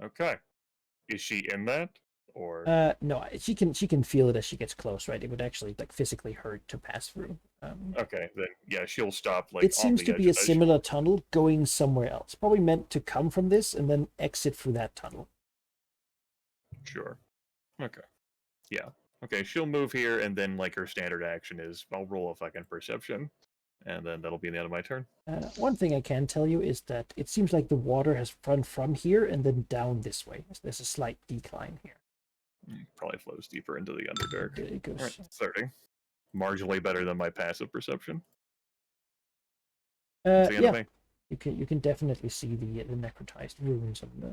Okay, is she in that or? No, she can feel it as she gets close, right? It would actually like physically hurt to pass through. Okay, then yeah, she'll stop. Like it seems on to the be edge a of that. similar tunnel going somewhere else. Probably meant to come from this and then exit through that tunnel. Sure. Okay. Yeah. Okay, she'll move here, and then like her standard action is I'll roll a fucking perception, and then that'll be the end of my turn. One thing I can tell you is that it seems like the water has run from here and then down this way. There's a slight decline here. Probably flows deeper into the Underdark. It goes. All right, 30. Marginally better than my passive perception. That's the end of Yeah, me. you can definitely see the necrotized runes on the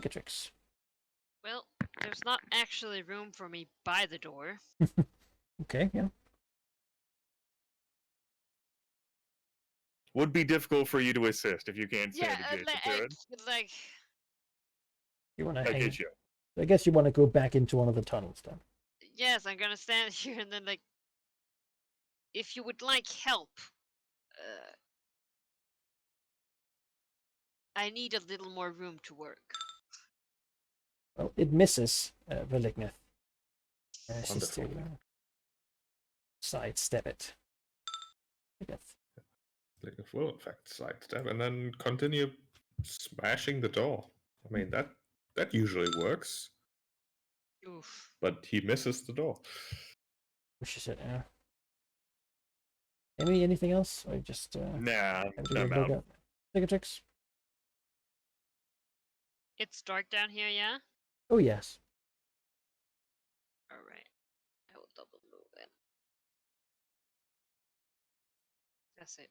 Cicatrix. Well, there's not actually room for me by the door. Okay, yeah. Would be difficult for you to assist if you can't stand Yeah, adjacent to it. like You want to I hang. get you. I guess you want to go back into one of the tunnels then. yes, I'm gonna stand here and then like, if you would like help, I need a little more room to work. Well, it misses Velignith. It's just to Wonderful. sidestep it. Like it will, in fact, sidestep and then continue smashing the door. I mean, that usually works, Oof. but he misses the door. Pushes it. Amy, anything else? Or just Nah, have to I'm go out. back up? Cicatrix? It's dark down here, yeah? Oh yes. Alright. I will double move it. That's it.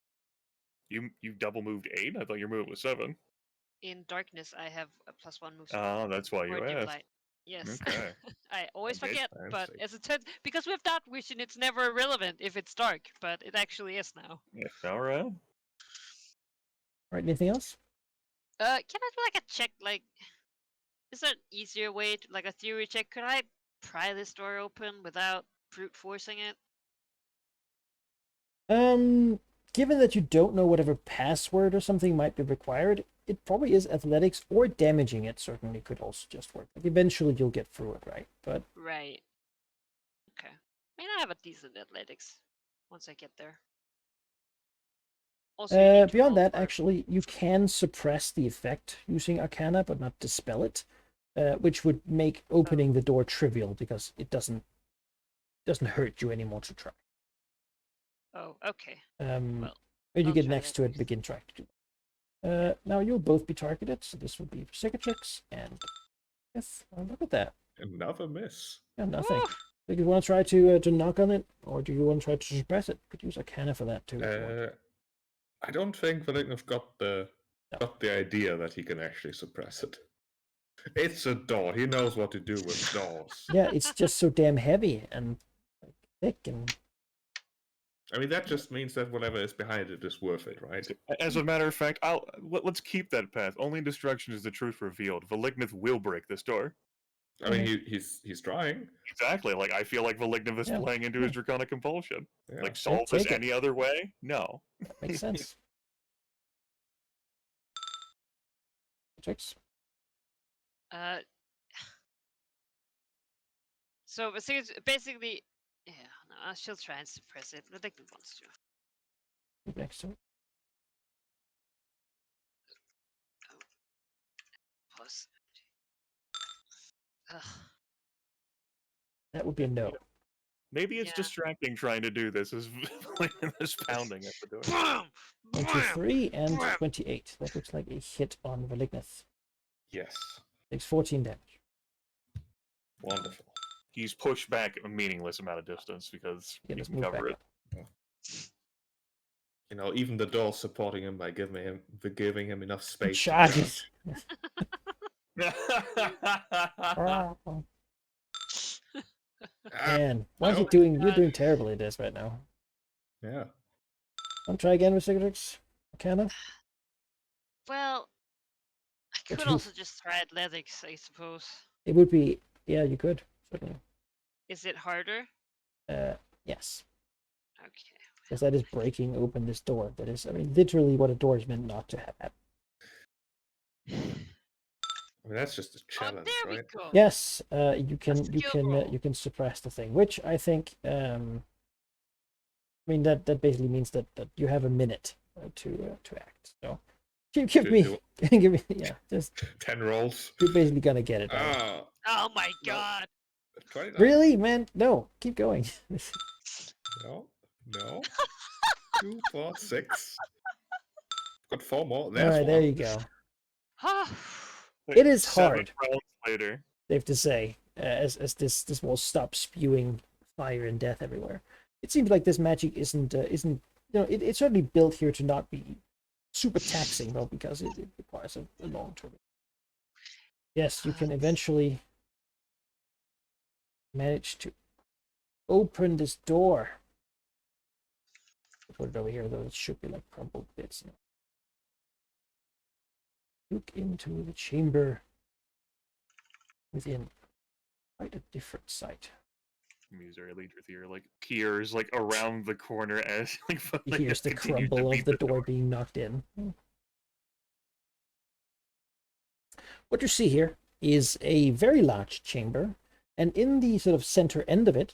You double moved 8? I thought your movement was 7. In darkness, I have a +1 move. Oh, that's why you or dim asked. light. Yes. Okay. I always Okay, forget, I but see. as it turns, because with that vision, it's never relevant if it's dark, but it actually is now. Yeah, all right. All right. Anything else? Can I do like a check? Like, is there an easier way to, like a theory check? Could I pry this door open without brute forcing it? Given that you don't know whatever password or something might be required, it probably is athletics, or damaging it certainly could also just work. Like eventually you'll get through it, right? But Right. Okay. I mean, I have a decent athletics once I get there. Also, you need to beyond roll that, for- actually, you can suppress the effect using Arcana, but not dispel it, which would make opening the door trivial because it doesn't hurt you anymore to try. Oh, okay. When Well, you I'll get try next that to it, next. begin trying to do that. Now you'll both be targeted, so this will be for Cicatrix and yes, look at that. Another miss. Yeah, nothing. Woo! Do you want to try to knock on it, or do you want to try to suppress it? Could use Arcana for that too. if you want. I don't think Velignov got the No. idea that he can actually suppress it. It's a door. He knows what to do with doors. Yeah, it's just so damn heavy and like, thick and I mean, that just means that whatever is behind it is worth it, right? As a matter of fact, let's keep that path. Only destruction is the truth revealed. Velignith will break this door. I mean, he's trying. Exactly. Like I feel like Velignith is Yeah, playing into his draconic compulsion. Yeah. Like solve this take it. any other way? No. that makes sense. Tricks. So basically, Yeah, no, she'll try and suppress it. I think it wants to. Move next to it. Plus. Ugh. That would be a no. Maybe it's Yeah. distracting trying to do this as this pounding at the door. Bam! 23 and Bam! 28. That looks like a hit on Malignus. Yes. Takes 14 damage. Wonderful. He's pushed back a meaningless amount of distance because Yeah, he let's can move cover back it. up. You know, even the doll supporting him by giving him enough He space. to charges. Ah, Man, why is no. it doing? You're God. doing terribly at this right now. Yeah. I'll try again with Cicatrix. Arcana. Well, I But could you- also just try athletics, I suppose. It would be. Yeah, you could certainly. Is it harder? Yes, Okay. because that is breaking open this door. That is, I mean, literally what a door is meant not to have happen. I mean, that's just a Oh, challenge, there we right? go. Yes, you skill roll. you can suppress the thing, which I think. I mean that basically means that you have a minute to act. So give Do- me do- give me just 10 rolls. you're basically gonna get it. Right? Ah, Oh my No. god. 29. Really, man? No, keep going. No. No. 2, 4, 6. Got 4 more. All There's right, one. there you go. Ah. It is 7 hard. rounds later. Safe to say, as this will stop spewing fire and death everywhere. It seems like this magic isn't it's certainly built here to not be super taxing though, because it requires a long term. Yes, you can eventually manage to open this door. Put it over here though. It should be like crumbled bits. Look into the chamber within. Quite a different sight. Muser Leader here like peers like around the corner as like He hears the continues to crumble beat of the door being knocked in. What you see here is a very large chamber, and in the sort of center end of it,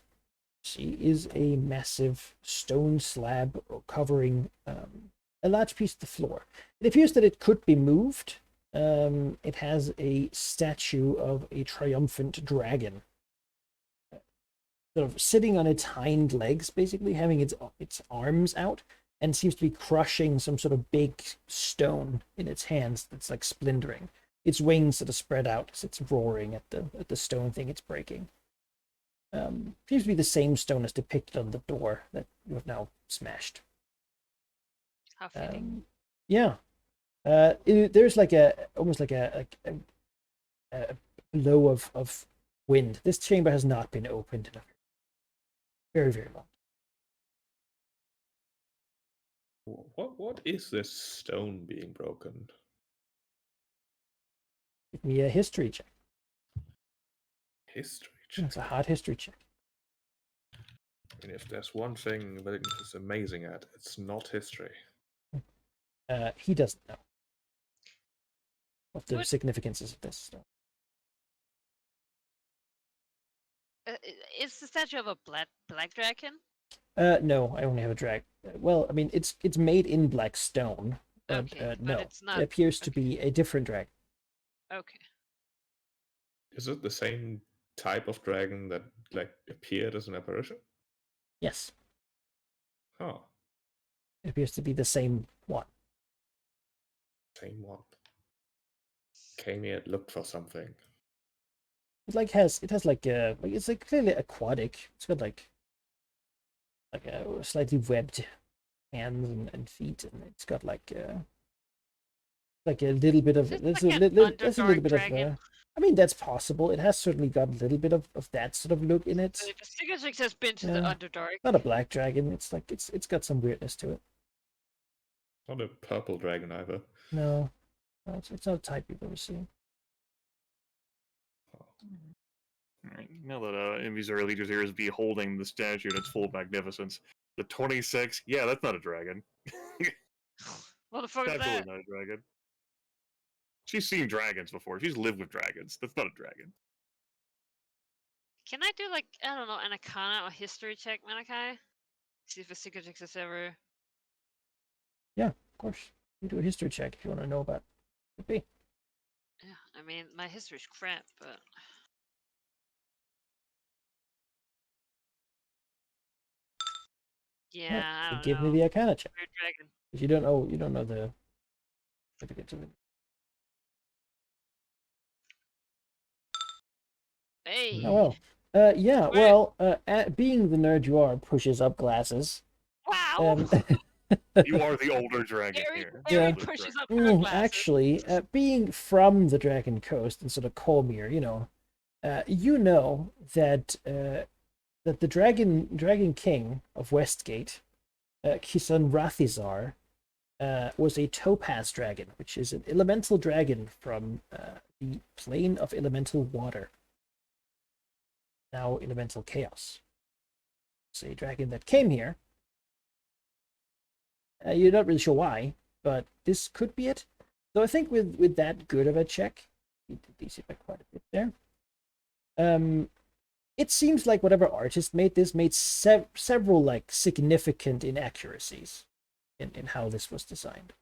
see, is a massive stone slab covering a large piece of the floor. It appears that it could be moved. It has a statue of a triumphant dragon, sort of sitting on its hind legs, basically having its arms out, and seems to be crushing some sort of big stone in its hands that's like splintering. Its wings sort of spread out as it's roaring at the stone thing it's breaking. Seems to be the same stone as depicted on the door that you have now smashed. How fitting. Yeah. There's like almost like a blow of wind. This chamber has not been opened in a very, very long. What is this stone being broken? Give me a history check. History It's check. a hard history check. And if there's one thing that it's amazing at, it's not history. He doesn't know what the What? significance is of this stone. Is the statue of a black dragon? No, I only have a drag. Well, I mean, it's made in black stone, but Okay, no, but it's not. it appears to okay. be a different dragon. Okay. Is it the same type of dragon that like appeared as an apparition? Yes, Huh. it appears to be the same one. Same one. Came here, looked for something. It has like it's like clearly aquatic. It's got like a slightly webbed hands and feet, and it's got like a little bit of Is it there's like a an there's a little Underdark bit dragon? of I mean, that's possible. It has certainly got a little bit of that sort of look in it. So if Cicatrix has been to the Yeah. Underdark, Not a black dragon. It's like it's got some weirdness to it. Not a purple dragon either. No, it's not a type you've ever seen. Alright, now that Invisor Leaders here is beholding the statue in its full magnificence. The 26, yeah, that's not a dragon. what the fuck is Absolutely that? not a dragon. She's seen dragons before. She's lived with dragons. That's not a dragon. Can I do like, I don't know, an Arcana or history check, Malachi? See if a secret check has ever. Yeah, of course. You do a history check if you want to know about it. Be. Yeah, I mean, my history's crap, but. Yeah, I So don't give me know. the Arcana check. Weird dragon. If you don't know the certificates of it. Hey! Oh well. Yeah, Wait. well, being the nerd you are, pushes up glasses. Wow! You are the older dragon Gary, here. Gary Older pushes dragon. up her glasses. Actually, being from the Dragon Coast and sort of Colmere, you know that that the Dragon King of Westgate, Kisan Rathizar, was a topaz dragon, which is an elemental dragon from the plane of elemental water, now elemental chaos. It's a dragon that came here. You're not really sure why, but this could be it. So I think with that good of a check, you did DC by quite a bit there. It seems like whatever artist made this made several like significant inaccuracies in how this was designed.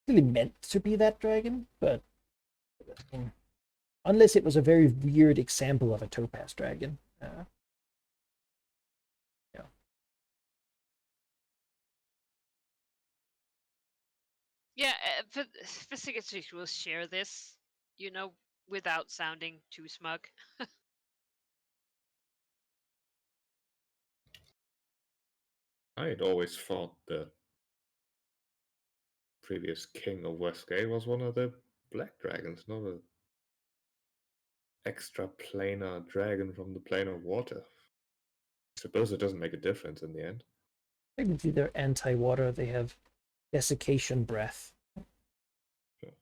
Really meant to be that dragon, but I mean, unless it was a very weird example of a topaz dragon. Yeah. Yeah, Physics will share this, without sounding too smug. I had always thought the previous king of Westgate was one of the black dragons, not a extra planar dragon from the plane of water. I suppose it doesn't make a difference in the end. Technically, they're anti-water. They have desiccation breath. Sure.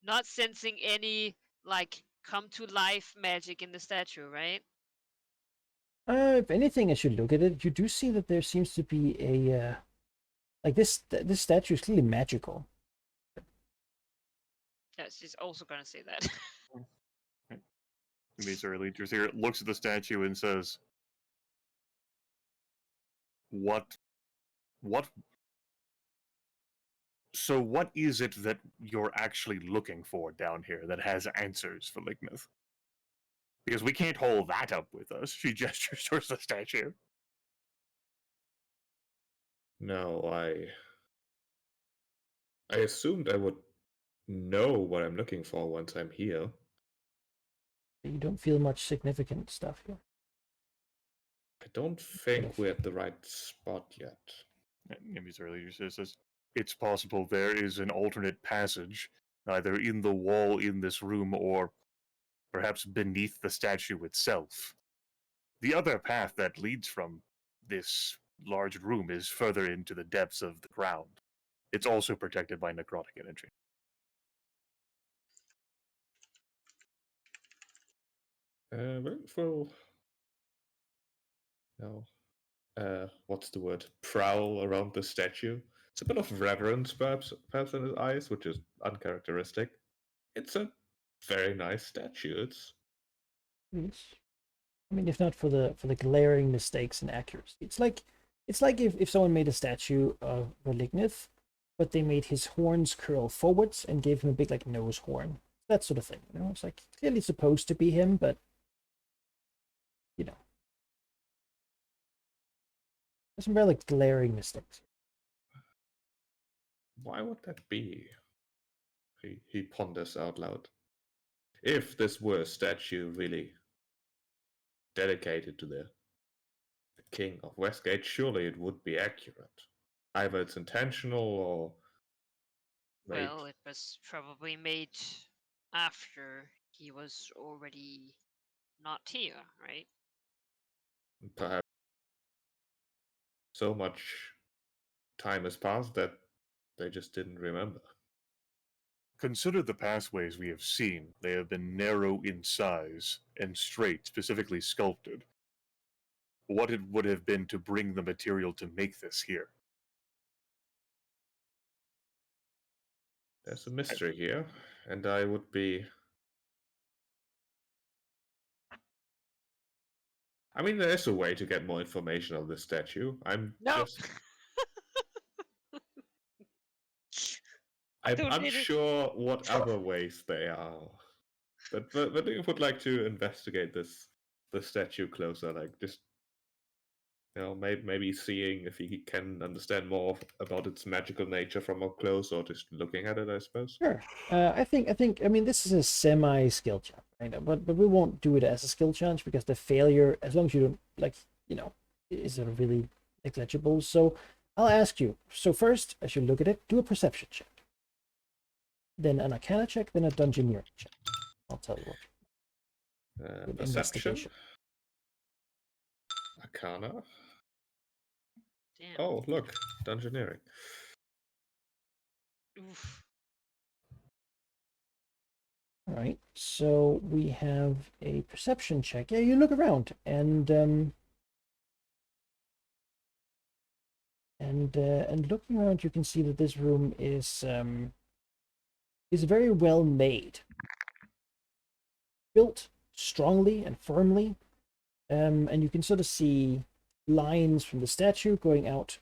Not sensing any, like, come to life magic in the statue, right? If anything, I should look at it. You do see that there seems to be a like this statue is clearly magical. Yeah, she's also gonna say that. These early leaders here looks at the statue and says, What so what is it that you're actually looking for down here that has answers for Lignith? Because we can't hold that up with us. She gestures towards the statue. No, I assumed I would know what I'm looking for once I'm here. You don't feel much significant stuff here. I don't think we're at the right spot yet. These early leaders says, it's possible there is an alternate passage, either in the wall in this room or perhaps beneath the statue itself. The other path that leads from this large room is further into the depths of the ground. It's also protected by necrotic energy. Well, no. What's the word? Prowl around the statue. It's a bit of reverence, perhaps in his eyes, which is uncharacteristic. It's a very nice statue. Yes. I mean, if not for the glaring mistakes in accuracy, it's like if someone made a statue of Relignith, but they made his horns curl forwards and gave him a big like nose horn, that sort of thing. You know, it's like clearly supposed to be him, but you know, there's some very like glaring mistakes. Why would that be? He ponders out loud. If this were a statue really dedicated to the king of Westgate, surely it would be accurate. Either it's intentional or made. Well, it was probably made after he was already not here, right? Perhaps so much time has passed that they just didn't remember. Consider the pathways we have seen. They have been narrow in size and straight, specifically sculpted. what it would have been to bring the material to make this here. There's a mystery here, and I would be. I mean, there is a way to get more information on this statue. No. I'm Don't need it. unsure what other ways they are. But I would like to investigate the statue closer, like just maybe seeing if he can understand more about its magical nature from up close, or just looking at it, I suppose. Sure. I think. I mean, this is a semi-skill challenge, right? But we won't do it as a skill challenge because the failure, as long as you don't is it really negligible. So I'll ask you. So first, as you look at it, do a perception check. Then an Arcana check, then a Dungeoneering check. I'll tell you what. With Perception. Arcana. Damn. Oh, look, Dungeoneering. Oof. All right, so we have a perception check. Yeah, you look around, and looking around, you can see that this room is very well made, built strongly and firmly, and you can sort of see lines from the statue going out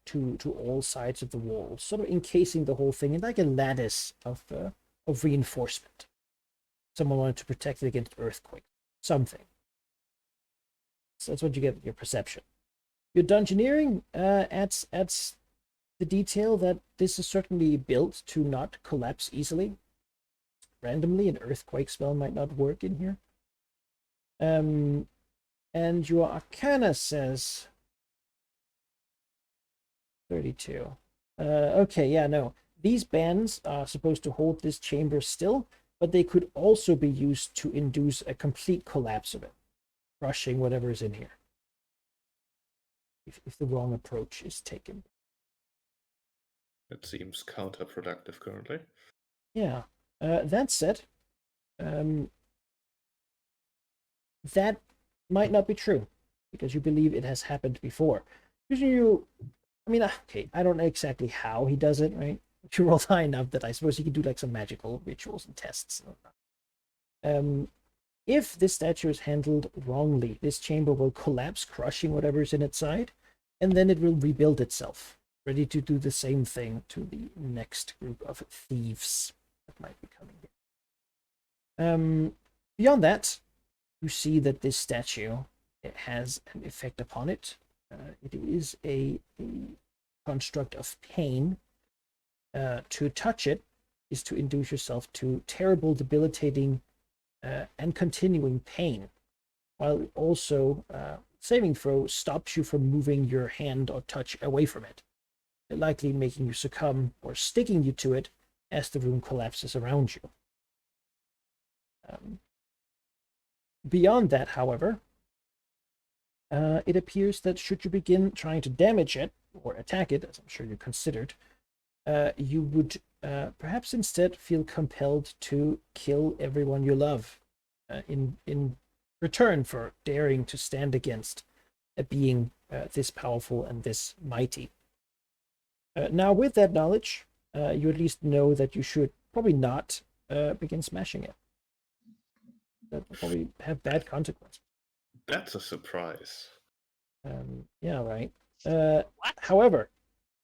to all sides of the wall, sort of encasing the whole thing in like a lattice of reinforcement. Someone wanted to protect it against earthquake, something. So that's what you get with your perception. Your Dungeoneering adds the detail that this is certainly built to not collapse easily. Randomly, an earthquake spell might not work in here. And your Arcana says 32. Okay, yeah, no. These bands are supposed to hold this chamber still, but they could also be used to induce a complete collapse of it, crushing whatever is in here, if the wrong approach is taken. It seems counterproductive currently. Yeah. That said, that might not be true, because you believe it has happened before. Usually okay, I don't know exactly how he does it, right? You roll high enough that I suppose he can do like some magical rituals and tests. If this statue is handled wrongly, this chamber will collapse, crushing whatever's in its side, and then it will rebuild itself, ready to do the same thing to the next group of thieves that might be coming here. Beyond that, you see that this statue, it has an effect upon it. It is a construct of pain. To touch it is to induce yourself to terrible, debilitating, and continuing pain, while also saving throw stops you from moving your hand or touch away from it, likely making you succumb or sticking you to it as the room collapses around you. Beyond that, however, it appears that should you begin trying to damage it or attack it, as I'm sure you considered, you would perhaps instead feel compelled to kill everyone you love in return for daring to stand against a being this powerful and this mighty. Now, with that knowledge, you at least know that you should probably not begin smashing it. That will probably have bad consequences. That's a surprise. Yeah, right. What? However,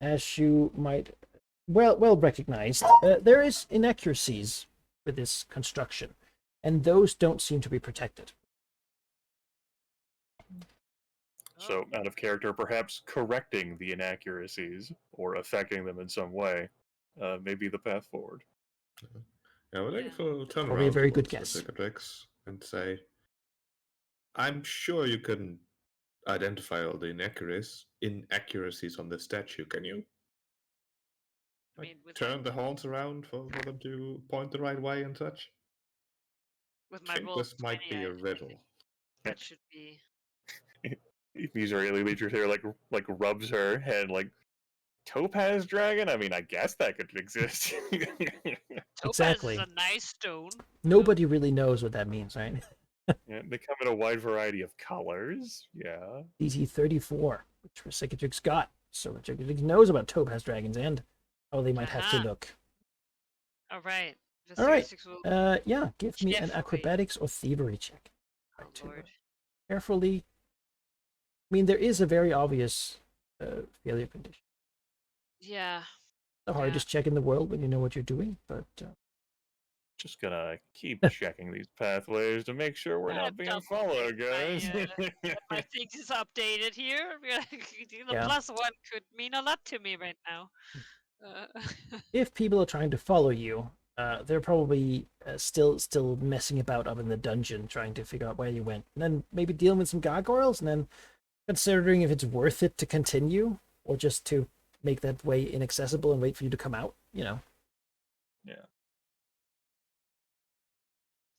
as you might well recognize, there is inaccuracies with this construction, and those don't seem to be protected. So, out of character, perhaps correcting the inaccuracies or affecting them in some way may be the path forward. Yeah, well, I guess we'll turn Probably a around very good towards the guess. cicatrix and say, I'm sure you can identify all the inaccuracies on the statue, can you? I mean, with Turn the horns around for them to point the right way and such? with I my think roll this might 20, be a I think riddle. that should be. These are Leecher here, like rubs her head, like topaz dragon. I mean, I guess that could exist. Topaz Exactly. is a nice stone. Nobody really knows what that means, right? Yeah, they come in a wide variety of colors. Yeah. DC-34, which Resekitrix got. So Resekitrix knows about Topaz Dragons and how they might have to Uh-huh. look. All right. The All right. 66 will. Yeah, give me an Jeffrey. acrobatics or thievery check. Oh, Try to, Lord. carefully. I mean, there is a very obvious failure condition. Yeah. The Yeah. hardest check in the world when you know what you're doing, but Just gonna keep checking these pathways to make sure we're not I've being double followed, checked guys. my things is updated here. The Yeah. +1 could mean a lot to me right now. If people are trying to follow you, they're probably still messing about up in the dungeon, trying to figure out where you went, and then maybe dealing with some gargoyles, and then considering if it's worth it to continue or just to make that way inaccessible and wait for you to come out. You know. Yeah.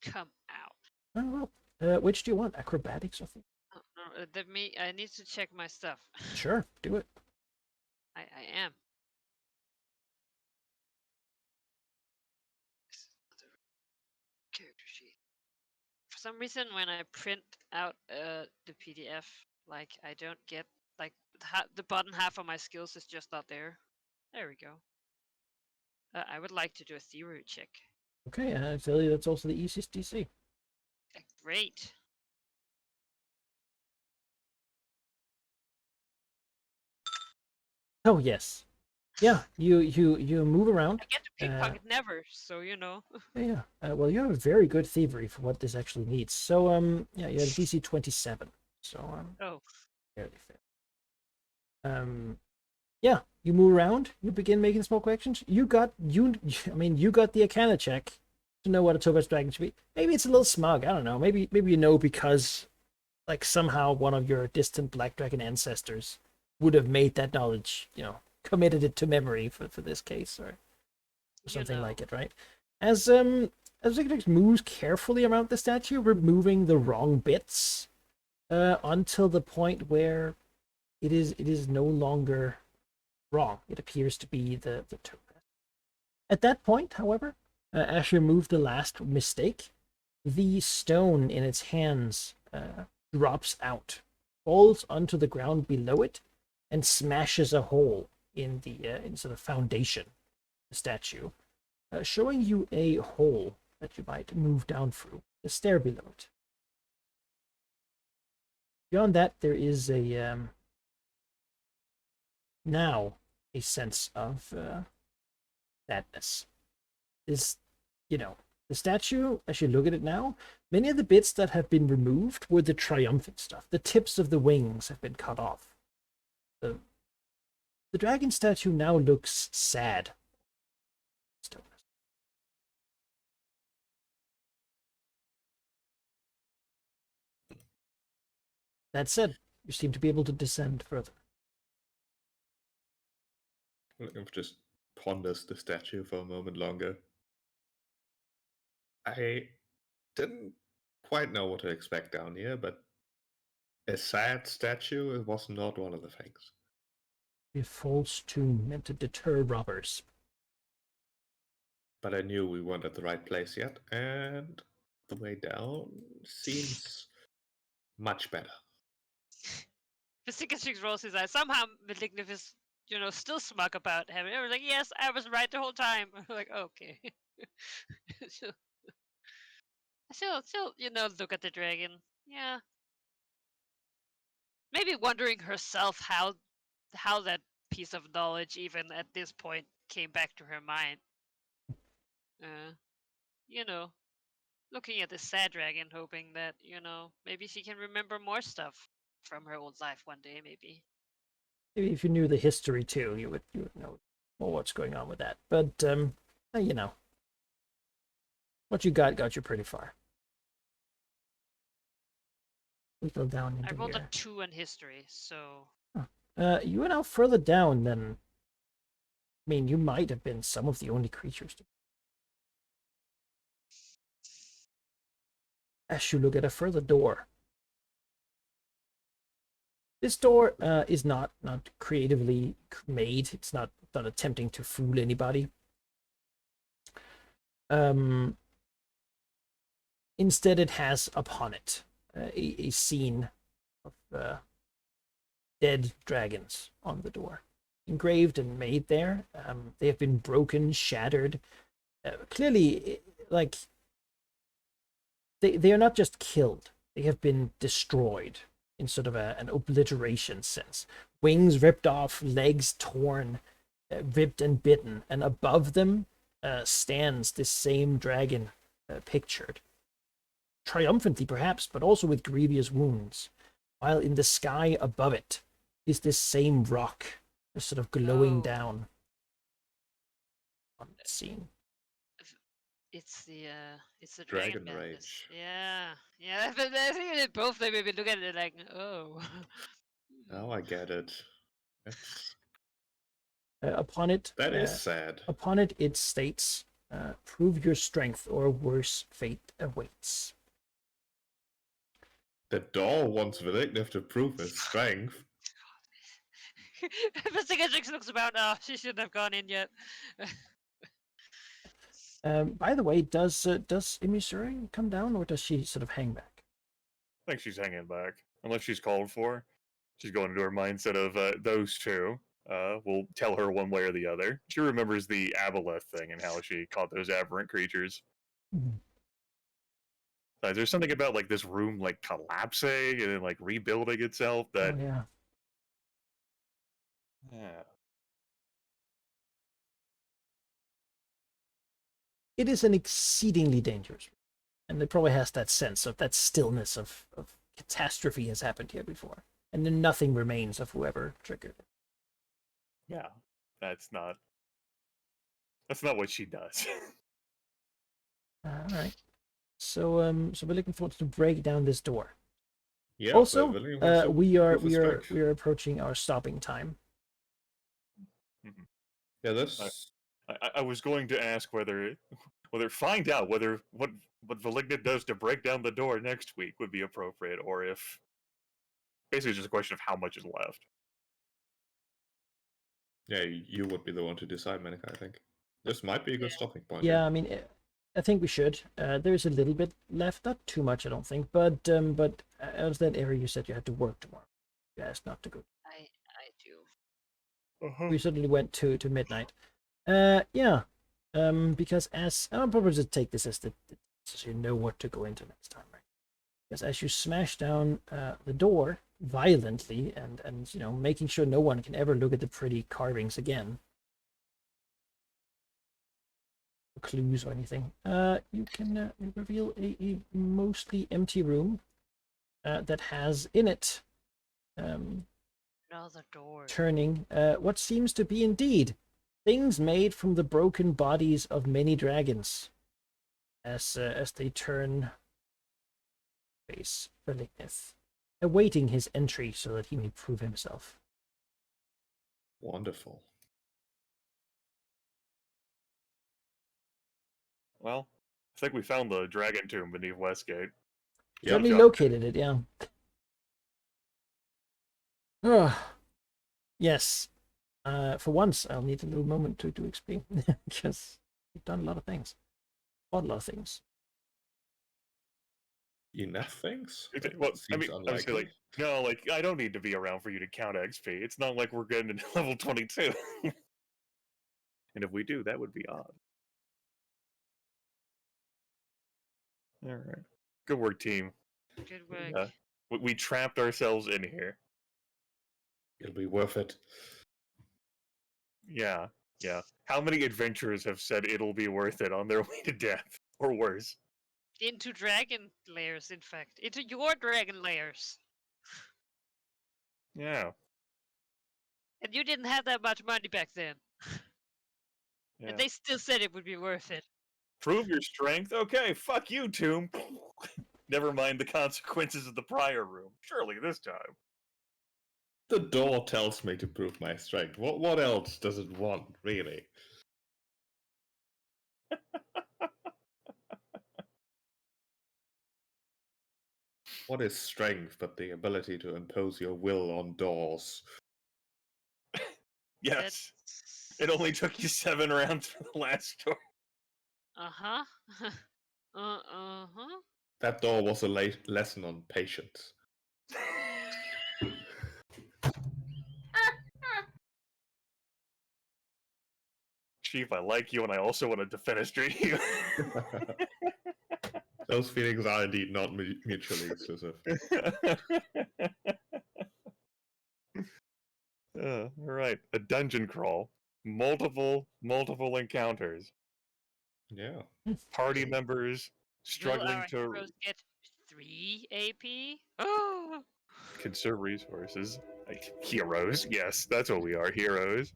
Come out. Oh well. Which do you want? Acrobatics or thing? Oh, no, I need to check my stuff. Sure, do it. I am. Character sheet. For some reason, when I print out the PDF, like I don't get like the bottom half of my skills is just not there. There we go. I would like to do a theory check. Okay, I tell you that's also the easiest DC. Great. Oh yes, yeah. You move around. I get to pickpocket never, so you know. Yeah. Well, you have a very good thievery for what this actually needs. So yeah, you have DC 27. So Oh. fairly fair. Yeah, you move around. You begin making small corrections. You got the Arcana check to know what a Topaz Dragon should be. Maybe it's a little smug. I don't know. Maybe you know because like somehow one of your distant Black Dragon ancestors would have made that knowledge, committed it to memory for this case or something like it, right? As Zigzags moves carefully around the statue, removing the wrong bits until the point where it is no longer wrong. It appears to be the topaz. At that point, however, as you remove the last mistake, the stone in its hands drops out, falls onto the ground below it, and smashes a hole in the foundation of the statue, showing you a hole that you might move down through, the stair below it. Beyond that, there is now a sense of sadness. The statue, as you look at it now, many of the bits that have been removed were the triumphant stuff. The tips of the wings have been cut off. The dragon statue now looks sad. That said, you seem to be able to descend further. I've just ponders the statue for a moment longer. I didn't quite know what to expect down here, but a sad statue was not one of the things. A false tomb meant to deter robbers. But I knew we weren't at the right place yet, and the way down seems much better. Vesicatrix rolls his eyes. Somehow Malignif is, still smug about having. I was like, yes, I was right the whole time. Like, okay. She'll, look at the dragon. Yeah. Maybe wondering herself how that piece of knowledge, even at this point, came back to her mind. Looking at the sad dragon, hoping that, maybe she can remember more stuff from her old life one day, maybe. Maybe if you knew the history too, you would know more what's going on with that. But what you got you pretty far. We go down into I rolled here. a 2 in history, so. You are now further down than. I mean, you might have been some of the only creatures. As you look at a further door. This door is not creatively made. It's not attempting to fool anybody. Instead, it has upon it a scene of dead dragons on the door, engraved and made there. They have been broken, shattered. Clearly, like they are not just killed; they have been destroyed in sort of an obliteration sense. Wings ripped off, legs torn, ripped and bitten, and above them stands this same dragon pictured. Triumphantly, perhaps, but also with grievous wounds, while in the sky above it is this same rock, just sort of glowing Oh. down on the scene. It's the Dragon Madness. Rage. Yeah, yeah. But I think that both they maybe look at it like, oh. Now I get it. That's Upon it, that is sad. it states, "Prove your strength, or worse fate awaits." The door wants Valignif to prove his strength. But Cicatrix looks about. Oh, she shouldn't have gone in yet. By the way, does Imisuri come down, or does she sort of hang back? I think she's hanging back. Unless she's called for. She's going into her mindset of those two. We'll tell her one way or the other. She remembers the Aboleth thing and how she caught those aberrant creatures. Mhm. There's something about like this room like collapsing and then like rebuilding itself that Oh yeah. yeah. It is an exceedingly dangerous room, and it probably has that sense of that stillness of catastrophe has happened here before, and then nothing remains of whoever triggered it. Yeah. That's not what she does. All right. So we're looking forward to break down this door. Yeah. Also, but Valignif wants to we are prove his strength. approaching our stopping time. Yeah, this. I was going to ask whether find out whether what Valignant does to break down the door next week would be appropriate, or if basically it's just a question of how much is left. Yeah, you would be the one to decide, Manika, I think. This might be a good Yeah. stopping point. Yeah, I mean, I think we should. There's a little bit left, not too much, I don't think. But as that area you said you had to work tomorrow. You asked not to go. I do. We certainly went to midnight. Yeah. Because I'll probably just take this as so you know what to go into next time, right? Because as you smash down the door violently and making sure no one can ever look at the pretty carvings again, clues or anything, you can reveal a mostly empty room that has in it Another door. turning what seems to be indeed things made from the broken bodies of many dragons as they turn face Valignith, awaiting his entry so that he may prove himself. Wonderful. Well, I think we found the dragon tomb beneath Westgate. Yeah. Certainly job. located it, yeah. Yes. For once, I'll need a little moment to explain because we've done a lot of things. Fought a lot of things. Enough things? Well, I Seems mean, obviously, unlikely. like I don't need to be around for you to count XP. It's not like we're getting to level 22. And if we do, that would be odd. All right. Good work, team. Good work. Yeah. We trapped ourselves in here. It'll be worth it. Yeah. Yeah. How many adventurers have said it'll be worth it on their way to death? Or worse? Into dragon layers, in fact. Into your dragon layers. Yeah. And you didn't have that much money back then. Yeah. And they still said it would be worth it. Prove your strength? Okay, fuck you, Tomb. Never mind the consequences of the prior room. Surely this time. The door tells me to prove my strength. What else does it want, really? What is strength but the ability to impose your will on doors? Yes. It only took you 7 rounds for the last door. Uh-huh. Uh-huh. That door was a lesson on patience. Chief, I like you, and I also want to defenestrate you. Those feelings are indeed not mutually exclusive. All right, a dungeon crawl, multiple encounters, Yeah. party members Will struggling our to heroes get 3 AP? Oh, conserve resources. Like heroes, yes, that's what we are, heroes.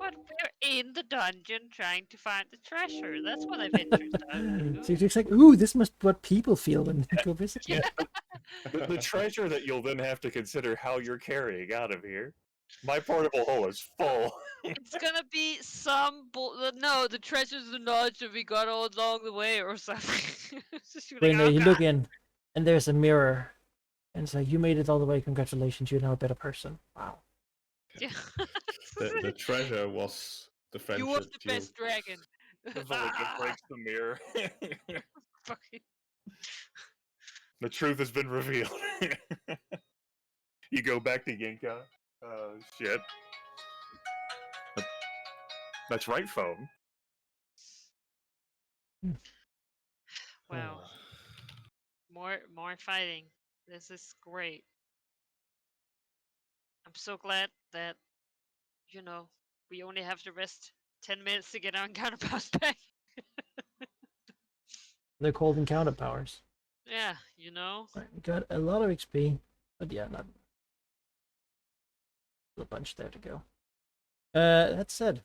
but we're in the dungeon trying to find the treasure. That's what adventures do. So it's like, ooh, this must be what people feel when they go visit. Yeah. The treasure that you'll then have to consider how you're carrying out of here. My portable hole is full. It's gonna be some no, the treasures and knowledge that we got all along the way or something. It's just like, When oh, you God. look in, and there's a mirror, and it's like, you made it all the way. Congratulations, you're now a better person. Wow. Yeah. The treasure was the friendship. You was the best dragon. Village breaks the mirror. Fucking- The truth has been revealed. You go back to Yinka. Oh, shit. That's right, phone. Wow. More fighting. This is great. I'm so glad that, we only have to rest 10 minutes to get our encounter powers back. They're called encounter powers. Yeah, Right, we got a lot of XP, but yeah, not a bunch there to go. That said,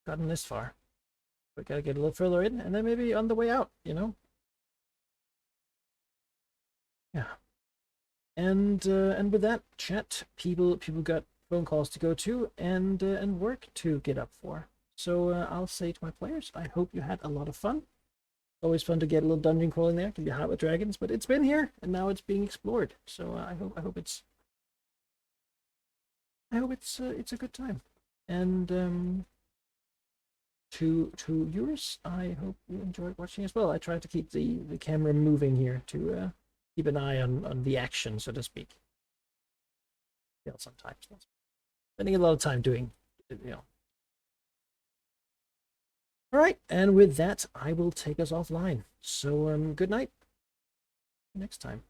gotten this far. We gotta get a little further in, and then maybe on the way out, Yeah. And with that, chat, people got phone calls to go to and work to get up for. So I'll say to my players, I hope you had a lot of fun. Always fun to get a little dungeon crawling there. It can be hot with dragons, but it's been here and now it's being explored. So I hope it's a good time. And to viewers, I hope you enjoyed watching as well. I tried to keep the camera moving here to keep an eye on the action, so to speak. Sometimes spending a lot of time doing, All right, and with that, I will take us offline. So good night. Next time.